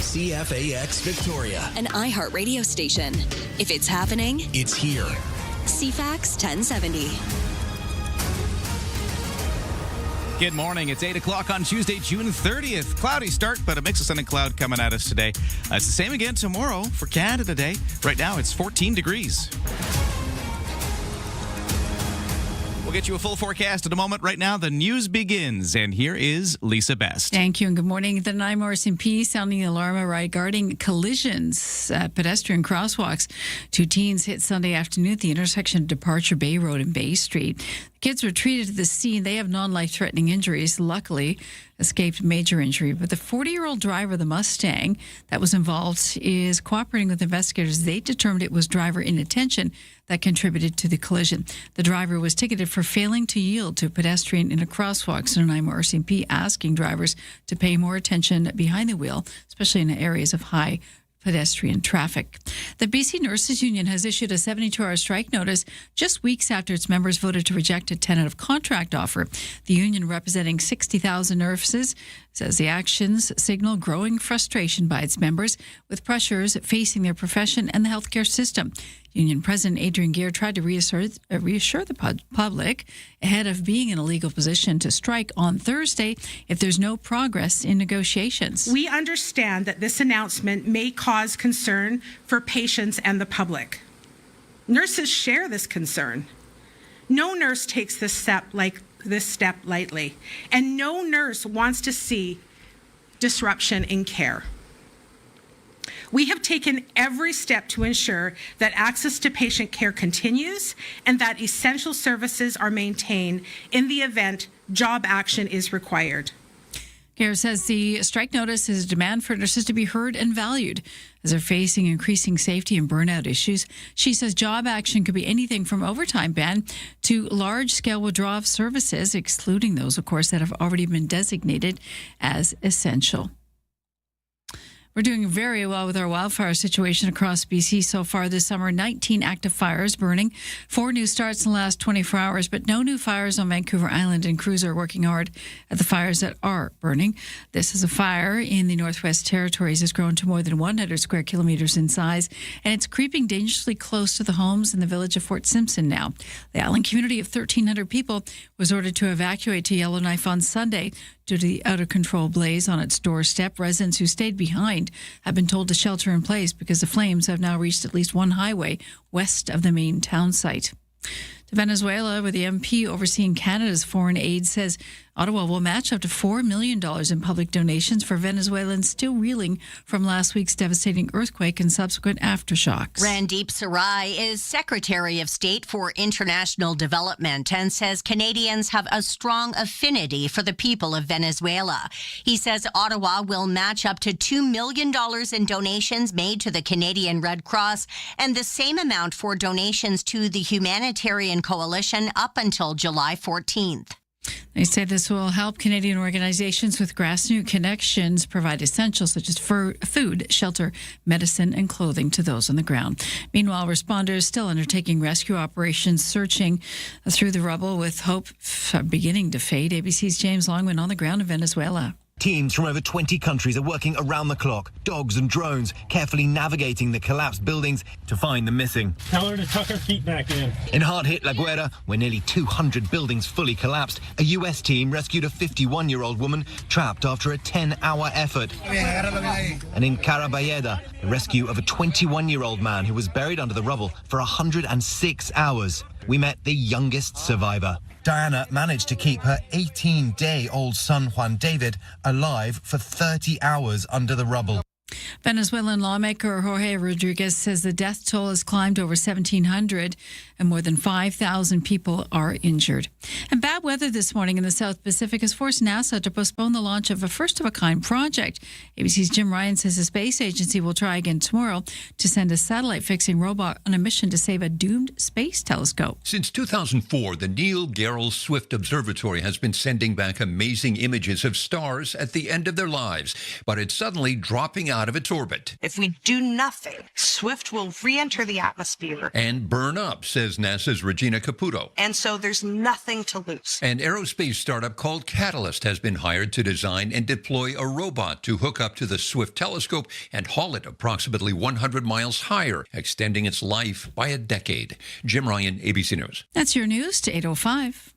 CFAX Victoria. An iHeart radio station. If it's happening, It's here. CFAX 1070. Good morning. It's 8 o'clock on Tuesday, June 30th. Cloudy start, but a mix of sun and cloud coming at us today. It's the same again tomorrow for Canada Day. Right now, it's 14 degrees. We'll get you a full forecast in a moment. Right now, the news begins, and here is Lisa Best. Thank you, and good morning. The Nine SMP sounding the alarm regarding collisions at pedestrian crosswalks. Two teens hit Sunday afternoon at the intersection of Departure Bay Road and Bay Street. The kids were treated to the scene. They have non-life-threatening injuries, luckily escaped major injury. But the 40-year-old driver of the Mustang that was involved is cooperating with investigators. They determined it was driver inattention that contributed to the collision. The driver was ticketed for failing to yield to a pedestrian in a crosswalk. So Nanaimo RCMP asking drivers to pay more attention behind the wheel, especially in areas of high pedestrian traffic. The BC Nurses Union has issued a 72-hour strike notice just weeks after its members voted to reject a tentative contract offer. The union, representing 60,000 nurses, says the actions signal growing frustration by its members with pressures facing their profession and the healthcare system. Union President Adrian Gear tried to reassure the public ahead of being in a legal position to strike on Thursday if there's no progress in negotiations. We understand that this announcement may cause concern for patients and the public. Nurses share this concern. No nurse takes this step lightly, and no nurse wants to see disruption in care. We have taken every step to ensure that access to patient care continues and that essential services are maintained in the event job action is required. Gare says the strike notice is a demand for nurses to be heard and valued as they're facing increasing safety and burnout issues. She says job action could be anything from overtime ban to large-scale withdrawal of services, excluding those, of course, that have already been designated as essential. We're doing very well with our wildfire situation across BC so far this summer. 19 active fires burning, 4 new starts in the last 24 hours, but no new fires on Vancouver Island, and crews are working hard at the fires that are burning. This is a fire in the Northwest Territories has grown to more than 100 square kilometers in size, and it's creeping dangerously close to the homes in the village of Fort Simpson now. The island community of 1,300 people was ordered to evacuate to Yellowknife on Sunday due to the out-of-control blaze on its doorstep. Residents who stayed behind have been told to shelter in place because the flames have now reached at least one highway west of the main town site. To Venezuela, where the MP overseeing Canada's foreign aid says Ottawa will match up to $4 million in public donations for Venezuelans still reeling from last week's devastating earthquake and subsequent aftershocks. Randeep Sarai is Secretary of State for International Development and says Canadians have a strong affinity for the people of Venezuela. He says Ottawa will match up to $2 million in donations made to the Canadian Red Cross and the same amount for donations to the Humanitarian Coalition up until July 14th. They say this will help Canadian organizations with grassroots connections provide essentials such as food, shelter, medicine, and clothing to those on the ground. Meanwhile, responders still undertaking rescue operations, searching through the rubble with hope beginning to fade. ABC's James Longman on the ground in Venezuela. Teams from over 20 countries are working around the clock, dogs and drones, carefully navigating the collapsed buildings to find the missing. Tell her to tuck her feet back in. In hard-hit La Guaira, where nearly 200 buildings fully collapsed, a U.S. team rescued a 51-year-old woman trapped after a 10-hour effort. And in Carabayeda, the rescue of a 21-year-old man who was buried under the rubble for 106 hours. We met the youngest survivor. Diana managed to keep her 18-day-old son, Juan David, alive for 30 hours under the rubble. Venezuelan lawmaker Jorge Rodriguez says the death toll has climbed over 1,700 and more than 5,000 people are injured. And bad weather this morning in the South Pacific has forced NASA to postpone the launch of a first-of-a-kind project. ABC's Jim Ryan says the space agency will try again tomorrow to send a satellite-fixing robot on a mission to save a doomed space telescope. Since 2004, the Neil Gehrels Swift Observatory has been sending back amazing images of stars at the end of their lives, but it's suddenly dropping out of its its orbit. If we do nothing, Swift will re-enter the atmosphere. And burn up, says NASA's Regina Caputo. And so there's nothing to lose. An aerospace startup called Catalyst has been hired to design and deploy a robot to hook up to the Swift telescope and haul it approximately 100 miles higher, extending its life by a decade. Jim Ryan, ABC News. That's your news to 8:05.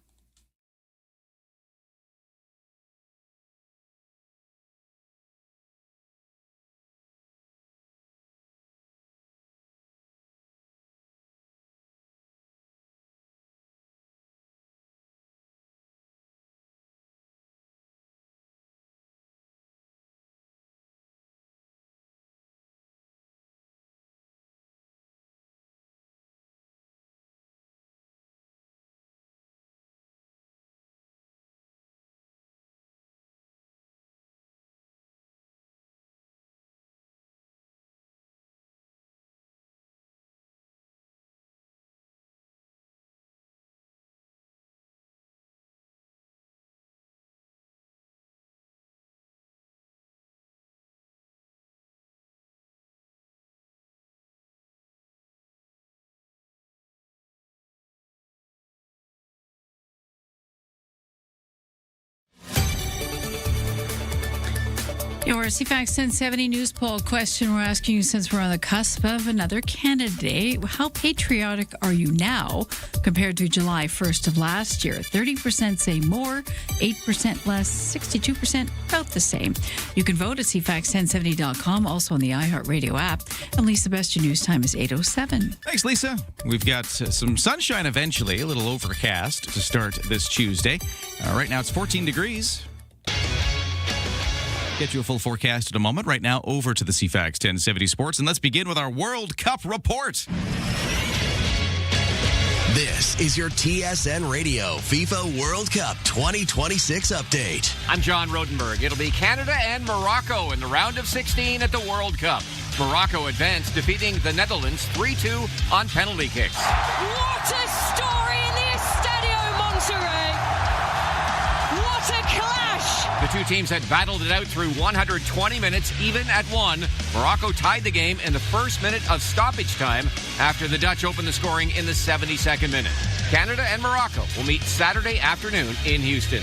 Your CFAX 1070 news poll question we're asking you, since we're on the cusp of another candidate, how patriotic are you now compared to July 1st of last year? 30% say more, 8% less, 62% about the same. You can vote at CFAX1070.com, also on the iHeartRadio app. And Lisa, best your news time is 8:07. Thanks, Lisa. We've got some sunshine eventually, a little overcast to start this Tuesday. Right now it's 14 degrees. Get you a full forecast in a moment. Right now, over to the CFAX 1070 Sports, and let's begin with our World Cup report. This is your TSN Radio FIFA World Cup 2026 update. I'm John Rodenberg. It'll be Canada and Morocco in the round of 16 at the World Cup. Morocco advanced, defeating the Netherlands 3-2 on penalty kicks. What a story in the Estadio Monterrey! What a clash! The two teams had battled it out through 120 minutes, even at one. Morocco tied the game in the first minute of stoppage time after the Dutch opened the scoring in the 72nd minute. Canada and Morocco will meet Saturday afternoon in Houston.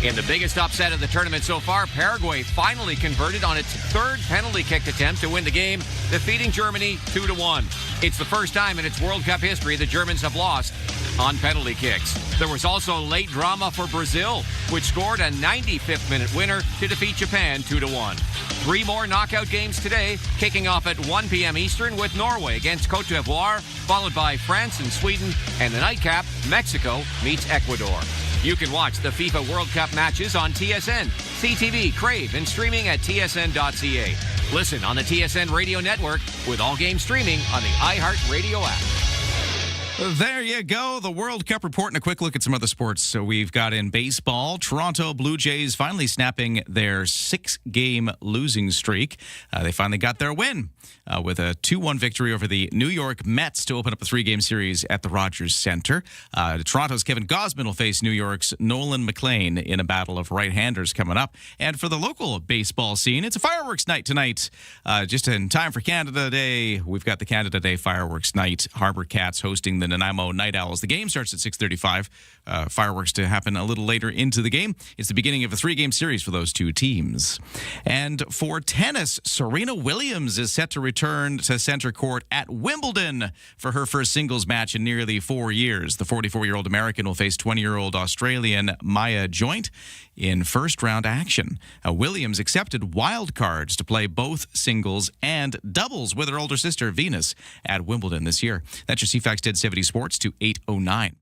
In the biggest upset of the tournament so far, Paraguay finally converted on its third penalty kick attempt to win the game, defeating Germany 2-1. It's the first time in its World Cup history the Germans have lost on penalty kicks. There was also late drama for Brazil, which scored a 95th minute winner to defeat Japan 2-1. Three more knockout games today, kicking off at 1 p.m. Eastern with Norway against Cote d'Ivoire, followed by France and Sweden, and the nightcap, Mexico meets Ecuador. You can watch the FIFA World Cup matches on TSN, CTV, Crave, and streaming at tsn.ca. Listen on the TSN Radio Network with all game streaming on the iHeartRadio app. There you go. The World Cup report and a quick look at some other sports. So we've got in baseball, Toronto Blue Jays finally snapping their 6-game losing streak. They finally got their win with a 2-1 victory over the New York Mets to open up a 3-game series at the Rogers Center. Toronto's Kevin Gausman will face New York's Nolan McLean in a battle of right-handers coming up. And for the local baseball scene, it's a fireworks night tonight. Just in time for Canada Day, we've got the Canada Day fireworks night. Harbor Cats hosting the Nanaimo Night Owls. The game starts at 6:35. Fireworks to happen a little later into the game. It's the beginning of a 3-game series for those two teams. And for tennis, Serena Williams is set to return to center court at Wimbledon for her first singles match in nearly 4 years. The 44-year-old American will face 20-year-old Australian Maya Joint in first-round action. Williams accepted wild cards to play both singles and doubles with her older sister, Venus, at Wimbledon this year. That's your CFAX 1070 Sports to 8:09.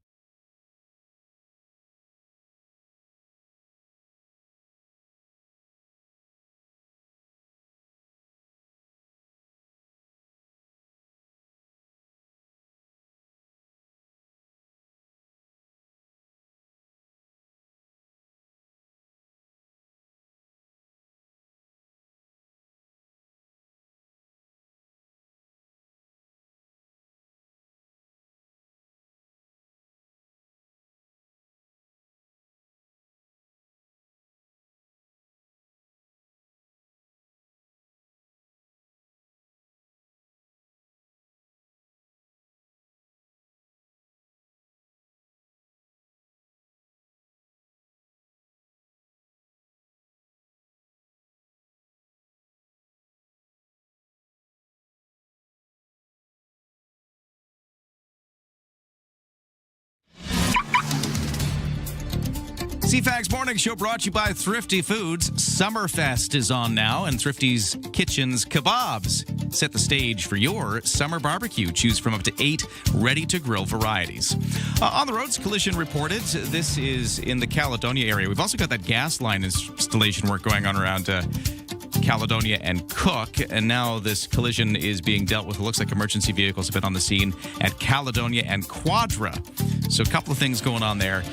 CFAX Morning Show brought to you by Thrifty Foods. Summerfest is on now, and Thrifty's Kitchen's Kebabs set the stage for your summer barbecue. Choose from up to 8 ready-to-grill varieties. On the roads, collision reported. This is in the Caledonia area. We've also got that gas line installation work going on around Caledonia and Cook, and now this collision is being dealt with. It looks like emergency vehicles have been on the scene at Caledonia and Quadra. So a couple of things going on there,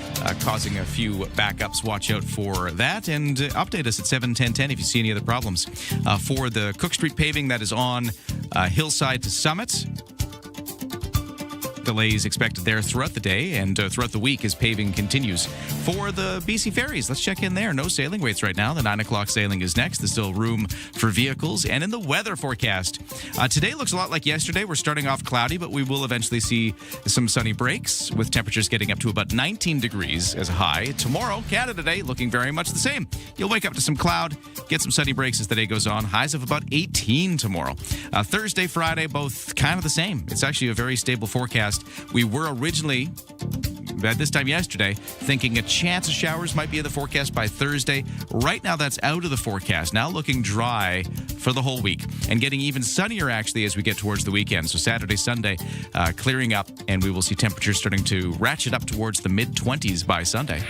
causing a few backups. Watch out for that, and update us at 7:10:10 if you see any other problems. For the Cook Street paving that is on Hillside to Summit, delays expected there throughout the day and throughout the week as paving continues. For the BC ferries, let's check in there. No sailing waits right now. The 9 o'clock sailing is next. There's still room for vehicles. And in the weather forecast, today looks a lot like yesterday. We're starting off cloudy, but we will eventually see some sunny breaks with temperatures getting up to about 19 degrees as a high. Tomorrow, Canada Day, looking very much the same. You'll wake up to some cloud, get some sunny breaks as the day goes on. Highs of about 18 tomorrow. Thursday, Friday, both kind of the same. It's actually a very stable forecast. We were originally, at this time yesterday, thinking a chance of showers might be in the forecast by Thursday. Right now, that's out of the forecast. Now looking dry for the whole week and getting even sunnier, actually, as we get towards the weekend. So Saturday, Sunday, clearing up, and we will see temperatures starting to ratchet up towards the mid-20s by Sunday.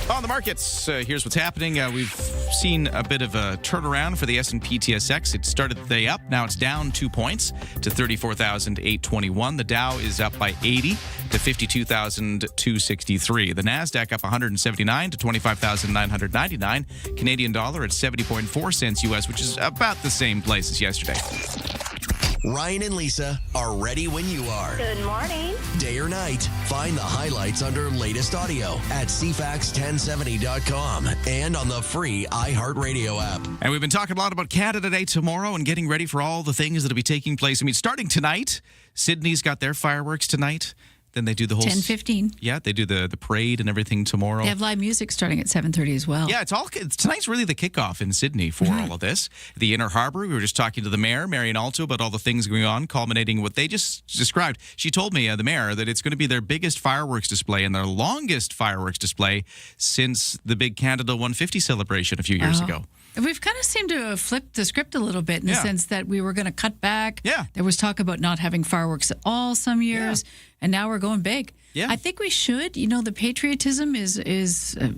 On the markets, here's what's happening. We've seen a bit of a turnaround for the S&P TSX. It started the day up. Now it's down 2 points to 34,821. The Dow is up by 80 to 52,263. The NASDAQ up 179 to 25,999. Canadian dollar at 70.4 cents US, which is about the same place as yesterday. Ryan and Lisa are ready when you are. Good morning. Day or night, find the highlights under latest audio at CFAX1070.com and on the free iHeartRadio app. And we've been talking a lot about Canada Day tomorrow and getting ready for all the things that'll be taking place. I mean, starting tonight, Sydney's got their fireworks tonight. Then they do the whole 10:15. Yeah, they do the parade and everything tomorrow. They have live music starting at 7:30 as well. Yeah, tonight's really the kickoff in Sydney for all of this. The Inner Harbour, we were just talking to the mayor, Marian Alto, about all the things going on, culminating what they just described. She told me, the mayor, that it's going to be their biggest fireworks display and their longest fireworks display since the big Canada 150 celebration a few years ago. We've kind of seemed to have flipped the script a little bit in the sense that we were going to cut back. Yeah. There was talk about not having fireworks at all some years, and now we're going big. Yeah. I think we should. You know, the patriotism is a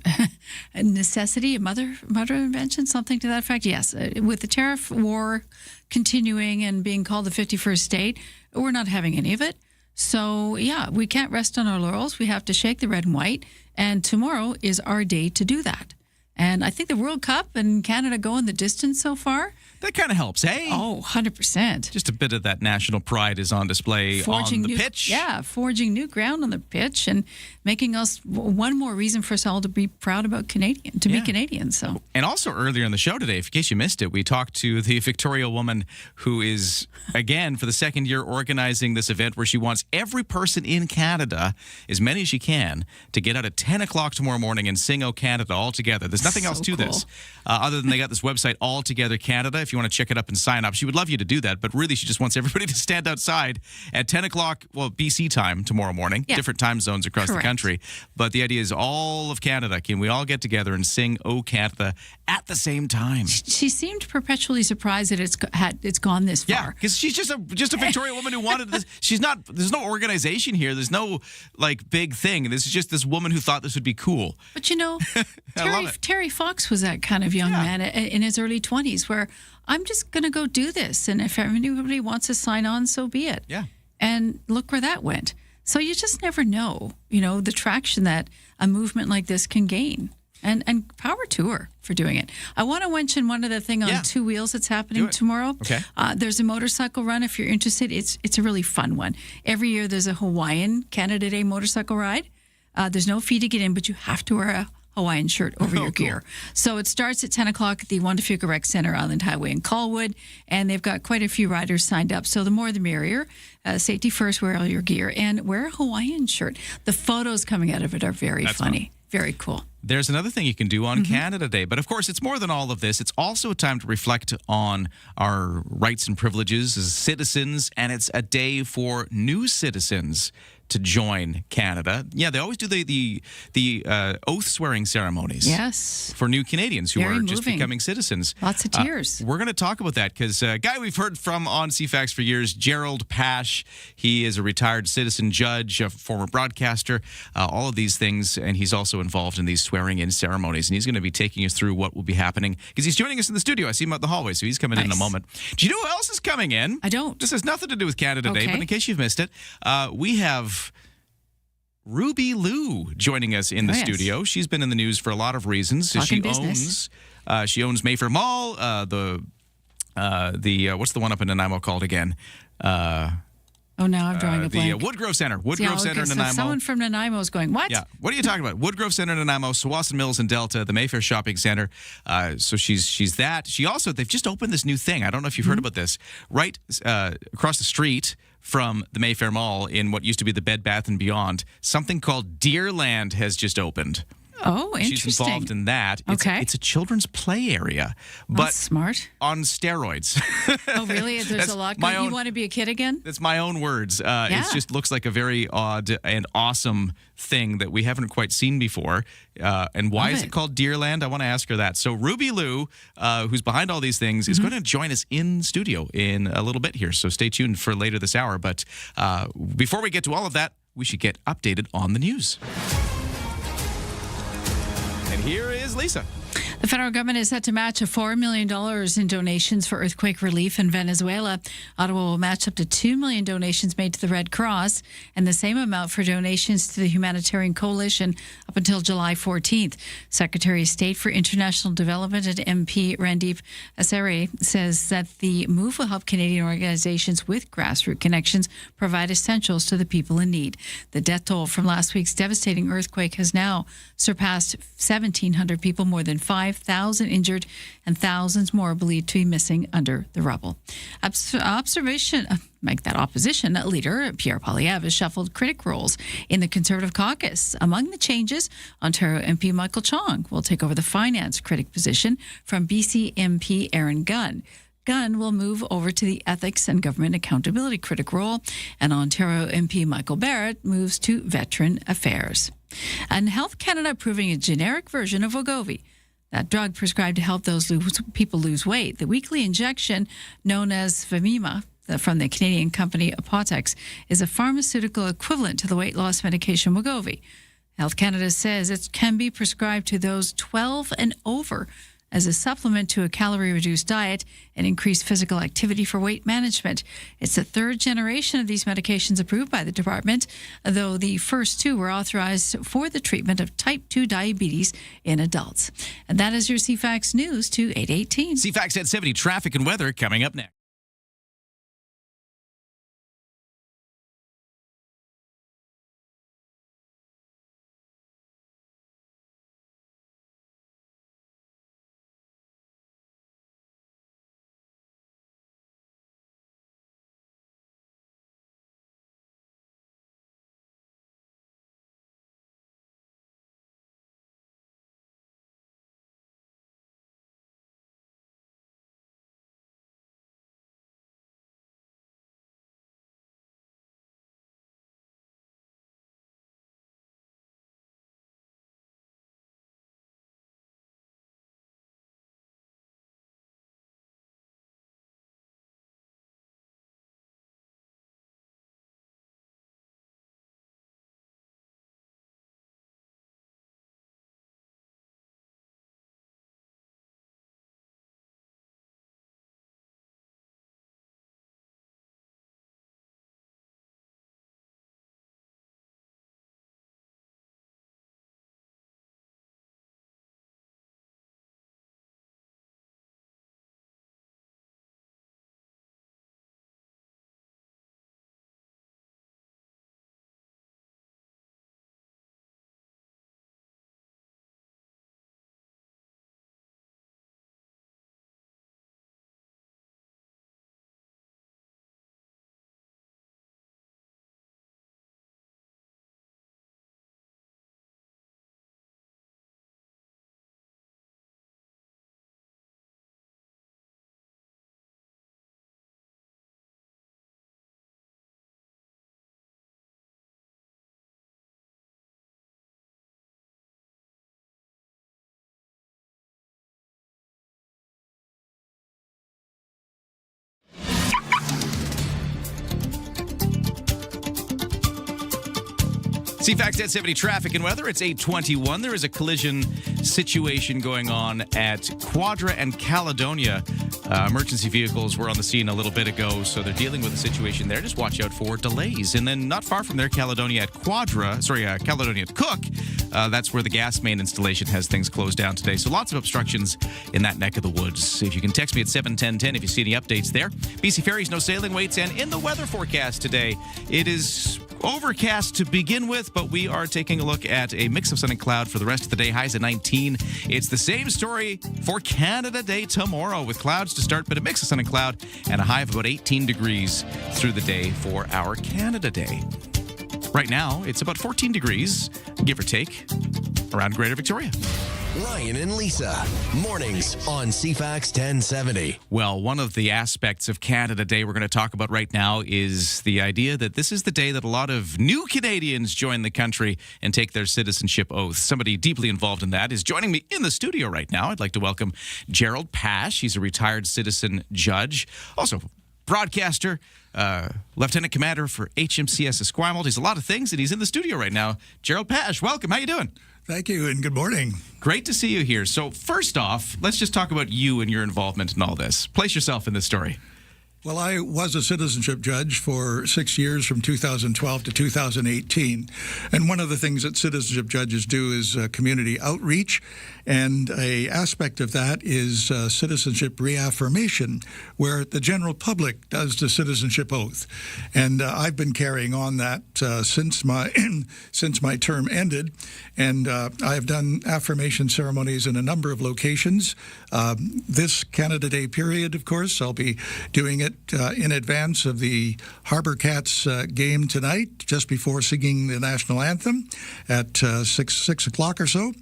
necessity, a mother invention, something to that effect. Yes. With the tariff war continuing and being called the 51st state, we're not having any of it. So, yeah, we can't rest on our laurels. We have to shake the red and white, and tomorrow is our day to do that. And I think the World Cup and Canada going the distance so far. That kind of helps, hey? Oh, 100%. Just a bit of that national pride is on display on the pitch. Yeah, forging new ground on the pitch and making us one more reason for us all to be proud about be Canadians. So. And also earlier in the show today, in case you missed it, we talked to the Victoria woman who is, again, for the second year organizing this event where she wants every person in Canada, as many as she can, to get out at 10 o'clock tomorrow morning and sing "O Canada" all together. There's nothing else to this other than they got this website, All Together Canada, if you want to check it up and sign up. She would love you to do that, but really she just wants everybody to stand outside at 10 o'clock, well, BC time tomorrow morning, different time zones across the country. But the idea is all of Canada, can we all get together and sing "O Canada" at the same time? She seemed perpetually surprised that it's gone this far. Yeah, because she's just a Victoria woman who wanted this. There's no organization here. There's no big thing. This is just this woman who thought this would be cool. But you know, I love it. Terry Fox was that kind of young man in his early 20s where I'm just going to go do this. And if anybody wants to sign on, so be it. Yeah. And look where that went. So you just never know, the traction that a movement like this can gain. And power to her for doing it. I want to mention one other thing on two wheels that's happening tomorrow. Okay. There's a motorcycle run. If you're interested, it's a really fun one. Every year there's a Hawaiian Canada Day motorcycle ride. There's no fee to get in, but you have to wear a Hawaiian shirt over your gear. So it starts at 10 o'clock at the Juan de Fuca Rec Center, Island Highway in Colwood, and they've got quite a few riders signed up. So the more the merrier. Safety first, wear all your gear, and wear a Hawaiian shirt. The photos coming out of it are very funny. Very cool. There's another thing you can do on Canada Day, but of course it's more than all of this. It's also a time to reflect on our rights and privileges as citizens, and it's a day for new citizens to join Canada. Yeah, they always do the oath swearing ceremonies. Yes. For new Canadians who Very are just moving. becoming citizens. Lots of tears. We're going to talk about that because a guy we've heard from on CFAX for years, Gerald Pash. He is a retired citizen judge, a former broadcaster, all of these things, and he's also involved in these swearing-in ceremonies. And he's going to be taking us through what will be happening because he's joining us in the studio. I see him out the hallway, so he's coming in a moment. Do you know who else is coming in? I don't. This has nothing to do with Canada Day, Okay. but in case you've missed it, we have Ruby Lou joining us in the Oh, yes. studio. She's been in the news for a lot of reasons. Talking business. She owns Mayfair Mall. What's the one up in Nanaimo called again? Oh, now I'm drawing a The blank. Woodgrove Center. Yeah, Woodgrove okay, Center in so Nanaimo. someone from Nanaimo is going, what? Yeah. What are you talking about? Woodgrove Center in Nanaimo, Sawasan Mills in Delta, the Mayfair Shopping Center. So she's that. She also, they've just opened this new thing. I don't know if you've heard about this. Right across the street from the Mayfair Mall in what used to be the Bed Bath & Beyond, something called Deerland has just opened. Oh, interesting. She's involved in that. Okay. It's a children's play area, but That's smart. on steroids. Oh, really? There's That's a lot my going. You own- want to be a kid again? That's my own words. It just looks like a very odd and awesome thing that we haven't quite seen before. And why is it called Deerland? I want to ask her that. So Ruby Lou, who's behind all these things, is going to join us in studio in a little bit here. So stay tuned for later this hour. But before we get to all of that, we should get updated on the news. And here is Lisa. The federal government is set to match $4 million in donations for earthquake relief in Venezuela. Ottawa will match up to $2 million donations made to the Red Cross and the same amount for donations to the Humanitarian Coalition up until July 14th. Secretary of State for International Development and MP Randeep Asare says that the move will help Canadian organizations with grassroots connections provide essentials to the people in need. The death toll from last week's devastating earthquake has now surpassed 1,700 people, more than 5,000 injured, and thousands more believed to be missing under the rubble. Opposition leader Pierre Poilievre has shuffled critic roles in the Conservative caucus. Among the changes, Ontario MP Michael Chong will take over the finance critic position from BC MP Aaron Gunn. Gunn will move over to the Ethics and Government Accountability critic role, and Ontario MP Michael Barrett moves to Veteran Affairs. And Health Canada approving a generic version of Wegovy, that drug prescribed to help people lose weight. The weekly injection, known as Vemima, from the Canadian company Apotex, is a pharmaceutical equivalent to the weight loss medication Wegovy. Health Canada says it can be prescribed to those 12 and over as a supplement to a calorie-reduced diet and increased physical activity for weight management. It's the third generation of these medications approved by the department, though the first two were authorized for the treatment of type 2 diabetes in adults. And that is your CFAX News to 8:18. CFAX at 70, traffic and weather coming up next. CFAX 1070 traffic and weather. It's 8:21. There is a collision situation going on at Quadra and Caledonia. Emergency vehicles were on the scene a little bit ago, so they're dealing with a situation there. Just watch out for delays. And then not far from there, Caledonia at Cook. That's where the gas main installation has things closed down today. So lots of obstructions in that neck of the woods. If you can text me at 71010 if you see any updates there. BC Ferries, no sailing waits. And in the weather forecast today, it is overcast to begin with, but we are taking a look at a mix of sun and cloud for the rest of the day. Highs at 19. It's the same story for Canada Day tomorrow with clouds to start, but a mix of sun and cloud and a high of about 18 degrees through the day for our Canada Day. Right now, it's about 14 degrees, give or take, around Greater Victoria. Ryan and Lisa, mornings on CFAX 1070. Well, one of the aspects of Canada Day we're going to talk about right now is the idea that this is the day that a lot of new Canadians join the country and take their citizenship oath. Somebody deeply involved in that is joining me in the studio right now. I'd like to welcome Gerald Pash. He's a retired citizen judge, also broadcaster, lieutenant commander for HMCS Esquimalt. He's a lot of things, and he's in the studio right now. Gerald Pash, welcome. How you doing? Thank you, and good morning. Great to see you here. So first off, let's just talk about you and your involvement in all this. Place yourself in this story. Well, I was a citizenship judge for 6 years from 2012 to 2018. And one of the things that citizenship judges do is community outreach. And an aspect of that is citizenship reaffirmation, where the general public does the citizenship oath. And I've been carrying on that since my term ended. And I have done affirmation ceremonies in a number of locations. This Canada Day period, of course, I'll be doing it in advance of the Harbour Cats game tonight, just before singing the national anthem at 6 o'clock or so.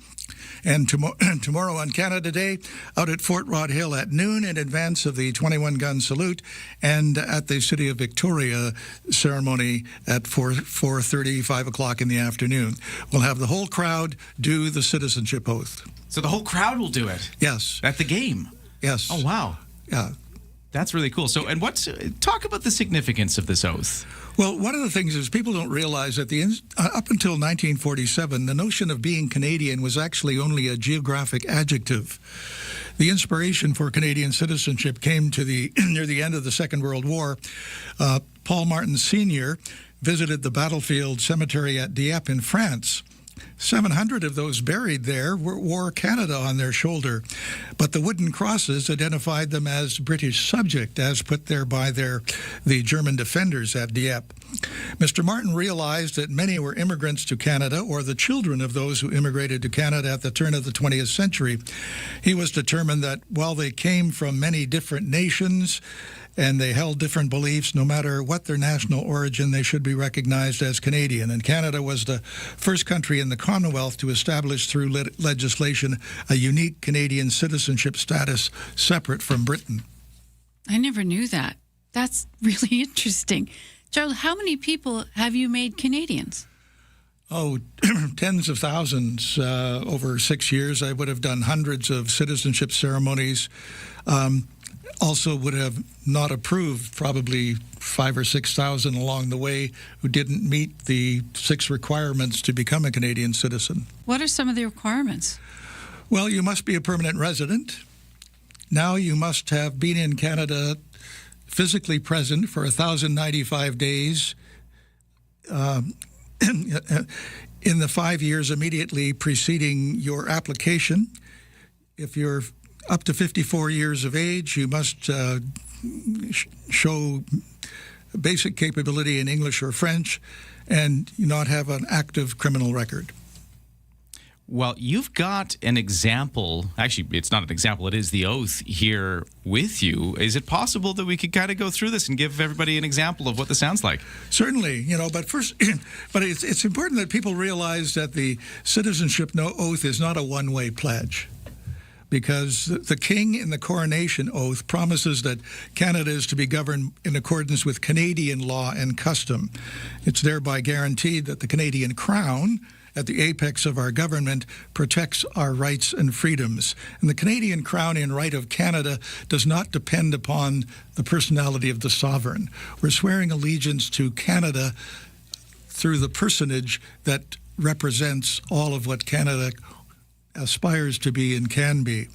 And tomorrow on Canada Day, out at Fort Rod Hill at noon in advance of the 21-gun salute, and at the City of Victoria ceremony at 4:30, 5 o'clock in the afternoon. We'll have the whole crowd do the citizenship oath. So the whole crowd will do it? Yes. At the game? Yes. Oh, wow. Yeah. That's really cool. So, and talk about the significance of this oath. Well, one of the things is people don't realize that up until 1947, the notion of being Canadian was actually only a geographic adjective. The inspiration for Canadian citizenship came to near the end of the Second World War. Paul Martin Sr. visited the battlefield cemetery at Dieppe in France. 700 of those buried there wore Canada on their shoulder, but the wooden crosses identified them as British subject, as put there by the German defenders at Dieppe. Mr. Martin realized that many were immigrants to Canada, or the children of those who immigrated to Canada at the turn of the 20th century. He was determined that while they came from many different nations and they held different beliefs, no matter what their national origin, they should be recognized as Canadian. And Canada was the first country in the Commonwealth to establish through legislation a unique Canadian citizenship status separate from Britain. I never knew that. That's really interesting. Charles, how many people have you made Canadians? Oh, tens of thousands. Over 6 years, I would have done hundreds of citizenship ceremonies. Also would have not approved probably 5,000 or 6,000 along the way who didn't meet the 6 requirements to become a Canadian citizen. What are some of the requirements? Well, you must be a permanent resident. Now you must have been in Canada physically present for 1,095 days in the 5 years immediately preceding your application. If you're up to 54 years of age, you must show basic capability in English or French and not have an active criminal record. Well, you've got an example. Actually, it's not an example. It is the oath here with you. Is it possible that we could kind of go through this and give everybody an example of what this sounds like? Certainly, but first, but it's important that people realize that the citizenship oath is not a one-way pledge. Because the King in the coronation oath promises that Canada is to be governed in accordance with Canadian law and custom. It's thereby guaranteed that the Canadian Crown, at the apex of our government, protects our rights and freedoms. And the Canadian Crown in right of Canada does not depend upon the personality of the sovereign. We're swearing allegiance to Canada through the personage that represents all of what Canada aspires to be and can be.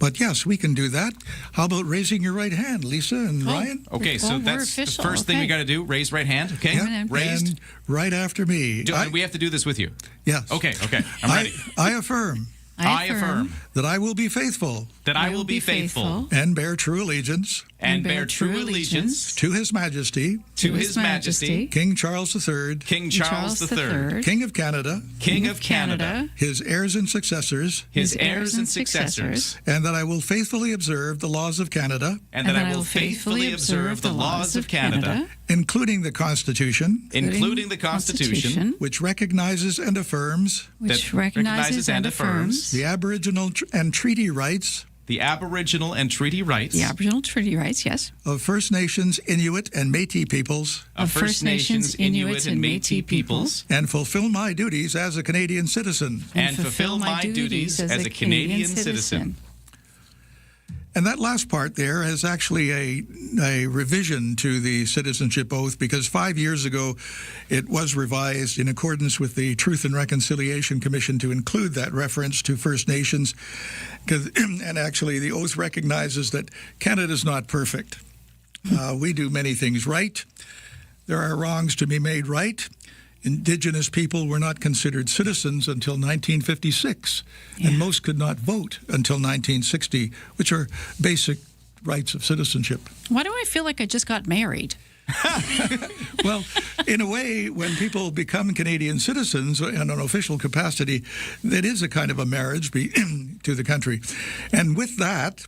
But yes, we can do that. How about raising your right hand, Lisa and Ryan? Okay, so that's the first thing we got to do. Raise right hand. Okay, raised. And right after me. And we have to do this with you. Yes. Okay. I'm ready. I affirm. I affirm that I will be faithful. That I will be faithful. And bear true allegiance. And bear true allegiance. To His Majesty. To His Majesty. King Charles III. King Charles III. King of Canada. King of Canada. His heirs and successors. His heirs and successors. And that I will faithfully observe the laws of Canada. And that I will faithfully observe the laws of Canada. Including the Constitution. Including the Constitution. Which recognizes and affirms. Which recognizes and affirms. The Aboriginal and treaty rights. The Aboriginal and treaty rights. The Aboriginal treaty rights, yes. Of First Nations, Inuit, and Métis peoples. Of First Nations, Inuit, and Métis peoples. And fulfill my duties as a Canadian citizen. And fulfill my duties as a Canadian citizen. And that last part there is actually a revision to the citizenship oath, because 5 years ago it was revised in accordance with the Truth and Reconciliation Commission to include that reference to First Nations. And actually the oath recognizes that Canada is not perfect. We do many things right. There are wrongs to be made right. Indigenous people were not considered citizens until 1956, and most could not vote until 1960, which are basic rights of citizenship. Why do I feel like I just got married? Well, in a way, when people become Canadian citizens in an official capacity, it is a kind of a marriage to the country. And with that,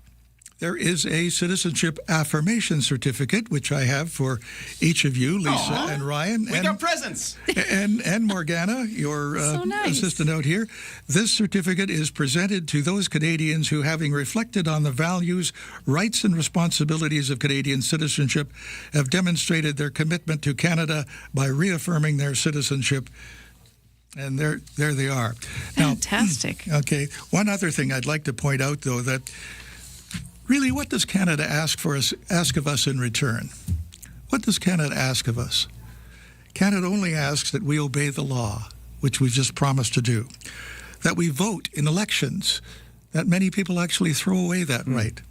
there is a citizenship affirmation certificate, which I have for each of you, Lisa and Ryan. We got presents. And Morgana, your so nice. assistant out here. This certificate is presented to those Canadians who, having reflected on the values, rights, and responsibilities of Canadian citizenship, have demonstrated their commitment to Canada by reaffirming their citizenship. And there they are. Fantastic. Now, okay, one other thing I'd like to point out, though, that really, what does Canada ask of us in return? What does Canada ask of us? Canada only asks that we obey the law, which we've just promised to do, that we vote in elections, that many people actually throw away that right.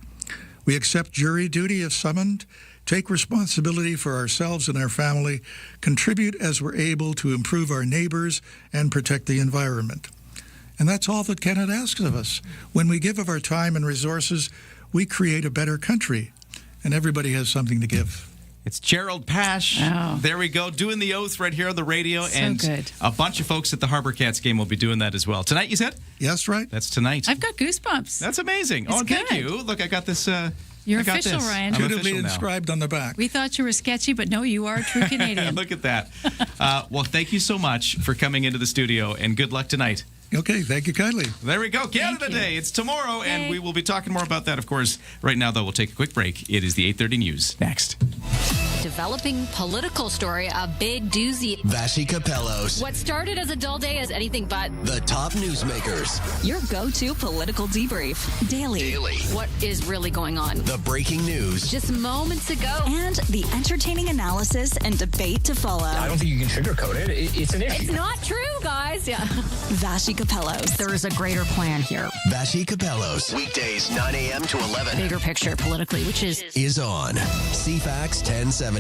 We accept jury duty if summoned, take responsibility for ourselves and our family, contribute as we're able to improve our neighbors and protect the environment. And that's all that Canada asks of us. When we give of our time and resources, we create a better country, and everybody has something to give. It's Gerald Pash. Oh. There we go, doing the oath right here on the radio. So and good. A bunch of folks at the Harbor Cats game will be doing that as well. Tonight, you said? Yes, right. That's tonight. I've got goosebumps. That's amazing. It's Thank good. you. Look, I got this. You're I got official, this. Ryan. I'm Dutifully official now. inscribed on the back. We thought you were sketchy, but no, you are a true Canadian. Look at that. Well, thank you so much for coming into the studio, and good luck tonight. Okay, thank you kindly. There we go. Canada Day. It's tomorrow, and we will be talking more about that, of course. Right now, though, we'll take a quick break. It is the 8:30 news. Next. Developing political story, a big doozy. Vashi Capellos. What started as a dull day is anything but. The top newsmakers. Your go-to political debrief. Daily. What is really going on? The breaking news. Just moments ago. And the entertaining analysis and debate to follow. I don't think you can sugarcoat it. It's an issue. It's not true, guys. Yeah. Vashi Capellos. There is a greater plan here. Vashi Capellos. Weekdays 9 a.m. to 11. Bigger picture politically, which is on CFAX 1070.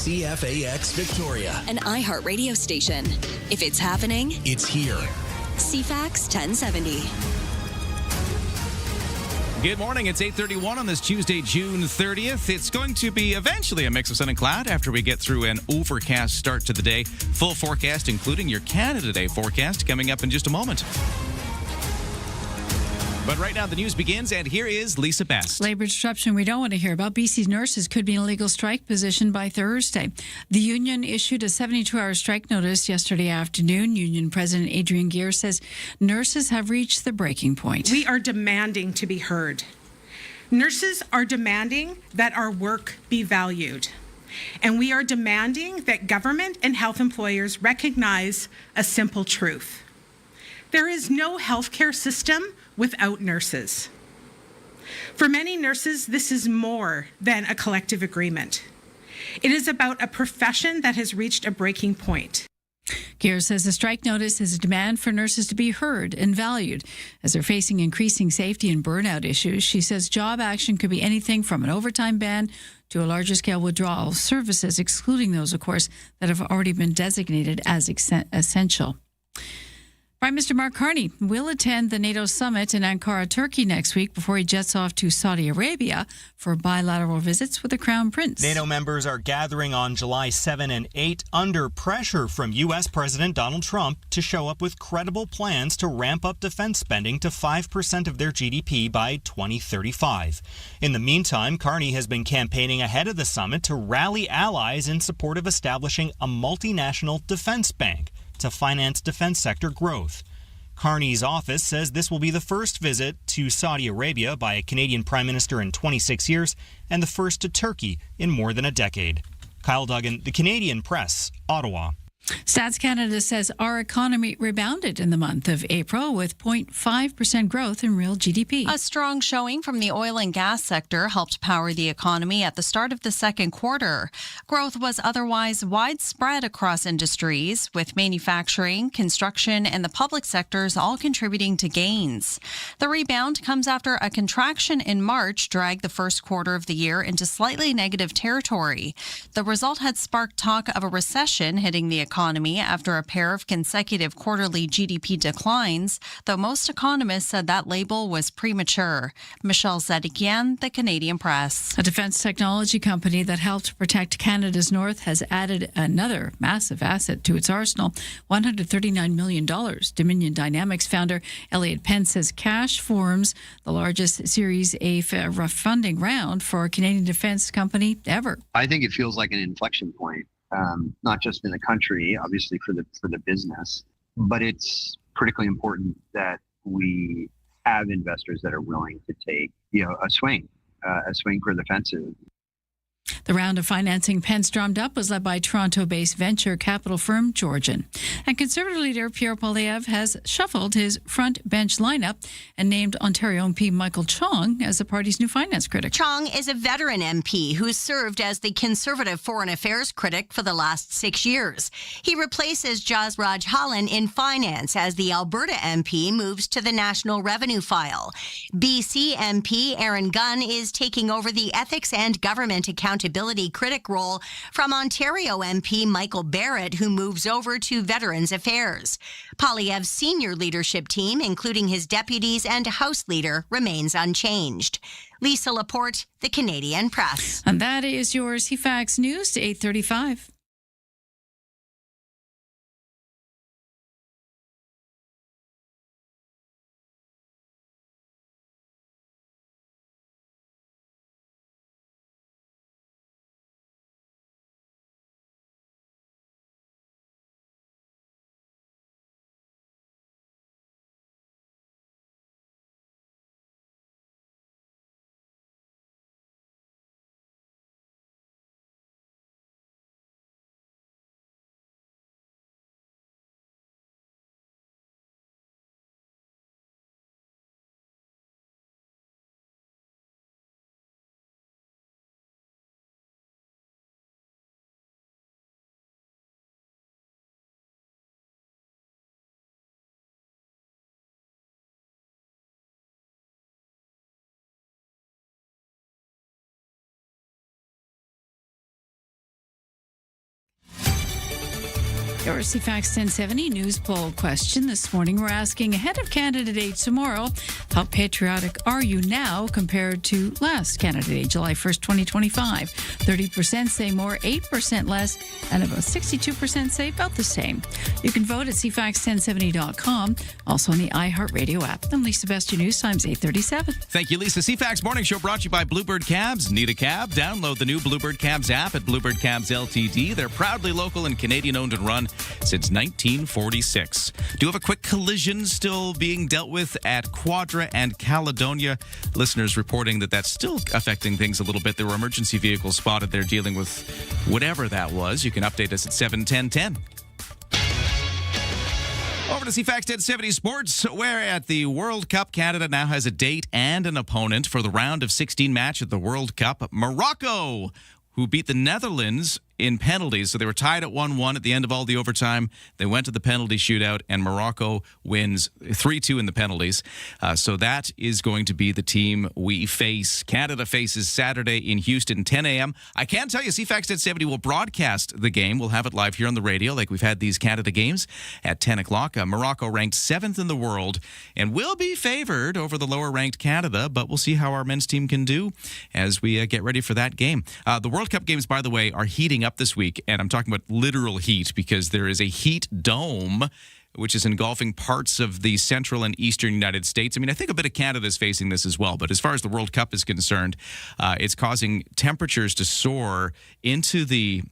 CFAX Victoria. An iHeart radio station. If it's happening, It's here. CFAX 1070. Good morning. It's 8:31 on this Tuesday, June 30th. It's going to be eventually a mix of sun and cloud after we get through an overcast start to the day. Full forecast, including your Canada Day forecast, coming up in just a moment. But right now, the news begins, and here is Lisa Best. Labor disruption we don't want to hear about. BC's nurses could be in a legal strike position by Thursday. The union issued a 72-hour strike notice yesterday afternoon. Union President Adrian Gear says nurses have reached the breaking point. We are demanding to be heard. Nurses are demanding that our work be valued. And we are demanding that government and health employers recognize a simple truth. There is no healthcare system without nurses. For many nurses, this is more than a collective agreement. It is about a profession that has reached a breaking point. Gear says the strike notice is a demand for nurses to be heard and valued as they're facing increasing safety and burnout issues. She says job action could be anything from an overtime ban to a larger scale withdrawal of services, excluding those, of course, that have already been designated as essential. Prime Minister Mark Carney will attend the NATO summit in Ankara, Turkey next week before he jets off to Saudi Arabia for bilateral visits with the Crown Prince. NATO members are gathering on July 7 and 8 under pressure from U.S. President Donald Trump to show up with credible plans to ramp up defense spending to 5% of their GDP by 2035. In the meantime, Carney has been campaigning ahead of the summit to rally allies in support of establishing a multinational defense bank to finance defense sector growth. Carney's office says this will be the first visit to Saudi Arabia by a Canadian prime minister in 26 years and the first to Turkey in more than a decade. Kyle Duggan, The Canadian Press, Ottawa. Stats Canada says our economy rebounded in the month of April with 0.5% growth in real GDP. A strong showing from the oil and gas sector helped power the economy at the start of the second quarter. Growth was otherwise widespread across industries, with manufacturing, construction, and the public sectors all contributing to gains. The rebound comes after a contraction in March dragged the first quarter of the year into slightly negative territory. The result had sparked talk of a recession hitting the economy after a pair of consecutive quarterly GDP declines, though most economists said that label was premature. Michelle Zedikian, The Canadian Press. A defense technology company that helped protect Canada's north has added another massive asset to its arsenal, $139 million. Dominion Dynamics founder Elliot Pence says cash forms the largest Series A funding round for a Canadian defense company ever. I think it feels like an inflection point. Not just in the country, obviously for the business, but it's critically important that we have investors that are willing to take, a swing for the fences. The round of financing Pence drummed up was led by Toronto-based venture capital firm Georgian. And Conservative leader Pierre Poilievre has shuffled his front bench lineup and named Ontario MP Michael Chong as the party's new finance critic. Chong is a veteran MP who served as the Conservative Foreign Affairs critic for the last 6 years. He replaces Jasraj Hallan in finance as the Alberta MP moves to the National Revenue File. BC MP Aaron Gunn is taking over the Ethics and Government Accountability critic role from Ontario MP Michael Barrett, who moves over to Veterans Affairs. Poilievre's senior leadership team, including his deputies and House Leader, remains unchanged. Lisa Laporte, The Canadian Press. And that is your CFAX News to 8:35. Your CFAX 1070 news poll question this morning. We're asking, ahead of Canada Day tomorrow, how patriotic are you now compared to last Canada Day, July 1st, 2025? 30% say more, 8% less, and about 62% say about the same. You can vote at CFAX1070.com, also on the iHeartRadio app. I'm Lisa Best, your news times 8:37. Thank you, Lisa. CFAX Morning Show brought to you by Bluebird Cabs. Need a cab? Download the new Bluebird Cabs app at Bluebird Cabs LTD. They're proudly local and Canadian-owned and run since 1946. Do you have a quick collision still being dealt with at Quadra and Caledonia? Listeners reporting that that's still affecting things a little bit. There were emergency vehicles spotted there dealing with whatever that was. You can update us at 7:10:10. Over to CFAX 1070 Sports, where at the World Cup, Canada now has a date and an opponent for the round of 16 match at the World Cup. Morocco, who beat the Netherlands in penalties. So they were tied at 1-1 at the end of all the overtime. They went to the penalty shootout, and Morocco wins 3-2 in the penalties. So that is going to be the team we face. Canada faces Saturday in Houston, 10 a.m. I can tell you, CFAX 1070 will broadcast the game. We'll have it live here on the radio, like we've had these Canada games at 10 o'clock. Morocco ranked 7th in the world and will be favored over the lower-ranked Canada, but we'll see how our men's team can do as we get ready for that game. The World Cup games, by the way, are heating up this week, and I'm talking about literal heat because there is a heat dome which is engulfing parts of the central and eastern United States. I mean, I think a bit of Canada is facing this as well, but as far as the World Cup is concerned, it's causing temperatures to soar into the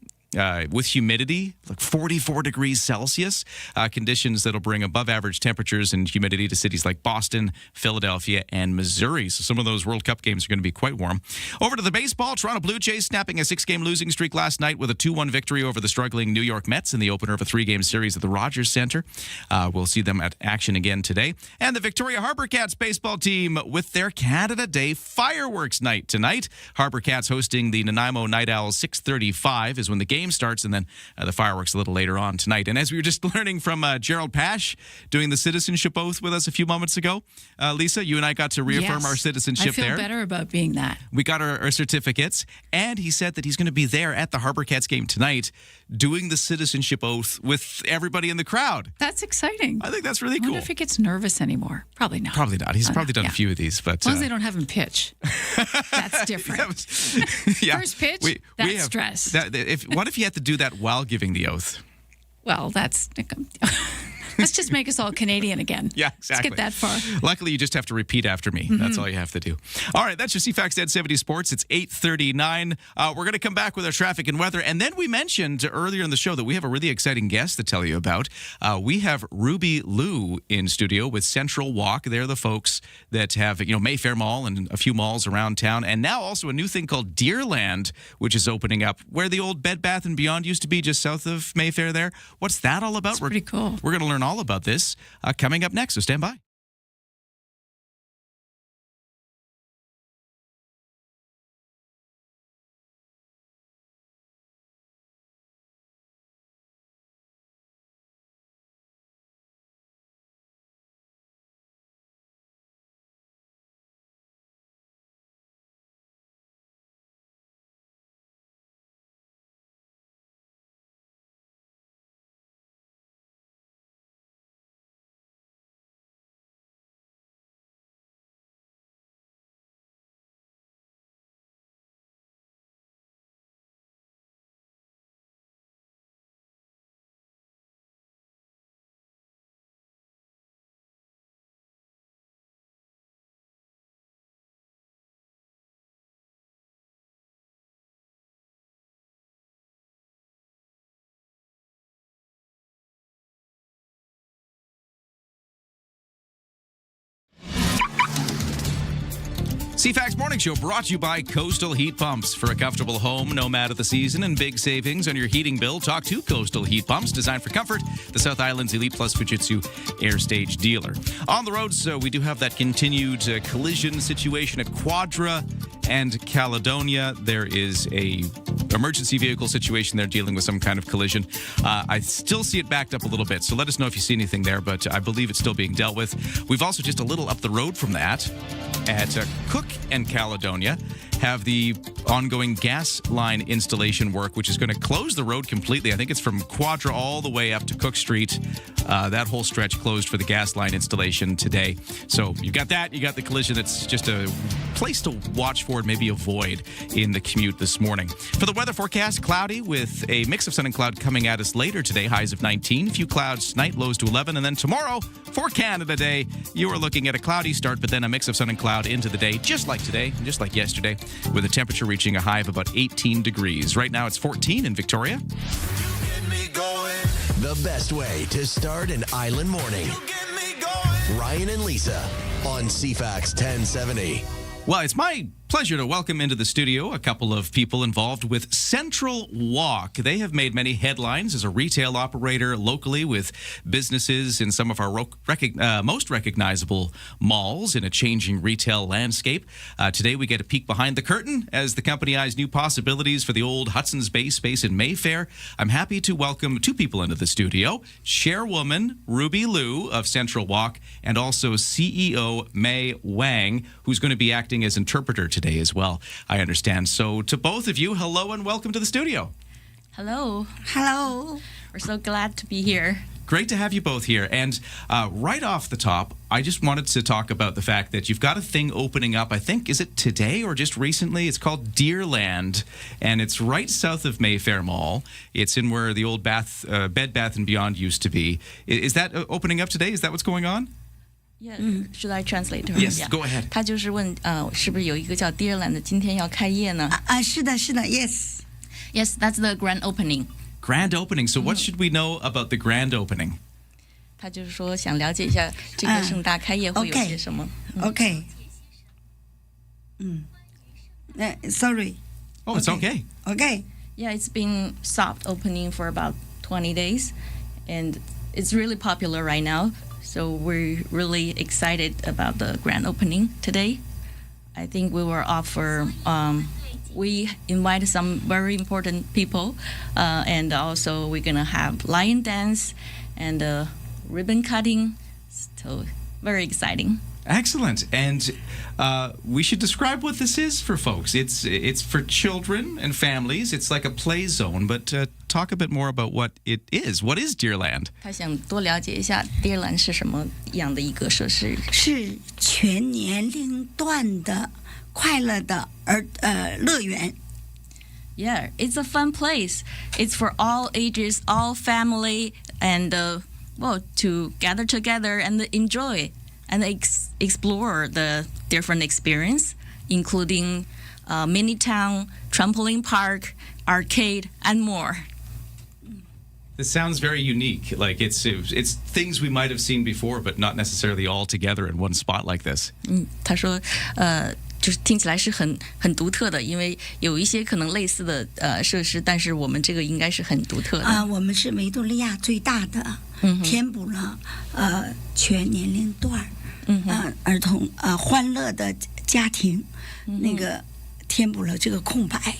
with humidity, like 44 degrees Celsius, conditions that'll bring above average temperatures and humidity to cities like Boston, Philadelphia, and Missouri. So some of those World Cup games are going to be quite warm. Over to the baseball, Toronto Blue Jays snapping a 6-game losing streak last night with a 2-1 victory over the struggling New York Mets in the opener of a 3-game series at the Rogers Center. We'll see them at action again today. And the Victoria Harbour Cats baseball team with their Canada Day fireworks night tonight. Harbour Cats hosting the Nanaimo Night Owls. 6:35 is when the game starts, and then the fireworks a little later on tonight. And as we were just learning from Gerald Pash doing the citizenship oath with us a few moments ago, Lisa, you and I got to reaffirm our citizenship there. I feel better about being that. We got our certificates, and he said that he's going to be there at the Harbour Cats game tonight doing the citizenship oath with everybody in the crowd. That's exciting. I think that's really I cool. wonder if he gets nervous anymore. Probably not. Probably not. He's probably done a few of these, but as long as they don't have him pitch, that's different. First pitch, that's stress. What if you had to do that while giving the oath? Well, let's just make us all Canadian again. Yeah, exactly. Let's get that far. Luckily, you just have to repeat after me. That's all you have to do. All right, that's your CFAX 1070 Sports. It's 8:39. We're going to come back with our traffic and weather. And then we mentioned earlier in the show that we have a really exciting guest to tell you about. We have Ruby Liu in studio with Central Walk. They're the folks that have, Mayfair Mall and a few malls around town. And now also a new thing called Deerland, which is opening up where the old Bed Bath & Beyond used to be, just south of Mayfair there. What's that all about? It's pretty cool. We're going to learn all about this coming up next, so stand by. CFAX Morning Show brought to you by Coastal Heat Pumps. For a comfortable home, no matter the season, and big savings on your heating bill, talk to Coastal Heat Pumps, designed for comfort, the South Island's Elite Plus Fujitsu Air Stage dealer. On the roads, we do have that continued collision situation at Quadra and Caledonia. There is a emergency vehicle situation there dealing with some kind of collision. I still see it backed up a little bit, so let us know if you see anything there, but I believe it's still being dealt with. We've also just a little up the road from that at Cook and Caledonia have the ongoing gas line installation work, which is going to close the road completely. I think it's from Quadra all the way up to Cook Street. That whole stretch closed for the gas line installation today. So you got that. You got the collision. That's just a place to watch for and maybe avoid in the commute this morning. For the weather forecast, cloudy with a mix of sun and cloud coming at us later today. Highs of 19. A few clouds tonight, lows to 11. And then tomorrow, for Canada Day, you are looking at a cloudy start, but then a mix of sun and cloud into the day, just like today, just like yesterday, with a temperature reaching a high of about 18 degrees. Right now, it's 14 in Victoria. The best way to start an island morning. Ryan and Lisa on CFAX 1070. Well, it's my pleasure to welcome into the studio a couple of people involved with Central Walk. They have made many headlines as a retail operator locally with businesses in some of our most recognizable malls in a changing retail landscape. Today, we get a peek behind the curtain as the company eyes new possibilities for the old Hudson's Bay space in Mayfair. I'm happy to welcome two people into the studio, chairwoman Ruby Liu of Central Walk and also CEO Mei Wang, who's going to be acting as interpreter today as well, I understand. So to both of you, hello and welcome to the studio. Hello. Hello. We're so glad to be here. Great to have you both here. And right off the top, I just wanted to talk about the fact that you've got a thing opening up, I think, is it today or just recently? It's called Deerland, and it's right south of Mayfair Mall. It's in where the old Bed Bath & Beyond used to be. Is that opening up today? Is that what's going on? Yeah, should I translate her? Yes, go ahead. 他就是问是不是有一个叫 Deerland 的今天要开业呢？是的 yes. Yes, that's the grand opening. Grand opening. So what should we know about the grand opening? 他就是说想了解一下这个盛大开业会有些什么。Okay. Sorry. Oh, it's okay. Okay. Yeah, it's been soft opening for about 20 days, and it's really popular right now. So we're really excited about the grand opening today. I think we will offer, we invite some very important people, and also we're going to have lion dance and ribbon cutting. So very exciting. Excellent. And we should describe what this is for folks. It's for children and families. It's like a play zone, but talk a bit more about what it is. What is Deerland? 他想多了解一下 Deerland 是什么样的一个设施？是全年龄段的快乐的乐园。Yeah, it's a fun place. It's for all ages, all family, and to gather together and enjoy and explore the different experience, including mini town, trampoline park, arcade, and more. This sounds very unique. Like it's things we might have seen before, but not necessarily all together in one spot like this. 他说，就是听起来是很独特的，因为有一些可能类似的设施，但是我们这个应该是很独特的。我们是维多利亚最大的，填补了全年龄段儿童欢乐的家庭，那个填补了这个空白。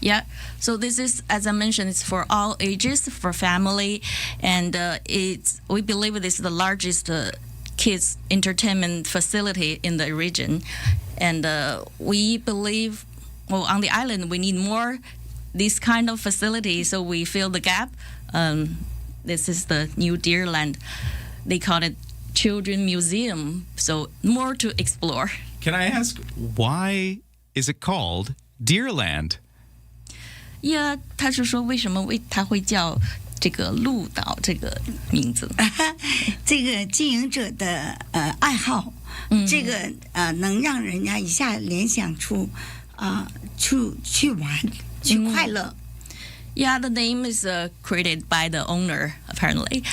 Yeah, so this is, as I mentioned, it's for all ages, for family, and we believe this is the largest kids entertainment facility in the region, and we believe, on the island we need more this kind of facility, so we fill the gap. This is the new Deerland. They call it Children Museum, so more to explore. Can I ask, why is it called Deerland? Yeah, 他是说为什么他会叫这个鹿岛这个名字？这个经营者的爱好，这个能让人家一下联想出去玩去快乐。Yeah, the name is created by the owner, apparently.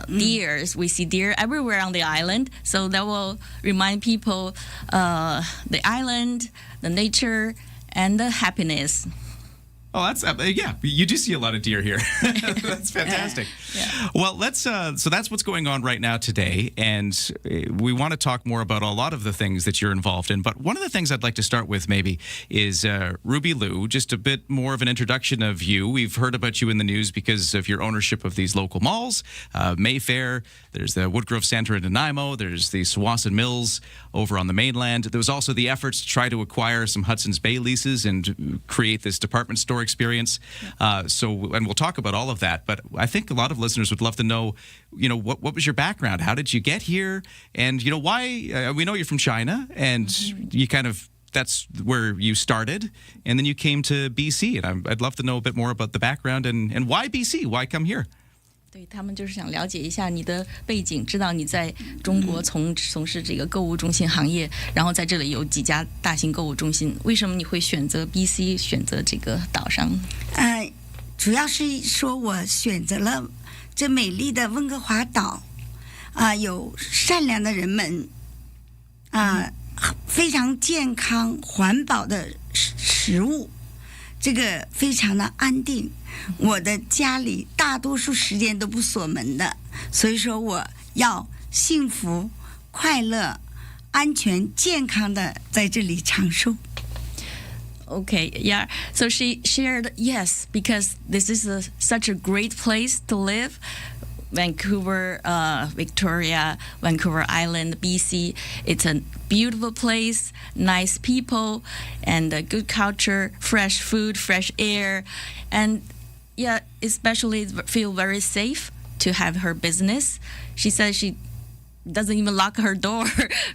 Deers, we see deer everywhere on the island, so that will remind people the island, the nature, and the happiness. Oh, that's yeah. You do see a lot of deer here. That's fantastic. Yeah. Well, let's. So that's what's going on right now today, and we want to talk more about a lot of the things that you're involved in. But one of the things I'd like to start with maybe is Ruby Liu. Just a bit more of an introduction of you. We've heard about you in the news because of your ownership of these local malls, Mayfair. There's the Woodgrove Center in Nanaimo. There's the Swanson Mills over on the mainland. There was also the efforts to try to acquire some Hudson's Bay leases and create this department store experience. And we'll talk about all of that. But I think a lot of listeners would love to know, what was your background? How did you get here? And, why? We know you're from China, and you that's where you started. And then you came to BC. And I'd love to know a bit more about the background and why BC? Why come here? 对他们就是想了解一下你的背景，知道你在中国从事这个购物中心行业，然后在这里有几家大型购物中心，为什么你会选择 BC， 选择这个岛上？主要是说我选择了这美丽的温哥华岛，有善良的人们，非常健康环保的食物，这个非常的安定。我的家里大多数时间都不锁门的，所以说我要幸福、快乐、安全、健康的在这里长寿。Okay, yeah. So she shared yes, because this is such a great place to live. Vancouver, Victoria, Vancouver Island, BC. It's a beautiful place, nice people, and a good culture, fresh food, fresh air, and yeah, especially feel very safe to have her business. She says she doesn't even lock her door,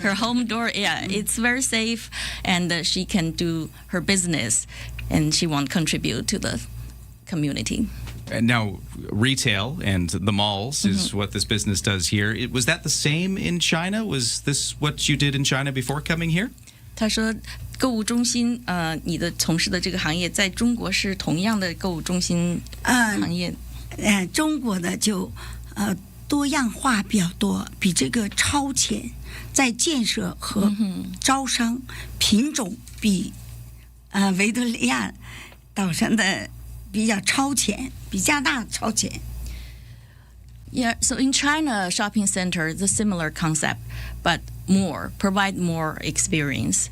her home door. Yeah, it's very safe, and she can do her business, and she won't contribute to the community. And now, retail and the malls is what this business does here. Was that the same in China? Was this what you did in China before coming here? 他说，购物中心，你的从事的这个行业，在中国是同样的购物中心行业。中国的就多样化比较多，比这个超前，在建设和招商品种比维多利亚岛上的比较超前，比加拿大超前。Yeah, so in China, shopping center is a similar concept, but provide more experience,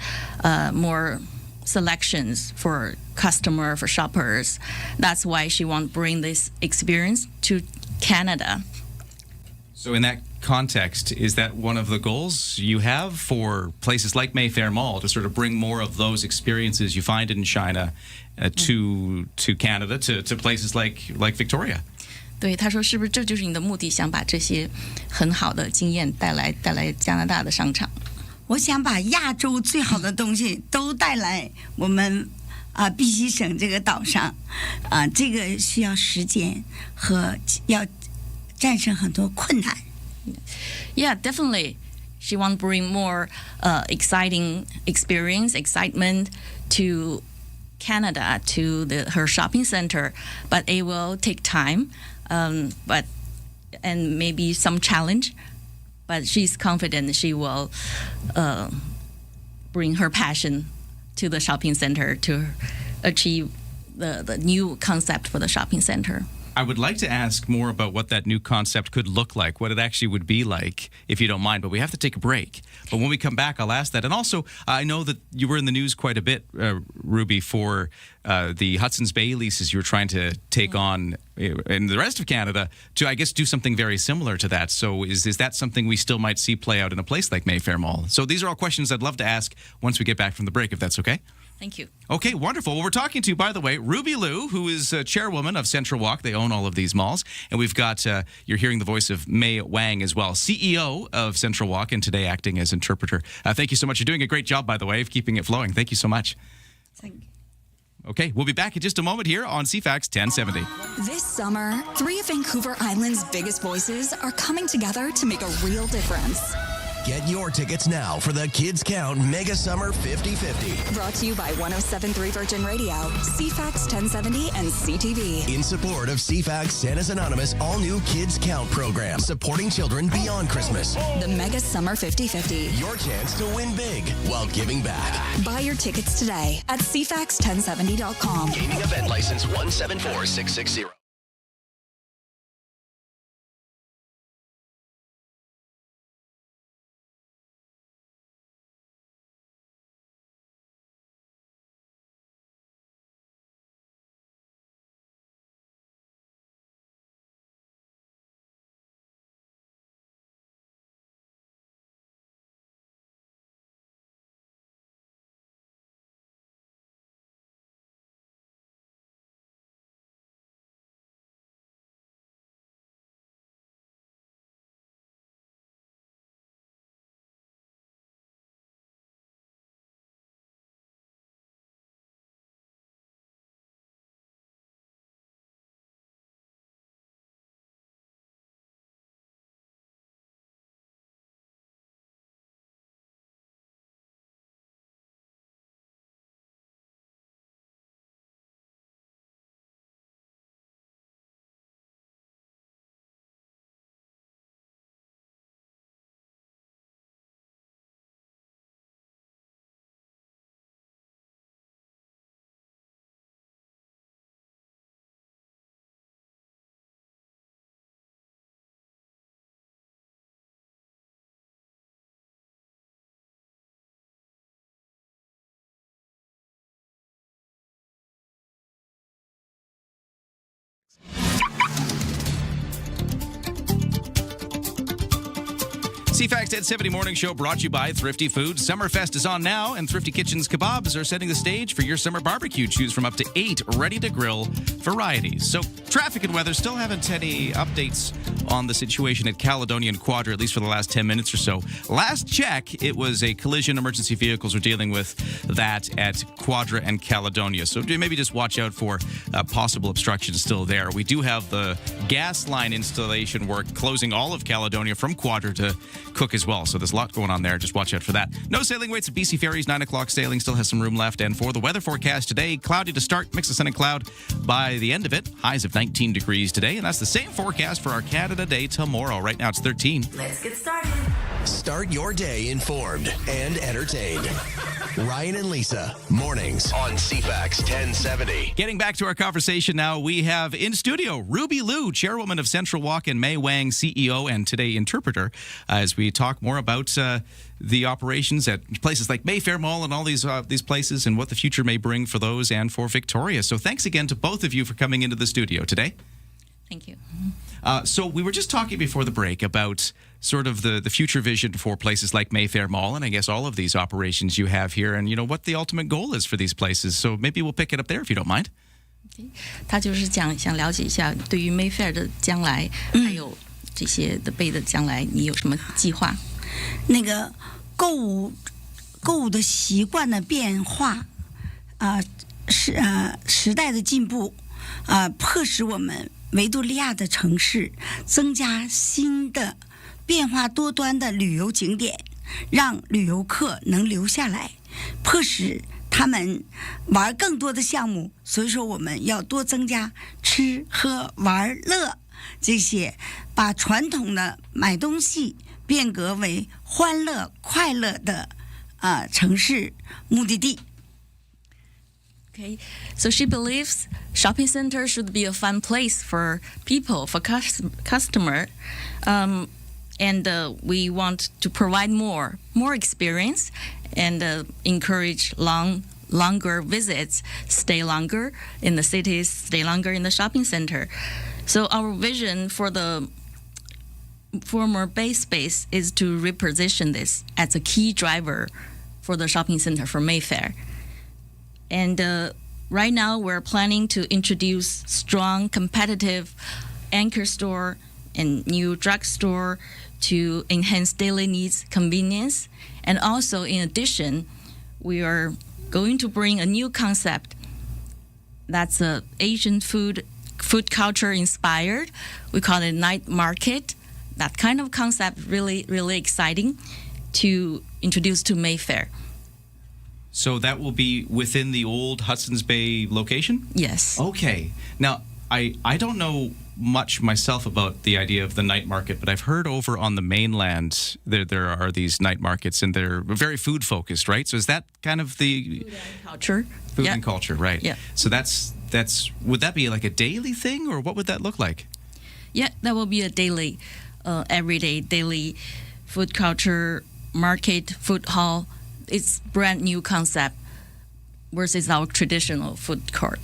more selections for customer, for shoppers. That's why she wants to bring this experience to Canada. So in that context, is that one of the goals you have for places like Mayfair Mall to sort of bring more of those experiences you find in China to Canada, to places like Victoria? 对，他说是不是这就是你的目的，想把这些很好的经验带来加拿大的商场？我想把亚洲最好的东西都带来我们碧溪省这个岛上，这个需要时间和要战胜很多困难。Yeah, definitely. She wants to bring more exciting experience, excitement to Canada, to her shopping center, but it will take time. And maybe some challenge, but she's confident she will bring her passion to the shopping center to achieve the new concept for the shopping center. I would like to ask more about what that new concept could look like, what it actually would be like, if you don't mind, but we have to take a break. But when we come back, I'll ask that. And also, I know that you were in the news quite a bit, Ruby, for the Hudson's Bay leases you were trying to take on in the rest of Canada to, I guess, do something very similar to that. So is that something we still might see play out in a place like Mayfair Mall? So these are all questions I'd love to ask once we get back from the break, if that's okay. Thank you. Okay, wonderful. Well, we're talking to, by the way, Ruby Liu, who is chairwoman of Central Walk. They own all of these malls. And we've got, you're hearing the voice of May Wang as well, CEO of Central Walk, and today acting as interpreter. Thank you so much. You're doing a great job, by the way, of keeping it flowing. Thank you so much. Thank you. Okay, we'll be back in just a moment here on CFAX 1070. This summer, 3 of Vancouver Island's biggest voices are coming together to make a real difference. Get your tickets now for the Kids Count Mega Summer 50-50. Brought to you by 107.3 Virgin Radio, CFAX 1070, and CTV. In support of CFAX Santa's Anonymous all-new Kids Count program, supporting children beyond Christmas. The Mega Summer 50-50. Your chance to win big while giving back. Buy your tickets today at CFAX1070.com. Gaming event license 174660. CFAX 1070 Morning Show brought to you by Thrifty Foods. Summerfest is on now, and Thrifty Kitchen's kebabs are setting the stage for your summer barbecue. Choose from up to 8 ready-to-grill varieties. So traffic and weather still haven't any updates on the situation at Caledonia and Quadra, at least for the last 10 minutes or so. Last check, it was a collision. Emergency vehicles are dealing with that at Quadra and Caledonia. So maybe just watch out for possible obstruction still there. We do have the gas line installation work closing all of Caledonia from Quadra to Cook as well. So there's a lot going on there. Just watch out for that. No sailing waits at BC Ferries. 9 o'clock sailing still has some room left. And for the weather forecast today, cloudy to start, mix of sun and cloud by the end of it. Highs of 19 degrees today. And that's the same forecast for our Canada Day tomorrow. Right now it's 13. Let's get started. Start your day informed and entertained. Ryan and Lisa, mornings on CFAX 1070. Getting back to our conversation now, we have in studio Ruby Liu, chairwoman of Central Walk, and Mei Wang, CEO and today interpreter, as we talk more about the operations at places like Mayfair Mall and all these places and what the future may bring for those and for Victoria. So thanks again to both of you for coming into the studio today. Thank you. So we were just talking before the break about sort of the future vision for places like Mayfair Mall and I guess all of these operations you have here and, you know, what the ultimate goal is for these places. So maybe we'll pick it up there if you don't mind. 他就是想了解一下对于 Mayfair 的将来，还有这些的Bay的将来，你有什么计划？那个购物的习惯的变化，时代的进步，迫使我们维多利亚的城市增加新的变化多端的旅游景点，让旅游客能留下来，迫使他们玩更多的项目。所以说我们要多增加吃喝玩乐这些，把传统的买东西变革为欢乐快乐的城市目的地。Okay, so she believes shopping center should be a fun place for people, for customer, and we want to provide more experience and encourage longer visits, stay longer in the cities, stay longer in the shopping center. So our vision for the former Bay space is to reposition this as a key driver for the shopping center for Mayfair. And right now we're planning to introduce strong competitive anchor store and new drugstore to enhance daily needs convenience. And also in addition, we are going to bring a new concept that's Asian food culture inspired. We call it night market. That kind of concept really exciting. to introduce to Mayfair. So that will be within the old Hudson's Bay location? Yes. Okay. Now, I don't know much myself about the idea of the night market, but I've heard over on the mainland there are these night markets, and they're very food focused, right? So is that kind of the food and culture? Food and culture, right? Yeah. So that's would that be like a daily thing, or what would that look like? Yeah, that will be a daily, everyday daily food culture market, food hall. It's brand new concept versus our traditional food court.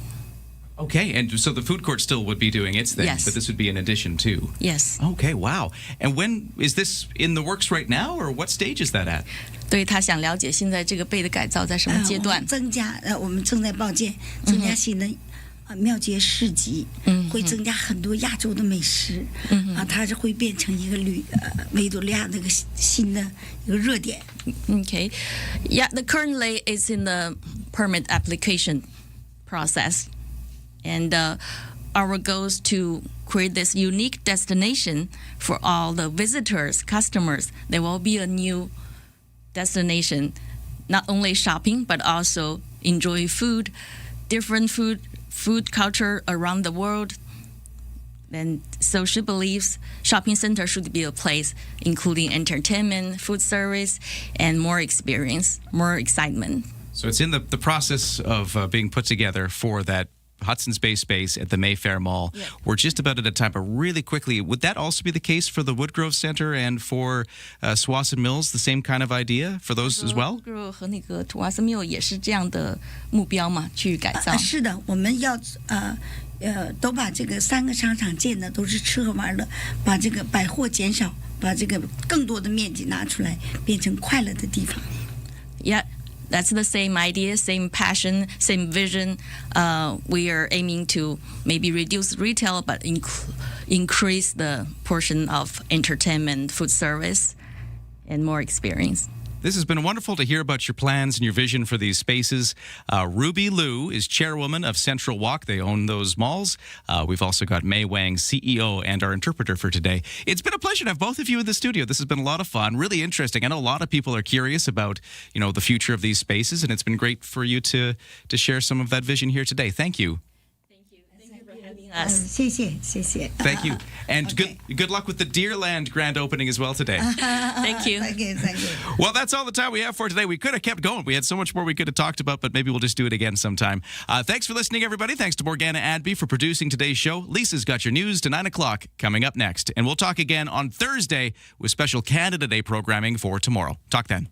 Okay, and so the food court still would be doing its thing, Yes. but this would be in addition too. Yes. Okay, wow. And when is this in the works right now, or what stage is that at? 对他想了解现在这个贝的改造在什么阶段？我们正在报建增加新的庙街市集，会增加很多亚洲的美食，它是会变成一个维多利亚那个新的一个热点。Okay, yeah. Currently, it's in the permit application process, and our goal is to create this unique destination for all the visitors, customers. There will be a new destination, not only shopping but also enjoy food, different food culture around the world. And so she believes shopping center should be a place including entertainment, food service, and more experience, more excitement. So it's in the process of being put together for that Hudson's Bay space at the Mayfair Mall. Yeah. We're just about at a time, but really quickly, would that also be the case for the Woodgrove Center and for Swanson Mills, the same kind of idea for those as well? 和那个图瓦斯缪也是这样的目标嘛，去改造。是的，我们要都把这个3个商场建的都是吃喝玩乐，把这个百货减少，把这个更多的面积拿出来，变成快乐的地方。Yeah, that's the same idea, same passion, same vision. We are aiming to maybe reduce retail, but increase the portion of entertainment, food service, and more experience. This has been wonderful to hear about your plans and your vision for these spaces. Ruby Liu is chairwoman of Central Walk. They own those malls. We've also got Mei Wang, CEO, and our interpreter for today. It's been a pleasure to have both of you in the studio. This has been a lot of fun, really interesting. I know a lot of people are curious about, the future of these spaces, and it's been great for you to share some of that vision here today. Thank you.谢谢。Thank you. And good luck with the Deerland grand opening as well today. Thank you. Thank you. Well, that's all the time we have for today. We could have kept going. We had so much more we could have talked about, but maybe we'll just do it again sometime. Thanks for listening, everybody. Thanks to Morgana Adby for producing today's show. Lisa's got your news to 9 o'clock coming up next. And we'll talk again on Thursday with special Canada Day programming for tomorrow. Talk then.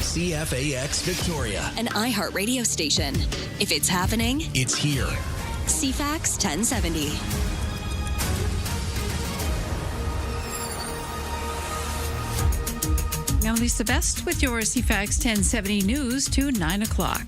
CFAX Victoria. An iHeart radio station. If it's happening, It's here. CFAX 1070. Now, Lisa Best with your CFAX 1070 news to 9 o'clock.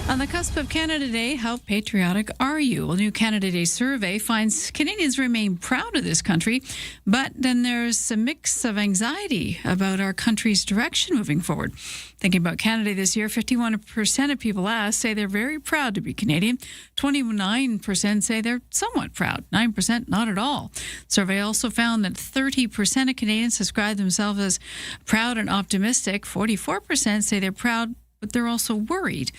On the cusp of Canada Day, how patriotic are you? A new Canada Day survey finds Canadians remain proud of this country, but then there's a mix of anxiety about our country's direction moving forward. Thinking about Canada Day this year, 51% of people asked say they're very proud to be Canadian. 29% say they're somewhat proud. 9% not at all. Survey also found that 30% of Canadians describe themselves as proud and optimistic. 44% say they're proud, but they're also worried.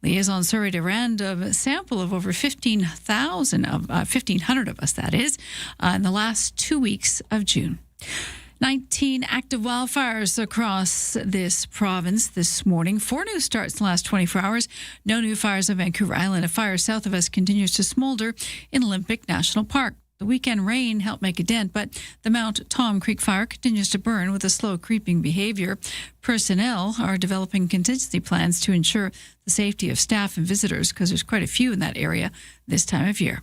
Liaison surveyed a random sample of over 1,500 of us, that is, in the last 2 weeks of June. 19 active wildfires across this province this morning. 4 new starts in the last 24 hours. No new fires on Vancouver Island. A fire south of us continues to smolder in Olympic National Park. The weekend rain helped make a dent, but the Mount Tom Creek fire continues to burn with a slow creeping behavior. Personnel are developing contingency plans to ensure the safety of staff and visitors because there's quite a few in that area this time of year.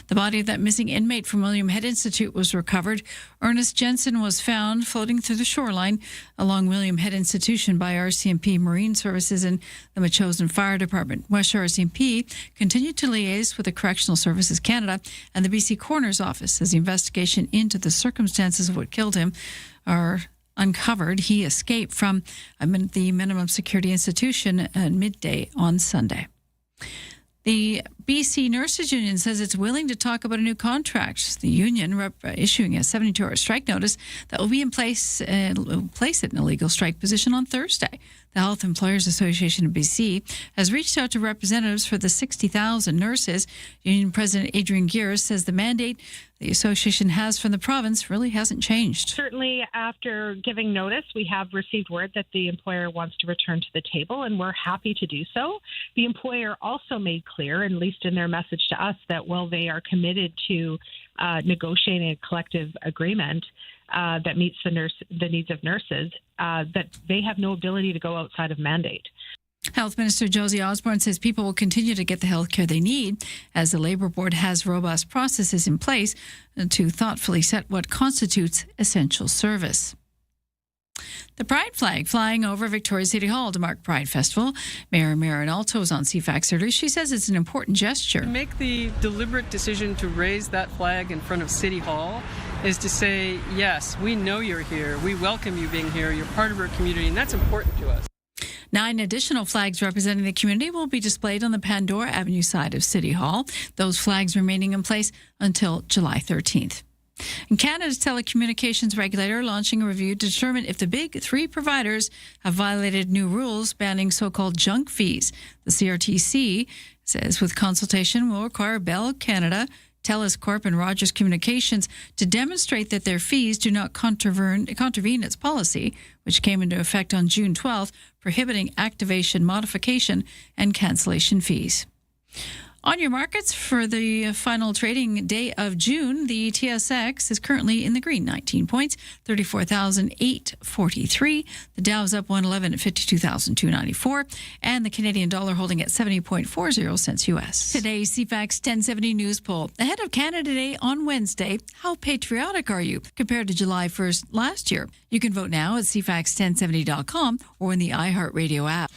The body of that missing inmate from William Head Institute was recovered. Ernest Jensen was found floating through the shoreline along William Head Institution by RCMP Marine Services and the Metchosin Fire Department. West Shore RCMP continued to liaise with the Correctional Services Canada and the BC Coroner's Office as the investigation into the circumstances of what killed him are uncovered. He escaped from the minimum security institution at midday on Sunday. The BC Nurses Union says it's willing to talk about a new contract. The union issuing a 72-hour strike notice that will be in place, place it in a legal strike position on Thursday. The Health Employers Association of BC has reached out to representatives for the 60,000 nurses. Union President Adrian Gears says the mandate the association has from the province really hasn't changed. Certainly, after giving notice, we have received word that the employer wants to return to the table, and we're happy to do so. The employer also made clear, at least in their message to us, that while they are committed to negotiating a collective agreement that meets the needs of nurses, that they have no ability to go outside of mandate. Health Minister Josie Osborne says people will continue to get the health care they need as the Labour Board has robust processes in place to thoughtfully set what constitutes essential service. The Pride flag flying over Victoria City Hall to mark Pride Festival. Mayor Marinalto was on CFAX earlier. She says it's an important gesture. To make the deliberate decision to raise that flag in front of City Hall is to say, yes, we know you're here. We welcome you being here. You're part of our community, and that's important to us. 9 additional flags representing the community will be displayed on the Pandora Avenue side of City Hall. Those flags remaining in place until July 13th. And Canada's telecommunications regulator launching a review to determine if the big 3 providers have violated new rules banning so-called junk fees. The CRTC says with consultation will require Bell Canada, TELUS Corp and Rogers Communications to demonstrate that their fees do not contravene its policy, which came into effect on June 12th, prohibiting activation, modification, and cancellation fees. On your markets for the final trading day of June, the TSX is currently in the green, 19 points, 34,843. The Dow is up 111 at 52,294, and the Canadian dollar holding at 70.40 cents U.S. Today's CFAX 1070 news poll. Ahead of Canada Day on Wednesday, how patriotic are you compared to July 1st last year? You can vote now at CFAX1070.com or in the iHeartRadio app.